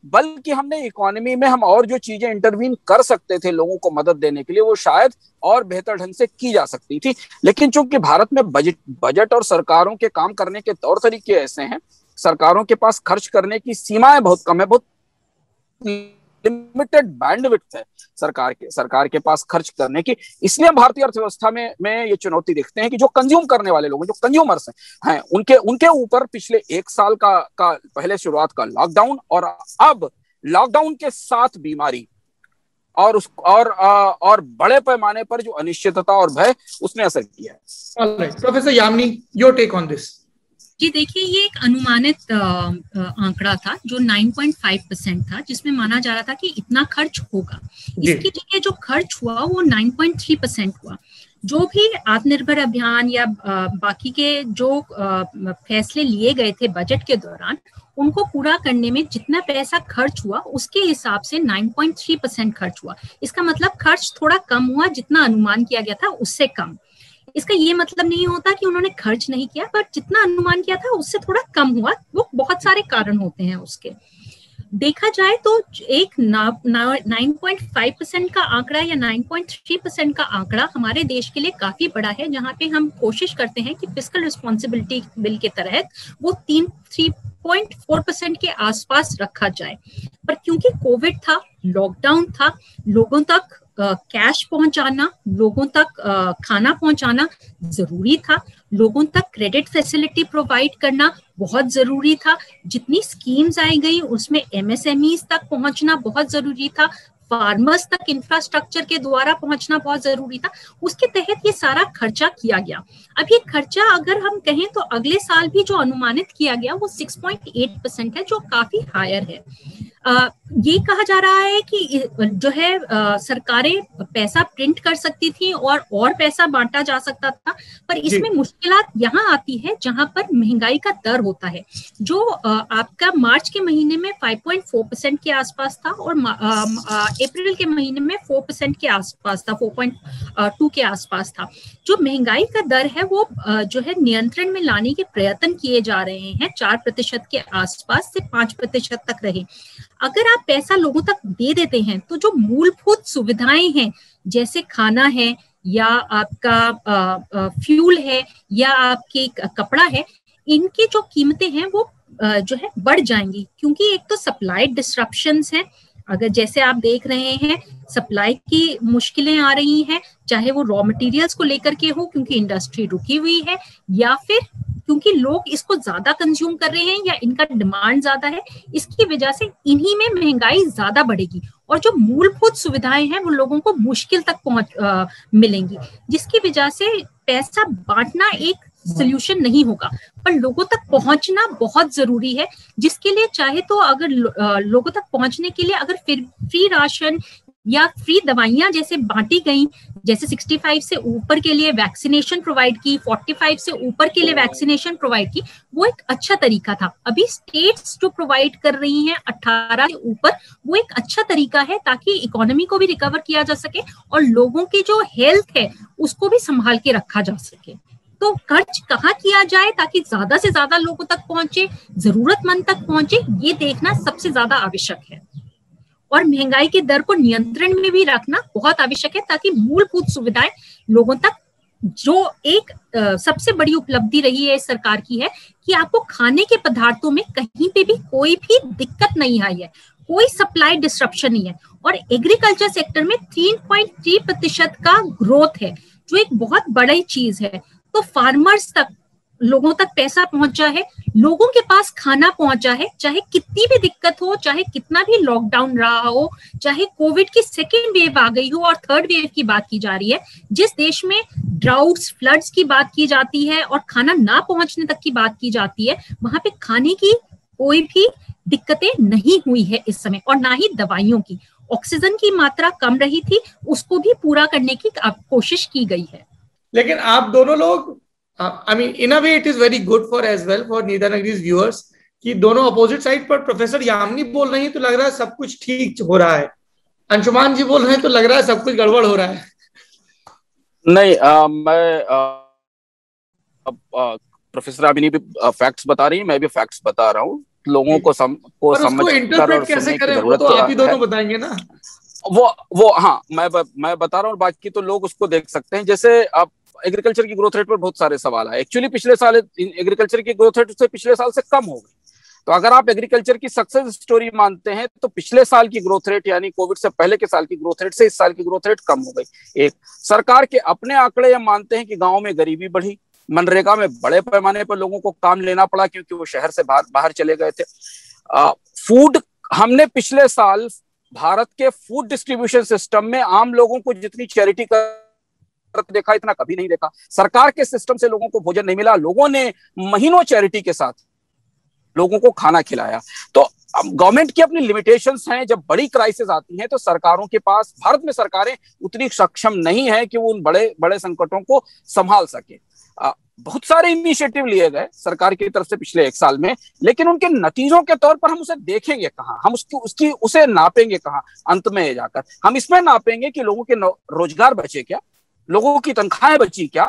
बल्कि हमने इकोनॉमी में हम और जो चीजें इंटरवीन कर सकते थे लोगों को मदद देने के लिए, वो शायद और बेहतर ढंग से की जा सकती थी। लेकिन चूंकि भारत में बजट और सरकारों के काम करने के तौर तरीके ऐसे हैं, सरकारों के पास खर्च करने की सीमाएं बहुत कम है, बहुत लिमिटेड बैंडविड्थ है सरकार के पास खर्च करने की। इसलिए हम भारतीय अर्थव्यवस्था में ये चुनौती देखते हैं कि जो कंज्यूम करने वाले लोग हैं, जो कंज्यूमर्स हैं, उनके ऊपर पिछले 1 साल का पहले शुरुआत का लॉकडाउन और अब लॉकडाउन के साथ बीमारी और बड़े पैमाने पर जो अनिश्चितता और भय, उसने असर किया है। Professor Yamini, your take on this. जी देखिए, ये एक अनुमानित आंकड़ा था जो 9.5% था, जिसमें माना जा रहा था कि इतना खर्च होगा। इसकी जगह जो खर्च हुआ वो 9.3% हुआ। जो भी आत्मनिर्भर अभियान या बाकी के जो फैसले लिए गए थे बजट के दौरान, उनको पूरा करने में जितना पैसा खर्च हुआ उसके हिसाब से 9.3% खर्च हुआ। इसका मतलब खर्च थोड़ा कम हुआ, जितना अनुमान किया गया था उससे कम। इसका ये मतलब नहीं होता कि उन्होंने खर्च नहीं किया, पर जितना अनुमान किया था उससे थोड़ा कम हुआ। वो बहुत सारे कारण होते हैं उसके। देखा जाए तो एक 9.5% का आंकड़ा या 9.3% का आंकड़ा हमारे देश के लिए काफी बड़ा है, जहां पे हम कोशिश करते हैं कि फिस्कल रिस्पॉन्सिबिलिटी बिल के तहत वो 3.4% के आसपास रखा जाए। पर क्योंकि कोविड था, लॉकडाउन था, लोगों तक कैश पहुंचाना, लोगों तक खाना पहुंचाना जरूरी था, लोगों तक क्रेडिट फैसिलिटी प्रोवाइड करना बहुत जरूरी था, जितनी स्कीम्स आई गई उसमें एमएसएमईज तक पहुंचना बहुत जरूरी था, फार्मर्स तक इंफ्रास्ट्रक्चर के द्वारा पहुंचना बहुत जरूरी था। उसके तहत ये सारा खर्चा किया गया। अब ये खर्चा अगर हम कहें तो अगले साल भी जो अनुमानित किया गया वो 6.8% है, जो काफी हायर है। ये कहा जा रहा है कि जो है सरकारें पैसा प्रिंट कर सकती थी और पैसा बांटा जा सकता था, पर इसमें मुश्किलात यहाँ आती है जहां पर महंगाई का दर होता है, जो आपका मार्च के महीने में 5.4% के आसपास था और अप्रैल के महीने में 4% के आसपास था, 4.2 के आसपास था। जो महंगाई का दर है वो जो है नियंत्रण में लाने के प्रयत्न किए जा रहे हैं, 4% के आसपास से 5% तक रहे। अगर आप पैसा लोगों तक दे देते हैं तो जो मूलभूत सुविधाएं हैं, जैसे खाना है या आपका फ्यूल है या आपके कपड़ा है, इनकी जो कीमतें हैं वो जो है बढ़ जाएंगी, क्योंकि एक तो सप्लाई डिस्ट्रप्शंस है। अगर जैसे आप देख रहे हैं सप्लाई की मुश्किलें आ रही हैं, चाहे वो रॉ मटेरियल्स को लेकर के हो क्योंकि इंडस्ट्री रुकी हुई है, या फिर क्योंकि लोग इसको ज्यादा कंज्यूम कर रहे हैं या इनका डिमांड ज्यादा है, इसकी वजह से इन्हीं में महंगाई ज्यादा बढ़ेगी और जो मूलभूत सुविधाएं हैं वो लोगों को मुश्किल तक मिलेंगी, जिसकी वजह से पैसा बांटना एक सोल्यूशन नहीं होगा, पर लोगों तक पहुंचना बहुत जरूरी है। जिसके लिए चाहे तो अगर लोगों तक पहुंचने के लिए अगर फिर फ्री राशन या फ्री दवाइयां जैसे बांटी गई, जैसे 65 से ऊपर के लिए वैक्सीनेशन प्रोवाइड की, 45 से ऊपर के लिए वैक्सीनेशन प्रोवाइड की, वो एक अच्छा तरीका था। अभी स्टेट्स जो प्रोवाइड कर रही हैं 18 से ऊपर, वो एक अच्छा तरीका है ताकि इकोनॉमी को भी रिकवर किया जा सके और लोगों की जो हेल्थ है उसको भी संभाल के रखा जा सके। तो खर्च कहाँ किया जाए ताकि ज्यादा से ज्यादा लोगों तक पहुंचे, जरूरतमंद तक पहुंचे, ये देखना सबसे ज्यादा आवश्यक है। और महंगाई की दर को नियंत्रण में भी रखना बहुत आवश्यक है ताकि मूलभूत सुविधाएं लोगों तक, जो एक सबसे बड़ी उपलब्धि रही है सरकार की है कि आपको खाने के पदार्थों में कहीं पे भी कोई भी दिक्कत नहीं आई है, कोई सप्लाई डिस्ट्रप्शन नहीं है। और एग्रीकल्चर सेक्टर में 3.3% का ग्रोथ है, जो एक बहुत बड़ी चीज है। तो फार्मर्स तक, लोगों तक पैसा पहुंचा है, लोगों के पास खाना पहुंचा है, चाहे कितनी भी दिक्कत हो, चाहे कितना भी लॉकडाउन रहा हो, चाहे कोविड की सेकेंड वेव आ गई हो और थर्ड वेव की बात की जा रही है, जिस देश में ड्राउट्स, फ्लड्स की बात की जाती है और खाना ना पहुंचने तक की बात की जाती है, वहां पे खाने की कोई भी दिक्कतें नहीं हुई है इस समय, और ना ही दवाइयों की। ऑक्सीजन की मात्रा कम रही थी, उसको भी पूरा करने की कोशिश की गई है। लेकिन आप दोनों लोग, I mean, in a way, it is very good for as well for Neeta Nagari's viewers कि दोनों अपोजिट साइड पर प्रोफेसर यामिनी बोल रही है तो लग रहा है सब कुछ ठीक हो रहा है, अंशुमान जी बोल रहे हैं तो लग रहा है सब कुछ गड़बड़ हो रहा है। नहीं, मैं प्रोफेसर यामिनी भी फैक्ट्स बता रही है, मैं भी फैक्ट्स बता रहा हूँ। लोगों को समझ इंटरप्रेट कैसे करें वो तो आप ही दोनों बताएंगे ना। वो हाँ, मैं बता रहा हूँ, बाकी तो लोग उसको देख सकते हैं। जैसे आप एग्रीकल्चर की ग्रोथ रेट पर बहुत सारे सवाल आए। एक्चुअली पिछले साल एग्रीकल्चर की ग्रोथ रेट उससे पिछले साल से कम हो गई। तो अगर आप एग्रीकल्चर की सक्सेस स्टोरी मानते हैं तो पिछले साल की ग्रोथ रेट यानी कोविड से पहले के साल की ग्रोथ रेट से इस साल की ग्रोथ रेट कम हो गई। एक सरकार के अपने आंकड़े ये मानते हैं कि गांव में गरीबी बढ़ी, मनरेगा में बड़े पैमाने पर लोगों को काम लेना पड़ा क्योंकि वो शहर से बाहर चले गए थे। फूड, हमने पिछले साल भारत के फूड डिस्ट्रीब्यूशन सिस्टम में आम लोगों को जितनी चैरिटी देखा, इतना कभी नहीं देखा। सरकार के सिस्टम से लोगों को भोजन नहीं मिला, लोगों ने महीनों चैरिटी के साथ लोगों को खाना खिलाया। तो गवर्नमेंट की अपनी लिमिटेशंस हैं। जब बड़ी क्राइसिस आती हैं तो सरकारों के पास, भारत में सरकारें उतनी सक्षम नहीं है कि वो उन बड़े बड़े संकटों को संभाल सके। बहुत सारे इनिशिएटिव लिए गए सरकार की तरफ से पिछले एक साल में, लेकिन उनके नतीजों के तौर पर हम उसे देखेंगे कहाँ, हम उसे नापेंगे कहाँ? अंत में जाकर हम इसमें नापेंगे कि लोगों के रोजगार बचे क्या, लोगों की तनख्वाहें बची क्या,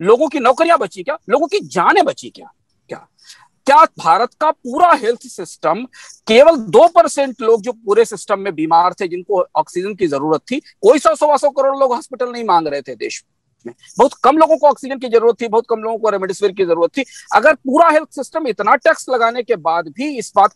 लोगों की नौकरियां बची क्या, लोगों की जानें बची क्या? क्या भारत का पूरा हेल्थ सिस्टम, केवल 2% लोग जो पूरे सिस्टम में बीमार थे, जिनको ऑक्सीजन की जरूरत थी, कोई 100-125 करोड़ लोग हॉस्पिटल नहीं मांग रहे थे देश में, बहुत कम लोगों को ऑक्सीजन की जरूरत थी, बहुत कम लोगों को रेमडेसिविर की जरूरत थी। अगर पूरा हेल्थ सिस्टम इतना टैक्स लगाने के बाद भी इस बात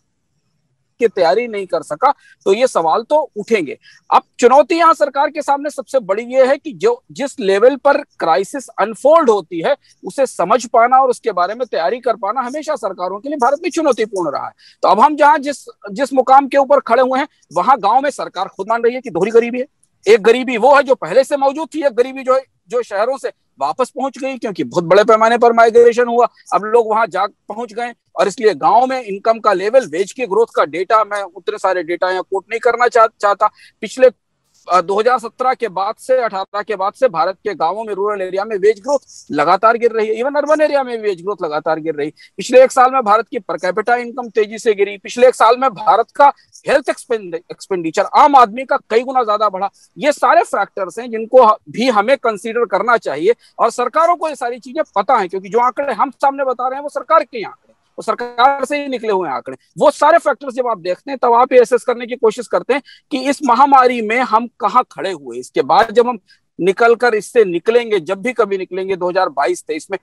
की तैयारी नहीं कर सका तो ये सवाल तो उठेंगे। अब चुनौती यहां सरकार के सामने सबसे बड़ी ये है कि जो जिस लेवल पर क्राइसिस अनफोल्ड होती है उसे समझ पाना और उसके बारे में तैयारी कर पाना हमेशा सरकारों के लिए भारत में चुनौतीपूर्ण रहा है। तो अब हम जहां जिस मुकाम के ऊपर खड़े हुए हैं, वहां गांव में सरकार खुद मान रही है कि दोहरी गरीबी है। एक गरीबी वो है जो पहले से मौजूद थी, एक गरीबी जो शहरों से वापस पहुंच गई क्योंकि बहुत बड़े पैमाने पर माइग्रेशन हुआ, अब लोग वहां जा पहुंच गए और इसलिए गांव में इनकम का लेवल, वेज की ग्रोथ का डेटा, मैं उतने सारे डेटा यहाँ कोट नहीं करना चाहता। पिछले 2017 के बाद से 18 के बाद से भारत के गांवों में, रूरल एरिया में वेज ग्रोथ लगातार गिर रही है। इवन अर्बन एरिया में वेज ग्रोथ लगातार गिर रही। पिछले एक साल में भारत की पर कैपिटा इनकम तेजी से गिरी। पिछले एक साल में भारत का हेल्थ एक्सपेंडिचर आम आदमी का कई गुना ज्यादा बढ़ा। ये सारे फैक्टर्स हैं जिनको भी हमें कंसीडर करना चाहिए और सरकारों को ये सारी चीजें पता है, क्योंकि जो आंकड़े हम सामने बता रहे हैं वो सरकार के आंकड़े, वो सरकार से ही निकले हुए आंकड़े। वो सारे फैक्टर्स जब आप देखते हैं तब आप ये एसेस करने की कोशिश करते हैं कि इस महामारी में हम कहाँ खड़े हुए। इसके बाद जब हम निकलकर इससे निकलेंगे, जब भी कभी निकलेंगे 2022-23 में,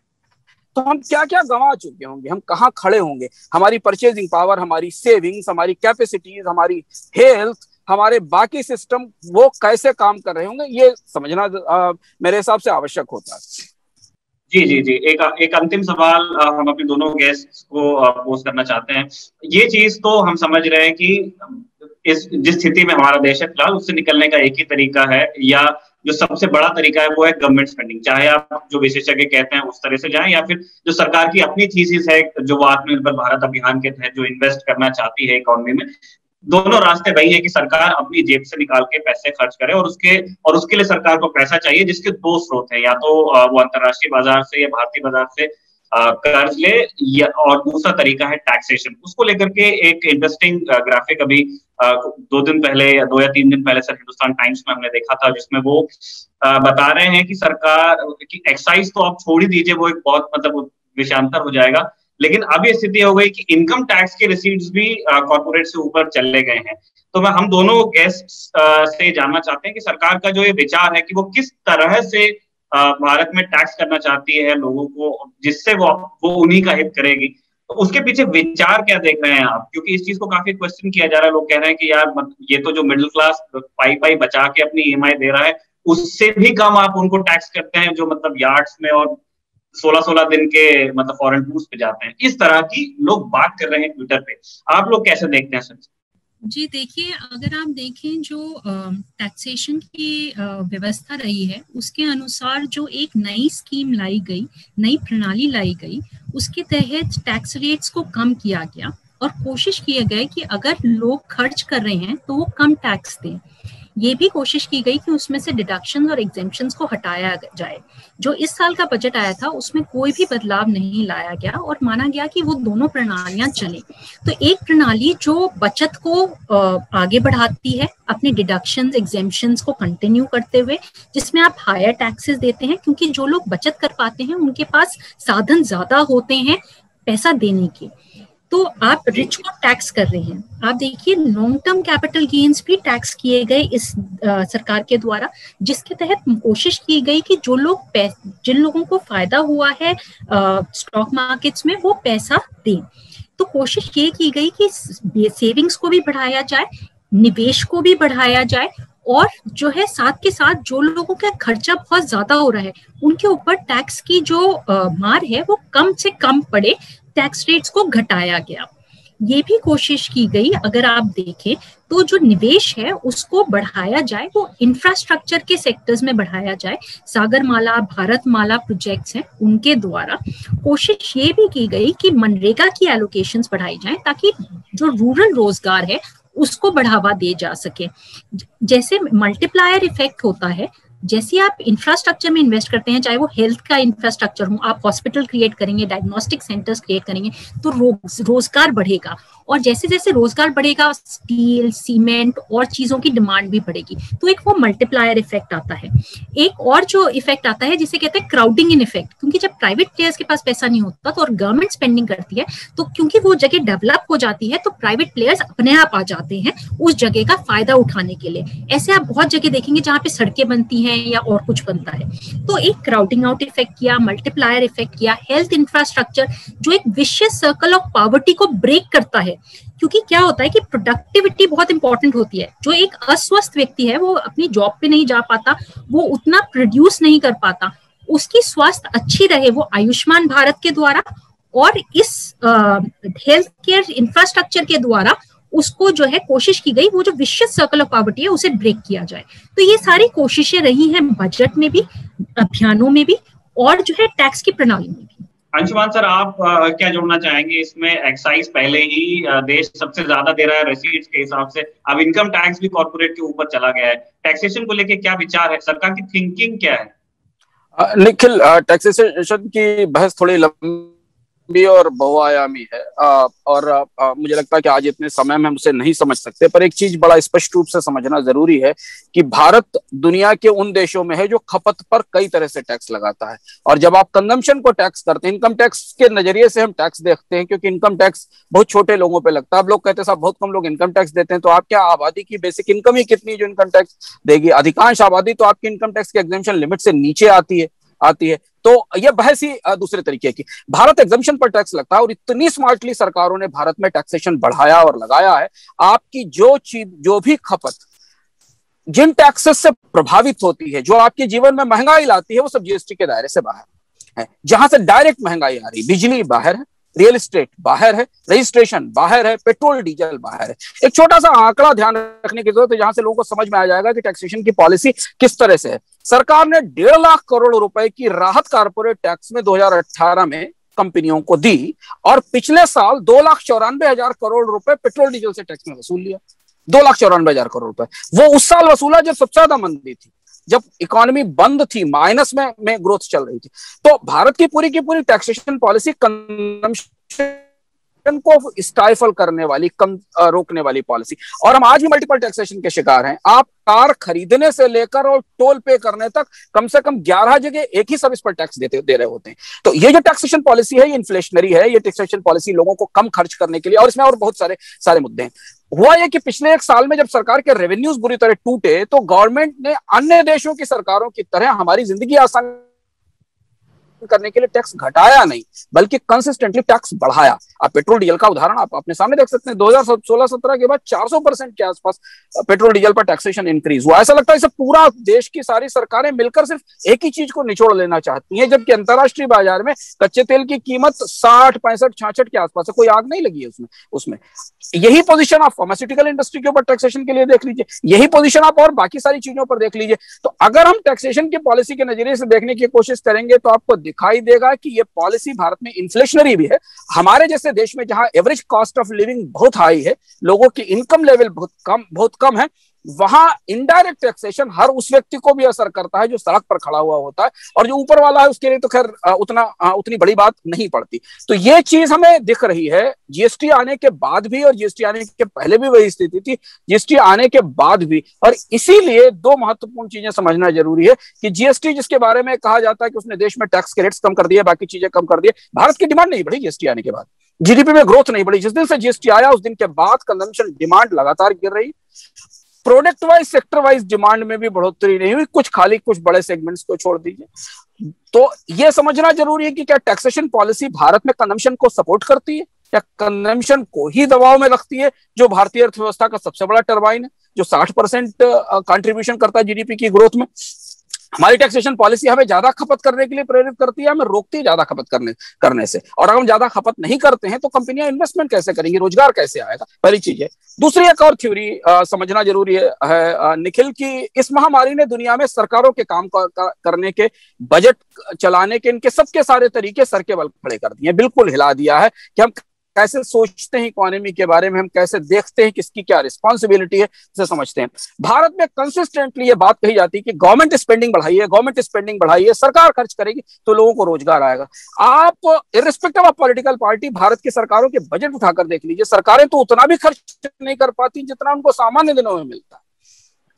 तो हम क्या क्या गंवा चुके होंगे, हम कहाँ खड़े होंगे, हमारी परचेजिंग पावर, हमारी सेविंग्स, हमारी कैपेसिटीज, हमारी हेल्थ, हमारे बाकी सिस्टम वो कैसे काम कर रहे होंगे, ये समझना मेरे हिसाब से आवश्यक होता है। जी एक अंतिम सवाल हम अपने दोनों गेस्ट को पोज करना चाहते हैं। ये चीज तो हम समझ रहे हैं कि जिस स्थिति में हमारा देश है फिलहाल, उससे निकलने का एक ही तरीका है, या जो सबसे बड़ा तरीका है वो है गवर्नमेंट स्पेंडिंग। चाहे आप जो विशेषज्ञ कहते हैं उस तरह से जाएं, या फिर जो सरकार की अपनी थीसिस है, जो वो आत्मनिर्भर भारत अभियान के तहत जो इन्वेस्ट करना चाहती है इकोनॉमी में, दोनों रास्ते वही है कि सरकार अपनी जेब से निकाल के पैसे खर्च करे, और उसके लिए सरकार को पैसा चाहिए, जिसके दो स्रोत हैं, या तो वो अंतरराष्ट्रीय बाजार से या भारतीय बाजार से कर्ज ले, और दूसरा तरीका है टैक्सेशन। उसको लेकर के एक इंटरेस्टिंग ग्राफिक अभी 2 दिन पहले या 2 या 3 दिन पहले सर हिंदुस्तान टाइम्स में हमने देखा था, जिसमें वो बता रहे हैं कि सरकार की एक्साइज तो आप छोड़ ही दीजिए, वो एक बहुत मतलब विषयांतर हो जाएगा, लेकिन अब ये स्थिति हो गई कि इनकम टैक्स के रिसीट्स भी कॉर्पोरेट से ऊपर चले गए हैं। तो हम दोनों गेस्ट से जानना चाहते हैं कि सरकार का जो ये विचार है कि वो किस तरह से भारत में टैक्स करना चाहती है लोगों को, जिससे वो उन्हीं का हित करेगी, तो उसके पीछे विचार क्या देख रहे हैं आप? क्योंकि इस चीज को काफी क्वेश्चन किया जा रहा है, लोग कह रहे हैं कि यार ये तो जो मिडिल क्लास पाई बचा के अपनी EMI दे रहा है, उससे भी कम आप उनको टैक्स करते हैं, जो मतलब यार्ड्स में और 16-16 दिन के मतलब फॉरेन टूर्स पे जाते हैं। इस तरह की लोग बात कर रहे हैं ट्विटर पे, आप लोग कैसे देखते हैं सर? जी देखिए, अगर आप देखें जो टैक्सेशन की व्यवस्था रही है, उसके अनुसार जो एक नई स्कीम लाई गई, नई प्रणाली लाई गई, उसके तहत टैक्स रेट्स को कम किया गया और कोशिश किया गया कि अगर लोग खर्च कर रहे हैं तो वो कम टैक्स दें। ये भी कोशिश की गई कि उसमें से डिडक्शंस और एग्जेम्पशंस को हटाया जाए। जो इस साल का बजट आया था उसमें कोई भी बदलाव नहीं लाया गया और माना गया कि वो दोनों प्रणालियां चलें। तो एक प्रणाली जो बचत को आगे बढ़ाती है अपने डिडक्शंस एग्जेम्पशंस को कंटिन्यू करते हुए, जिसमें आप हायर टैक्सेस देते हैं, क्योंकि जो लोग बचत कर पाते हैं उनके पास साधन ज्यादा होते हैं पैसा देने के, तो आप रिच को टैक्स कर रहे हैं। आप देखिए लॉन्ग टर्म कैपिटल गेन्स भी टैक्स किए गए इस सरकार के द्वारा, जिसके तहत कोशिश की गई कि जिन लोगों को फायदा हुआ है स्टॉक मार्केट्स में वो पैसा दें। तो कोशिश ये की गई कि सेविंग्स को भी बढ़ाया जाए, निवेश को भी बढ़ाया जाए, और जो है साथ के साथ जो लोगों का खर्चा बहुत ज्यादा हो रहा है उनके ऊपर टैक्स की जो मार है वो कम से कम पड़े, टैक्स रेट्स को घटाया गया। ये भी कोशिश की गई, अगर आप देखें तो जो निवेश है उसको बढ़ाया जाए, वो इंफ्रास्ट्रक्चर के सेक्टर्स में बढ़ाया जाए। सागरमाला, भारतमाला प्रोजेक्ट्स हैं उनके द्वारा कोशिश ये भी की गई कि मनरेगा की एलोकेशंस बढ़ाई जाए ताकि जो रूरल रोजगार है उसको बढ़ावा दे जा सके। जैसे मल्टीप्लायर इफेक्ट होता है, जैसे आप इंफ्रास्ट्रक्चर में इन्वेस्ट करते हैं, चाहे वो हेल्थ का इंफ्रास्ट्रक्चर हो, आप हॉस्पिटल क्रिएट करेंगे, डायग्नोस्टिक सेंटर्स क्रिएट करेंगे तो रोजगार बढ़ेगा, और जैसे जैसे रोजगार बढ़ेगा स्टील, सीमेंट और चीजों की डिमांड भी बढ़ेगी, तो एक वो मल्टीप्लायर इफेक्ट आता है। एक और जो इफेक्ट आता है जिसे कहते हैं क्राउडिंग इन इफेक्ट, क्योंकि जब प्राइवेट प्लेयर्स के पास पैसा नहीं होता तो और गवर्नमेंट स्पेंडिंग करती है, तो क्योंकि वो जगह डेवलप हो जाती है तो प्राइवेट प्लेयर्स अपने आप आ जाते हैं उस जगह का फायदा उठाने के लिए। ऐसे आप बहुत जगह देखेंगे जहाँ पे सड़कें बनती हैं या और कुछ बनता है। तो एक क्राउडिंग आउट इफेक्ट किया, मल्टीप्लायर इफेक्ट किया, हेल्थ इंफ्रास्ट्रक्चर जो एक विशियस सर्कल ऑफ पॉवर्टी को ब्रेक करता है, क्योंकि क्या होता है कि प्रोडक्टिविटी बहुत इंपॉर्टेंट होती है। जो एक अस्वस्थ व्यक्ति है वो अपनी जॉब पे नहीं जा पाता, वो उतना प्रोड्यूस नहीं कर पाता, उसकी स्वास्थ्य अच्छी रहे, वो आयुष्मान भारत के द्वारा और इस हेल्थ केयर इंफ्रास्ट्रक्चर के द्वारा उसको जो है कोशिश की गई, वो जो विशियस सर्कल ऑफ पॉवर्टी है उसे ब्रेक किया जाए। तो ये सारी कोशिशें रही हैं बजट में भी, अभियानों में भी, और जो है टैक्स की प्रणाली में भी। अंशुमान सर, आप क्या जोड़ना चाहेंगे इसमें? एक्साइज पहले ही देश सबसे ज्यादा दे रहा है रेसीट्स के हिसाब से, अब इनकम टैक्स भी कॉर्पोरेट के ऊपर चला गया है। टैक्सेशन को लेके क्या विचार है, सरकार की थिंकिंग क्या है? निखिल, टैक्सेशन की बहस थोड़ी लंबी और बहुआयामी है, और मुझे लगता है कि आज इतने समय में हम उसे नहीं समझ सकते, पर एक चीज बड़ा स्पष्ट रूप से समझना जरूरी है कि भारत दुनिया के उन देशों में है जो खपत पर कई तरह से टैक्स लगाता है। और जब आप कंजम्पशन को टैक्स करते हैं, इनकम टैक्स के नजरिए से हम टैक्स देखते हैं, क्योंकि इनकम टैक्स बहुत छोटे लोगों पे लगता है। अब लोग कहते हैं साहब बहुत कम लोग इनकम टैक्स देते हैं, तो आप क्या आबादी की बेसिक इनकम ही कितनी जो इनकम टैक्स देगी? अधिकांश आबादी तो आपकी इनकम टैक्स के एग्जेम्पशन लिमिट से नीचे आती है। तो यह बहस ही दूसरे तरीके की। भारत एग्जम्पशन पर टैक्स लगता है, और इतनी स्मार्टली सरकारों ने भारत में टैक्सेशन बढ़ाया और लगाया है। आपकी जो चीज, जो भी खपत जिन टैक्सेस से प्रभावित होती है, जो आपके जीवन में महंगाई लाती है, वो सब जीएसटी के दायरे से बाहर है। जहां से डायरेक्ट महंगाई आ रही, बिजली बाहर है, रियल एस्टेट बाहर है, रजिस्ट्रेशन बाहर है, पेट्रोल डीजल बाहर है। एक छोटा सा आंकड़ा ध्यान रखने की जरूरत है, जहां से लोगों को समझ में आ जाएगा कि टैक्सेशन की पॉलिसी किस तरह से है। सरकार ने 1.5 लाख करोड़ रुपए की राहत कारपोरेट टैक्स में 2018 में कंपनियों को दी और पिछले साल 2,94,000 करोड़ रुपए पेट्रोल डीजल से टैक्स में वसूल लिया। 2,94,000 करोड़ रुपए वो उस साल वसूला जब सबसे ज्यादा मंदी थी, जब इकोनॉमी बंद थी, माइनस में ग्रोथ चल रही थी। तो भारत की पूरी टैक्सेशन पॉलिसी कंजम्पशन को स्टाइफल करने वाली, कम रोकने वाली पॉलिसी। और हम आज भी मल्टीपल टैक्सेशन के शिकार हैं। आप कार खरीदने से लेकर और टोल पे करने तक कम से कम 11 जगह एक ही सर्विस पर टैक्स दे रहे होते हैं। तो ये जो टैक्सेशन पॉलिसी है ये इन्फ्लेशनरी है। ये टैक्सेशन पॉलिसी लोगों को कम खर्च करने के लिए, और इसमें और बहुत सारे मुद्दे हैं। हुआ ये कि पिछले एक साल में जब सरकार के रेवेन्यूज बुरी तरह टूटे तो गवर्नमेंट ने अन्य देशों की सरकारों की तरह हमारी जिंदगी आसान करने के लिए टैक्स घटाया नहीं, बल्कि कंसिस्टेंटली टैक्स बढ़ाया। आप पेट्रोल डीजल का उदाहरण आप अपने सामने देख सकते हैं। 2016-17 के बाद 400% के आसपास पेट्रोल डीजल पर टैक्सेशन इंक्रीज हुआ। ऐसा लगता है इसे पूरा देश की सारी सरकारें मिलकर सिर्फ एक ही चीज को निचोड़ लेना चाहती हैं, जबकि अंतरराष्ट्रीय बाजार में कच्चे तेल की कीमत 60, 65, 66 के आसपास है। कोई आग नहीं लगी है उसमें। यही पोजीशन आप फार्मास्यूटिकल इंडस्ट्री के ऊपर टैक्सेशन के लिए देख लीजिए, यही पोजीशन आप और बाकी सारी चीजों पर देख लीजिए। तो अगर हम टैक्सेशन की पॉलिसी के नजरिए से देखने की कोशिश करेंगे तो आपको दिखाई देगा कि ये पॉलिसी भारत में इन्फ्लेशनरी भी है। हमारे जैसे देश में जहां एवरेज कॉस्ट ऑफ लिविंग बहुत हाई है, लोगों की इनकम लेवल बहुत कम है, वहां इनडायरेक्ट टैक्सेशन हर उस व्यक्ति को भी असर करता है जो सड़क पर खड़ा हुआ होता है, और जो ऊपर वाला है उसके लिए तो खैर उतनी बड़ी बात नहीं पड़ती। तो ये चीज हमें दिख रही है जीएसटी आने के बाद भी, और जीएसटी आने के पहले भी वही स्थिति थी, जीएसटी आने के बाद भी। और इसीलिए दो महत्वपूर्ण चीजें समझना जरूरी है कि जीएसटी, जिसके बारे में कहा जाता है कि उसने देश में टैक्स के रेट्स कम कर दिए, बाकी चीजें कम कर दिए, भारत की डिमांड नहीं बढ़ी जीएसटी आने के बाद, जीडीपी में ग्रोथ नहीं बढ़ी। जिस दिन से जीएसटी आया उस दिन के बाद कंजम्पशन डिमांड लगातार गिर रही, product wise, sector wise demand में भी बढ़ोतरी नहीं हुई, कुछ बड़े सेगमेंट्स को छोड़ दीजिए। तो यह समझना जरूरी है कि क्या टैक्सेशन पॉलिसी भारत में कंजम्पशन को सपोर्ट करती है या कंजम्पशन को ही दबाव में रखती है, जो भारतीय अर्थव्यवस्था का सबसे बड़ा टरबाइन है, जो 60% कंट्रीब्यूशन करता है जीडीपी की ग्रोथ में। हमारी टैक्सेशन पॉलिसी हमें ज्यादा खपत करने के लिए प्रेरित करती है, हमें रोकती है ज्यादा खपत करने से। और अगर हम ज्यादा खपत नहीं करते हैं तो कंपनियां इन्वेस्टमेंट कैसे करेंगी, रोजगार कैसे आएगा, पहली चीज है। दूसरी एक और थ्योरी समझना जरूरी है निखिल, की इस महामारी ने दुनिया में सरकारों के काम करने के, बजट चलाने के, इनके सबके सारे तरीके सर के बल खड़े कर दिए, बिल्कुल हिला दिया है कि हम कैसे सोचते हैं इकोनॉमी के बारे में, हम कैसे देखते हैं किसकी क्या रिस्पॉन्सिबिलिटी है, इसे समझते हैं। भारत में कंसिस्टेंटली ये बात कही जाती है कि गवर्नमेंट स्पेंडिंग बढ़ाइए, सरकार खर्च करेगी तो लोगों को रोजगार आएगा। आप irrespective of political party Bharat की सरकारों के बजट उठाकर देख लीजिए, सरकारें तो उतना भी खर्च नहीं कर पाती जितना उनको सामान्य दिनों में मिलता है।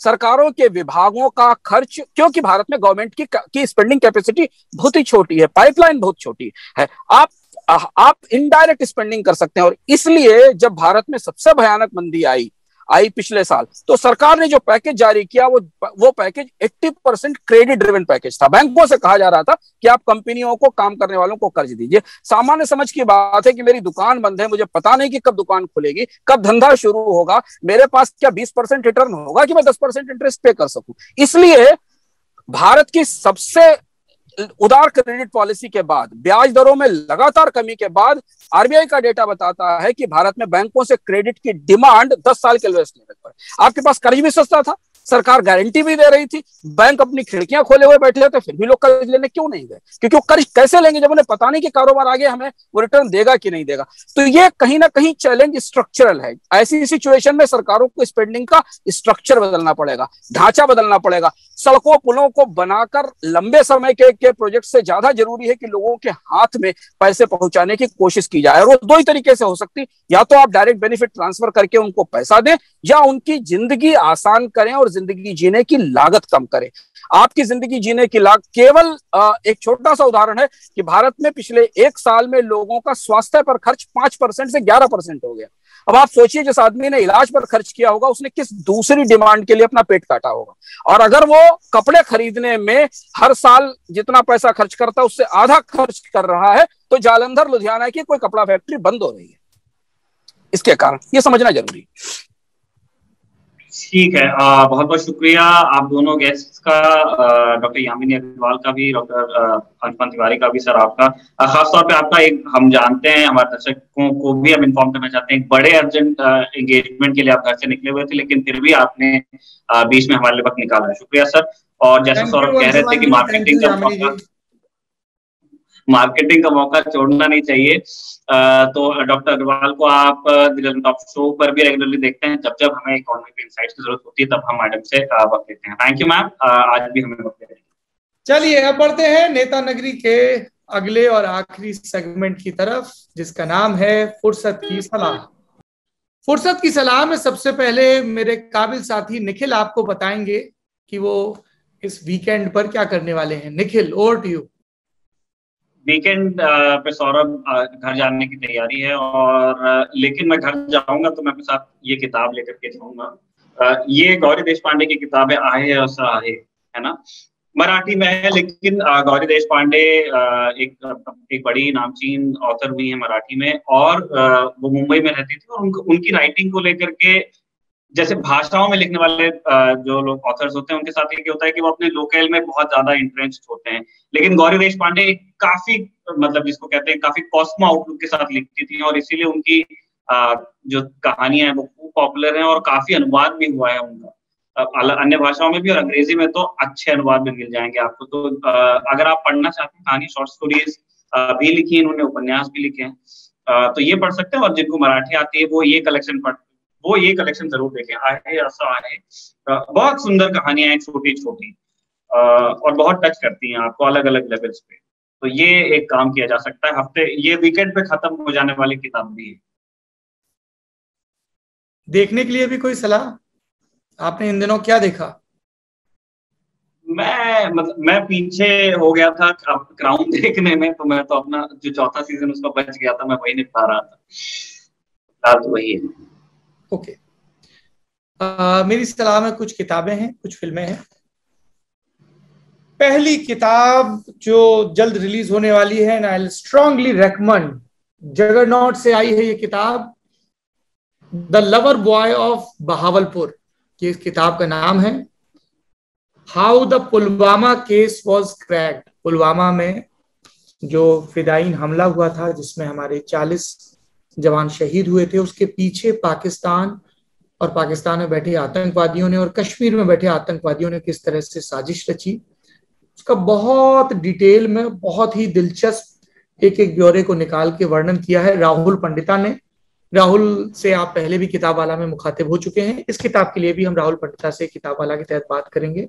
सरकारों के विभागों का खर्च, क्योंकि भारत में गवर्नमेंट की स्पेंडिंग कैपेसिटी बहुत ही छोटी है, पाइपलाइन बहुत छोटी है, आप इनडायरेक्ट स्पेंडिंग कर सकते हैं। और इसलिए जब भारत में सबसे भयानक मंदी आई पिछले साल, तो सरकार ने जो पैकेज जारी किया वो पैकेज 80% क्रेडिट ड्रिवन पैकेज था। बैंकों से कहा जा रहा था कि आप कंपनियों को, काम करने वालों को कर्ज दीजिए। सामान्य समझ की बात है कि मेरी दुकान बंद है, मुझे पता नहीं कि कब दुकान खुलेगी, कब धंधा शुरू होगा, मेरे पास क्या 20% रिटर्न होगा कि मैं 10% इंटरेस्ट पे कर सकूं। इसलिए भारत की सबसे उदार क्रेडिट पॉलिसी के बाद, ब्याज दरों में लगातार कमी के बाद, आरबीआई का डेटा बताता है कि भारत में बैंकों से क्रेडिट की डिमांड 10 साल के लोएस्ट लेवल पर। आपके पास कर्ज भी सस्ता था, सरकार गारंटी भी दे रही थी, बैंक अपनी खिड़कियां खोले हुए बैठे थे, फिर भी लोग कर्ज लेने क्यों नहीं गए? क्योंकि वो कर्ज कैसे लेंगे जब उन्हें पता नहीं कि कारोबार आगे हमें वो रिटर्न देगा कि नहीं देगा। तो ये कहीं ना कहीं चैलेंज स्ट्रक्चरल है। ऐसी सिचुएशन में सरकारों को स्पेंडिंग का स्ट्रक्चर बदलना पड़ेगा, ढांचा बदलना पड़ेगा। सड़कों पुलों को बनाकर लंबे समय के प्रोजेक्ट से ज्यादा जरूरी है कि लोगों के हाथ में पैसे पहुंचाने की कोशिश की जाए। और वो दो ही तरीके से हो सकती, या तो आप डायरेक्ट बेनिफिट ट्रांसफर करके उनको पैसा दें, या उनकी जिंदगी आसान करें और जिंदगी जीने की लागत कम करें। आपकी जिंदगी जीने की लागत, केवल एक छोटा सा उदाहरण है कि भारत में पिछले एक साल में लोगों का स्वास्थ्य पर खर्च 5% से 11% हो गया। अब आप सोचिए, जिस आदमी ने इलाज पर खर्च किया होगा उसने किस दूसरी डिमांड के लिए अपना पेट काटा होगा। और अगर वो कपड़े खरीदने में हर साल जितना पैसा खर्च करता है उससे आधा खर्च कर रहा है, तो जालंधर लुधियाना की कोई कपड़ा फैक्ट्री बंद हो रही है इसके कारण। ये समझना जरूरी है। ठीक है, बहुत बहुत शुक्रिया आप दोनों गेस्ट का, डॉक्टर यामिनी अग्रवाल का भी, डॉक्टर अंशुमन तिवारी का भी, सर आपका। खासतौर पे आपका एक, हम जानते हैं, हमारे दर्शकों को भी हम इन्फॉर्म करना चाहते हैं, एक बड़े अर्जेंट एंगेजमेंट के लिए आप घर से निकले हुए थे, लेकिन फिर भी आपने बीच में हमारे लिए वक्त निकाला है। शुक्रिया सर। और जैसा सौरभ कह रहे थे कि मार्केटिंग का मार्केटिंग का मौका छोड़ना नहीं चाहिए। तो डॉक्टर अग्रवाल को आप दिल्ली टॉप शो पर भी रेगुलरली देखते हैं। जब जब हमें इकोनॉमिक इनसाइट्स की जरूरत होती है तब हम मैडम से वक्त लेते हैं। थैंक यू मैम, आज भी हमें वक्त दे रहे हैं। चलिए अब बढ़ते हैं नेता नगरी के अगले और आखिरी सेगमेंट की तरफ, जिसका नाम है फुर्सत की सलाह। फुर्सत की सलाह में सबसे पहले मेरे काबिल साथी निखिल आपको बताएंगे कि वो इस वीकेंड पर क्या करने वाले हैं। Nikhil, over to you. Weekend पे सौरभ घर जाने की तैयारी है, और लेकिन मैं घर जाऊंगा तो मैं अपने साथ ये किताब लेकर के जाऊंगा। ये गौरी देशपांडे की किताब है, आहे असं आहे, है ना, मराठी में है, लेकिन गौरी देशपांडे एक बड़ी नामचीन ऑथर हुई है मराठी में, और वो मुंबई में रहती थी, और उनकी राइटिंग को लेकर के, जैसे भाषाओं में लिखने वाले जो लोग ऑथर्स होते हैं उनके साथ ये होता है कि वो अपने लोकल में बहुत ज्यादा इंट्रेंस्ड होते हैं, लेकिन गौरी देशपांडे काफी मतलब जिसको कहते हैं काफी कॉस्मो आउटलुक के साथ लिखती थी, और इसीलिए उनकी जो कहानियां हैं वो खूब पॉपुलर हैं, और काफी अनुवाद भी हुआ है उनका अन्य भाषाओं में भी, और अंग्रेजी में तो अच्छे अनुवाद भी मिल जाएंगे आपको। तो अगर आप पढ़ना चाहते हैं, कहानी शॉर्ट स्टोरीज भी लिखी है इन्होंने, उपन्यास भी लिखे हैं, तो ये पढ़ सकते हैं। और जिनको मराठी आती है वो ये कलेक्शन जरूर देखें, आहे असं आहे। बहुत सुंदर कहानियां हैं, छोटी छोटी, और बहुत टच करती हैं आपको अलग अलग लेवल्स पे। तो ये एक काम किया जा सकता है, ये वीकेंड पे खत्म हो जाने वाली किताब भी है। देखने के लिए भी कोई सलाह? आपने इन दिनों क्या देखा? मैं पीछे हो गया था क्राउन देखने में, तो मैं तो अपना जो चौथा सीजन उसका बच गया था, मैं वही निपटा रहा था। तो वही है। ओके। मेरी सलाह में कुछ किताबें हैं, कुछ फिल्में हैं। पहली किताब जो जल्द रिलीज होने वाली है, and I will strongly recommend, juggernaut से आई है ये किताब, the lover boy of Bahawalpur. ये इस किताब का नाम है। How the Pulwama case was cracked. Pulwama में जो फिदायीन हमला हुआ था जिसमें हमारे 40 जवान शहीद हुए थे, उसके पीछे पाकिस्तान और पाकिस्तान में बैठे आतंकवादियों ने और कश्मीर में बैठे आतंकवादियों ने किस तरह से साजिश रची, उसका बहुत डिटेल में, बहुत ही दिलचस्प एक एक ब्यौरे को निकाल के वर्णन किया है राहुल पंडिता ने। राहुल से आप पहले भी किताबवाला में मुखातिब हो चुके हैं। इस किताब के लिए भी हम राहुल पंडिता से किताबवाला के तहत बात करेंगे।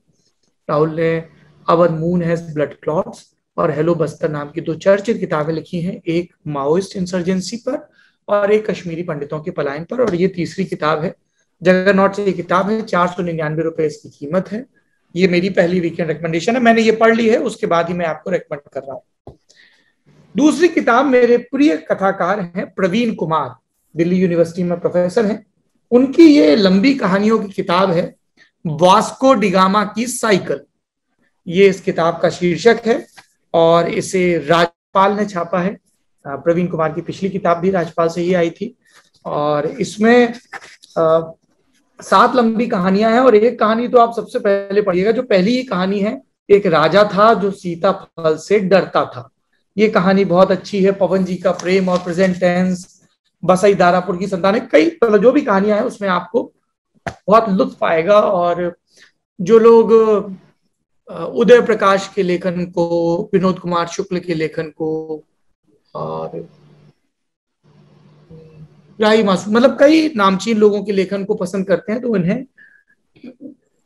राहुल ने our moon has blood clots और हेलो बस्तर नाम की 2 चर्चित किताबें लिखी हैं, एक माओइस्ट इंसर्जेंसी पर और एक कश्मीरी पंडितों के पलायन पर, और ये तीसरी किताब है। जगरनॉट से ये किताब है, 499 रुपए इसकी कीमत है। ये मेरी पहली वीकेंड रिकमेंडेशन है, मैंने ये पढ़ ली है, उसके बाद ही मैं आपको रिकमेंड कर रहा हूँ। दूसरी किताब मेरे प्रिय कथाकार हैं प्रवीण कुमार, दिल्ली यूनिवर्सिटी में प्रोफेसर हैं। उनकी ये लंबी कहानियों की किताब है वास्को डिगामा की साइकिल। ये इस किताब का शीर्षक है और इसे राजपाल ने छापा है। प्रवीण कुमार की पिछली किताब भी राजपाल से ही आई थी, और इसमें 7 लंबी कहानियां हैं, और एक कहानी तो आप सबसे पहले पढ़िएगा। जो पहली कहानी है, एक राजा था जो सीताफल से डरता था। ये कहानी बहुत अच्छी है। पवन जी का प्रेम और प्रेजेंट टेंस, बसई दारापुर की संतान, कई जो भी कहानियां हैं उसमें आपको बहुत लुत्फ आएगा। और जो लोग उदय प्रकाश के लेखन को, विनोद कुमार शुक्ल के लेखन को, और राही मासूम, मतलब कई नामचीन लोगों के लेखन को पसंद करते हैं, तो उन्हें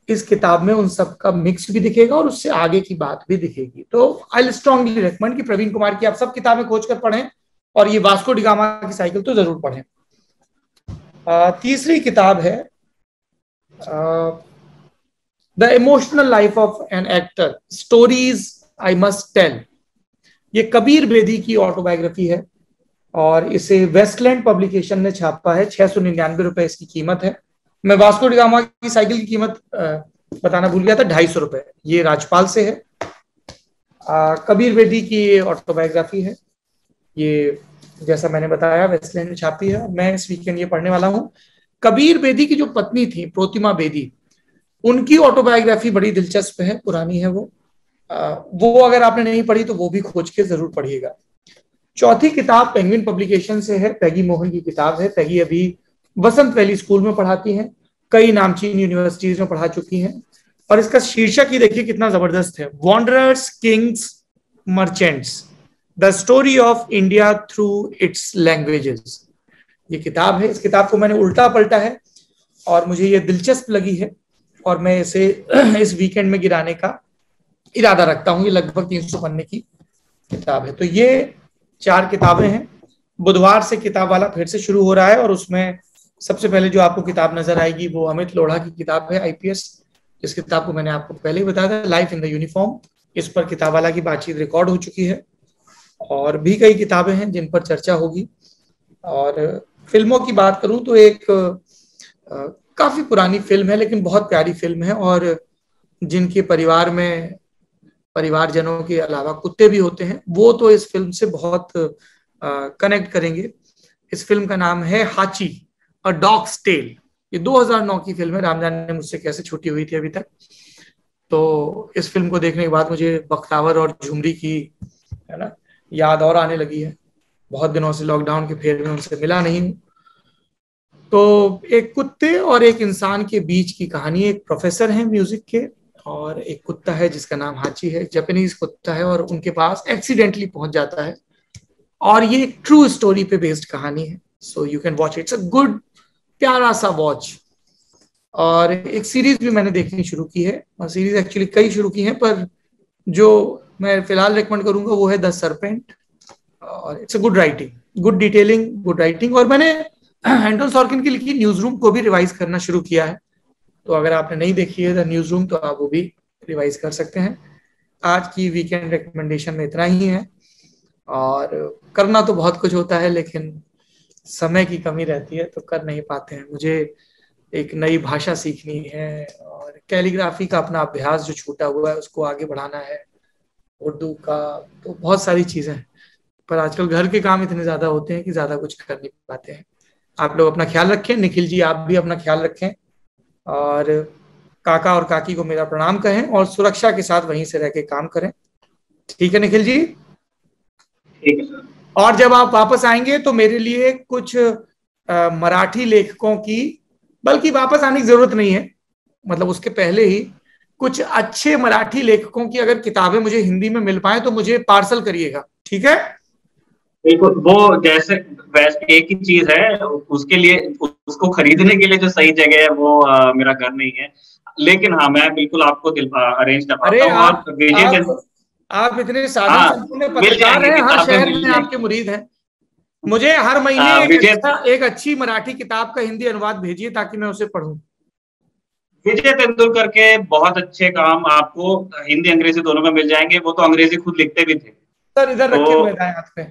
इस किताब में उन सब का मिक्स भी दिखेगा और उससे आगे की बात भी दिखेगी। तो आई विल स्ट्रांगली रेकमेंड कि प्रवीण कुमार की आप सब किताबें खोज कर पढ़ें, और ये वास्को डिगामा की साइकिल तो जरूर पढ़ें। तीसरी किताब है the emotional life of an actor, stories I must tell. ये कबीर बेदी की ऑटोबायोग्राफी है, और इसे वेस्टलैंड पब्लिकेशन ने छापा है। 699 रुपए इसकी कीमत है। मैं वास्को डिगामा की साइकिल की कीमत बताना भूल गया था, 250 रुपए। ये राजपाल से है। कबीर बेदी की ऑटोबायोग्राफी है। ये जैसा मैंने बताया वेस्टलैंड में छापी है। मैं इस वीकेंड ये पढ़ने वाला हूँ। कबीर बेदी की जो पत्नी थी प्रोतिमा बेदी, उनकी ऑटोबायोग्राफी बड़ी दिलचस्प है, पुरानी है वो अगर आपने नहीं पढ़ी तो वो भी खोज के जरूर पढ़िएगा। चौथी किताब पेंगुइन पब्लिकेशन से है, पैगी मोहन की किताब है। पैगी अभी वसंत वैली स्कूल में पढ़ाती हैं, कई नामचीन यूनिवर्सिटीज में पढ़ा चुकी हैं, और इसका शीर्षक ही देखिए कितना जबरदस्त है, wanderers Kings merchants. The story of India through it's languages. ये किताब है, इस किताब को मैंने उल्टा पलटा है और मुझे ये दिलचस्प लगी है और मैं इसे इस वीकेंड में गिराने का इरादा रखता हूँ। ये लगभग 300 पन्ने की किताब है। तो ये 4 किताबें हैं। बुधवार से किताब वाला फिर से शुरू हो रहा है और उसमें सबसे पहले जो आपको किताब नजर आएगी वो अमित लोढ़ा की किताब है, IPS। इस किताब को मैंने आपको पहले ही बताया था, लाइफ इन द यूनिफॉर्म। इस पर किताब वाला की बातचीत रिकॉर्ड हो चुकी है और भी कई किताबें हैं जिन पर चर्चा होगी। और फिल्मों की बात करूं तो एक काफी पुरानी फिल्म है लेकिन बहुत प्यारी फिल्म है और जिनके परिवार में परिवारजनों के अलावा कुत्ते भी होते हैं वो तो इस फिल्म से बहुत कनेक्ट करेंगे। इस फिल्म का नाम है हाची, अ डॉग्स टेल। ये 2009 की फिल्म है। राम जाने मुझसे कैसे छुट्टी हुई थी अभी तक। तो इस फिल्म को देखने के बाद मुझे बख्तावर और झुमरी की, है ना, याद और आने लगी है। बहुत दिनों से लॉकडाउन के फेर में उनसे मिला नहीं हूँ। तो एक कुत्ते और एक इंसान के बीच की कहानी। एक प्रोफेसर है म्यूजिक के और एक कुत्ता है जिसका नाम हाची है, जापानीज कुत्ता है और उनके पास एक्सीडेंटली पहुंच जाता है और ये एक ट्रू स्टोरी पे बेस्ड कहानी है। So you can watch, it's a good, प्यारा सा वॉच। और एक सीरीज भी मैंने देखनी शुरू की है और सीरीज एक्चुअली कई शुरू की हैं पर जो मैं फिलहाल रेकमेंड करूंगा वो है द सरपेंट। और it's a good writing, good detailing, good writing. और मैंने एंटोन सॉर्किन की लिखी न्यूज रूम को भी रिवाइज करना शुरू किया है। तो अगर आपने नहीं देखी है द न्यूज रूम तो आप वो भी रिवाइज कर सकते हैं। आज की वीकेंड रिकमेंडेशन में इतना ही है। और करना तो बहुत कुछ होता है लेकिन समय की कमी रहती है तो कर नहीं पाते हैं। मुझे एक नई भाषा सीखनी है और कैलीग्राफी का अपना अभ्यास जो छूटा हुआ है उसको आगे बढ़ाना है, उर्दू का, तो बहुत सारी चीजें हैं। पर आजकल घर के काम इतने ज्यादा होते हैं कि ज्यादा कुछ कर नहीं पाते हैं। आप लोग अपना ख्याल रखें। निखिल जी आप भी अपना ख्याल रखें और काका और काकी को मेरा प्रणाम कहें और सुरक्षा के साथ वहीं से रह के काम करें। ठीक है निखिल जी? ठीक है सर। और जब आप वापस आएंगे तो मेरे लिए कुछ मराठी लेखकों की, बल्कि वापस आने की जरूरत नहीं है, मतलब उसके पहले ही कुछ अच्छे मराठी लेखकों की अगर किताबें मुझे हिंदी में मिल पाए तो मुझे पार्सल करिएगा। ठीक है? बिल्कुल। वो जैसे वैसे एक ही चीज है, उसके लिए उसको खरीदने के लिए जो सही जगह है वो मेरा घर नहीं है, लेकिन हाँ मैं बिल्कुल आपको अरेंज करवाता हूँ। और विजय, आप इतने साधन पत्रकार हैं, हर शहर में आपके मुरीद हैं। मुझे हर महीने एक अच्छी मराठी किताब का हिंदी अनुवाद भेजिए ताकि मैं उसे पढूं। विजय तेंदुलकर के बहुत अच्छे काम आपको हिंदी अंग्रेजी दोनों में मिल जाएंगे। वो तो अंग्रेजी खुद लिखते भी थे। सर इधर रखे हुए दाएं हाथ पे।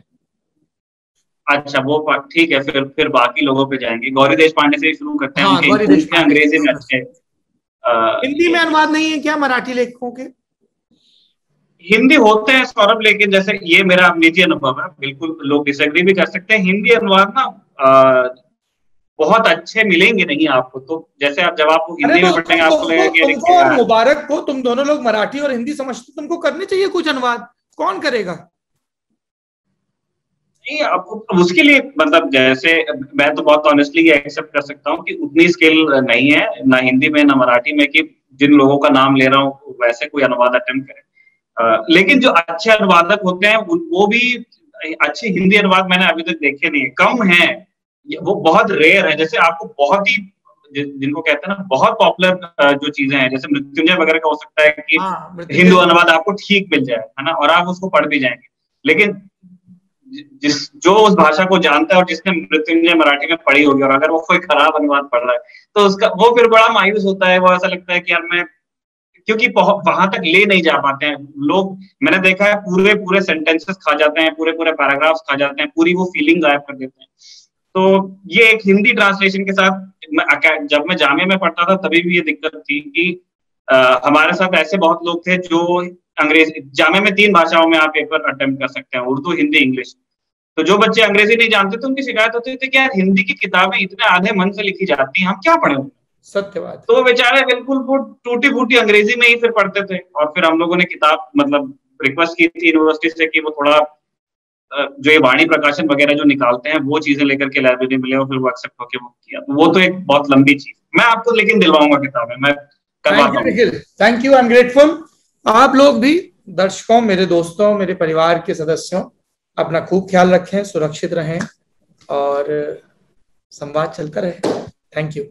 अच्छा वो ठीक है, फिर बाकी लोगों पे जाएंगे। गौरी देशपांडे से शुरू करते हैं। हाँ, उनके अंग्रेजी में अच्छे। हिंदी में अनुवाद नहीं है क्या मराठी लेखकों के? हिंदी होते हैं सौरभ, लेकिन जैसे ये मेरा निजी अनुभव है, बिल्कुल लोग डिसएग्री भी कर सकते हैं। हिंदी अनुवाद ना बहुत अच्छे मिलेंगे नहीं आपको। तो जैसे आप जब आपको हिंदी में पढ़ेंगे आपको लगेगा और मुबारक को, तुम दोनों लोग मराठी और हिंदी समझते, तुमको करने चाहिए कुछ अनुवाद। कौन करेगा? नहीं, आपको उसके लिए मतलब जैसे मैं तो बहुत ऑनेस्टली एक्सेप्ट कर सकता हूँ कि उतनी स्किल नहीं है ना हिंदी में ना मराठी में कि जिन लोगों का नाम ले रहा हूँ वैसे कोई अनुवाद अटेम्प्ट करे। लेकिन जो अच्छे अनुवादक होते हैं वो भी अच्छे हिंदी अनुवाद मैंने अभी तक देखे नहीं है, कम है, वो बहुत रेयर है। जैसे आपको बहुत ही जिनको कहते हैं ना बहुत पॉपुलर जो चीजें हैं, जैसे मृत्युंजय वगैरह का हो सकता है कि हिंदू अनुवाद आपको ठीक मिल जाए, है ना, और आप उसको पढ़ भी जाएंगे। लेकिन जो उस भाषा को जानता है और जिसने मृत्युंजय मराठी में पढ़ी होगी और अगर वो कोई खराब अनुवाद पढ़ रहा है तो उसका वो फिर बड़ा मायूस होता है। वो ऐसा लगता है कि यार मैं, क्योंकि वहां तक ले नहीं जा पाते हैं लोग। मैंने देखा है पूरे सेंटेंसेस खा जाते हैं, पूरे पैराग्राफ्स खा जाते हैं, पूरी वो फीलिंग गायब कर देते हैं। तो ये एक हिंदी ट्रांसलेशन के साथ जब मैं जामिया में पढ़ता था तभी भी ये दिक्कत थी कि हमारे साथ ऐसे बहुत लोग थे जो अंग्रेजी, जामिया में 3 भाषाओं में आप पेपर अटेम्प्ट कर सकते हैं, उर्दू, हिंदी, इंग्लिश। तो जो बच्चे अंग्रेजी नहीं जानते थे उनकी शिकायत होती थी कि यार हिंदी की किताबें इतने आधे मन से लिखी जाती हैं, हम क्या पढ़े। सत्य बात। तो बेचारे बिल्कुल वो टूटी फूटी अंग्रेजी में ही फिर पढ़ते थे। और फिर हम लोगों ने किताब मतलब रिक्वेस्ट की थी यूनिवर्सिटी से कि वो थोड़ा जो ये वाणी प्रकाशन वगैरह जो निकालते हैं वो चीजें लेकर के लाइब्रेरी में ले, और फिर वो एक्सेप्ट होके वो किया। तो वो तो एक बहुत लंबी चीज, मैं आपको लेकिन दिलवाऊंगा किताबें, मैं करवाता हूं। Thank you, I am grateful. आप लोग भी, दर्शकों, मेरे दोस्तों, मेरे परिवार के सदस्यों, अपना खूब ख्याल रखें, सुरक्षित रहें और संवाद चलता रहे। Thank you.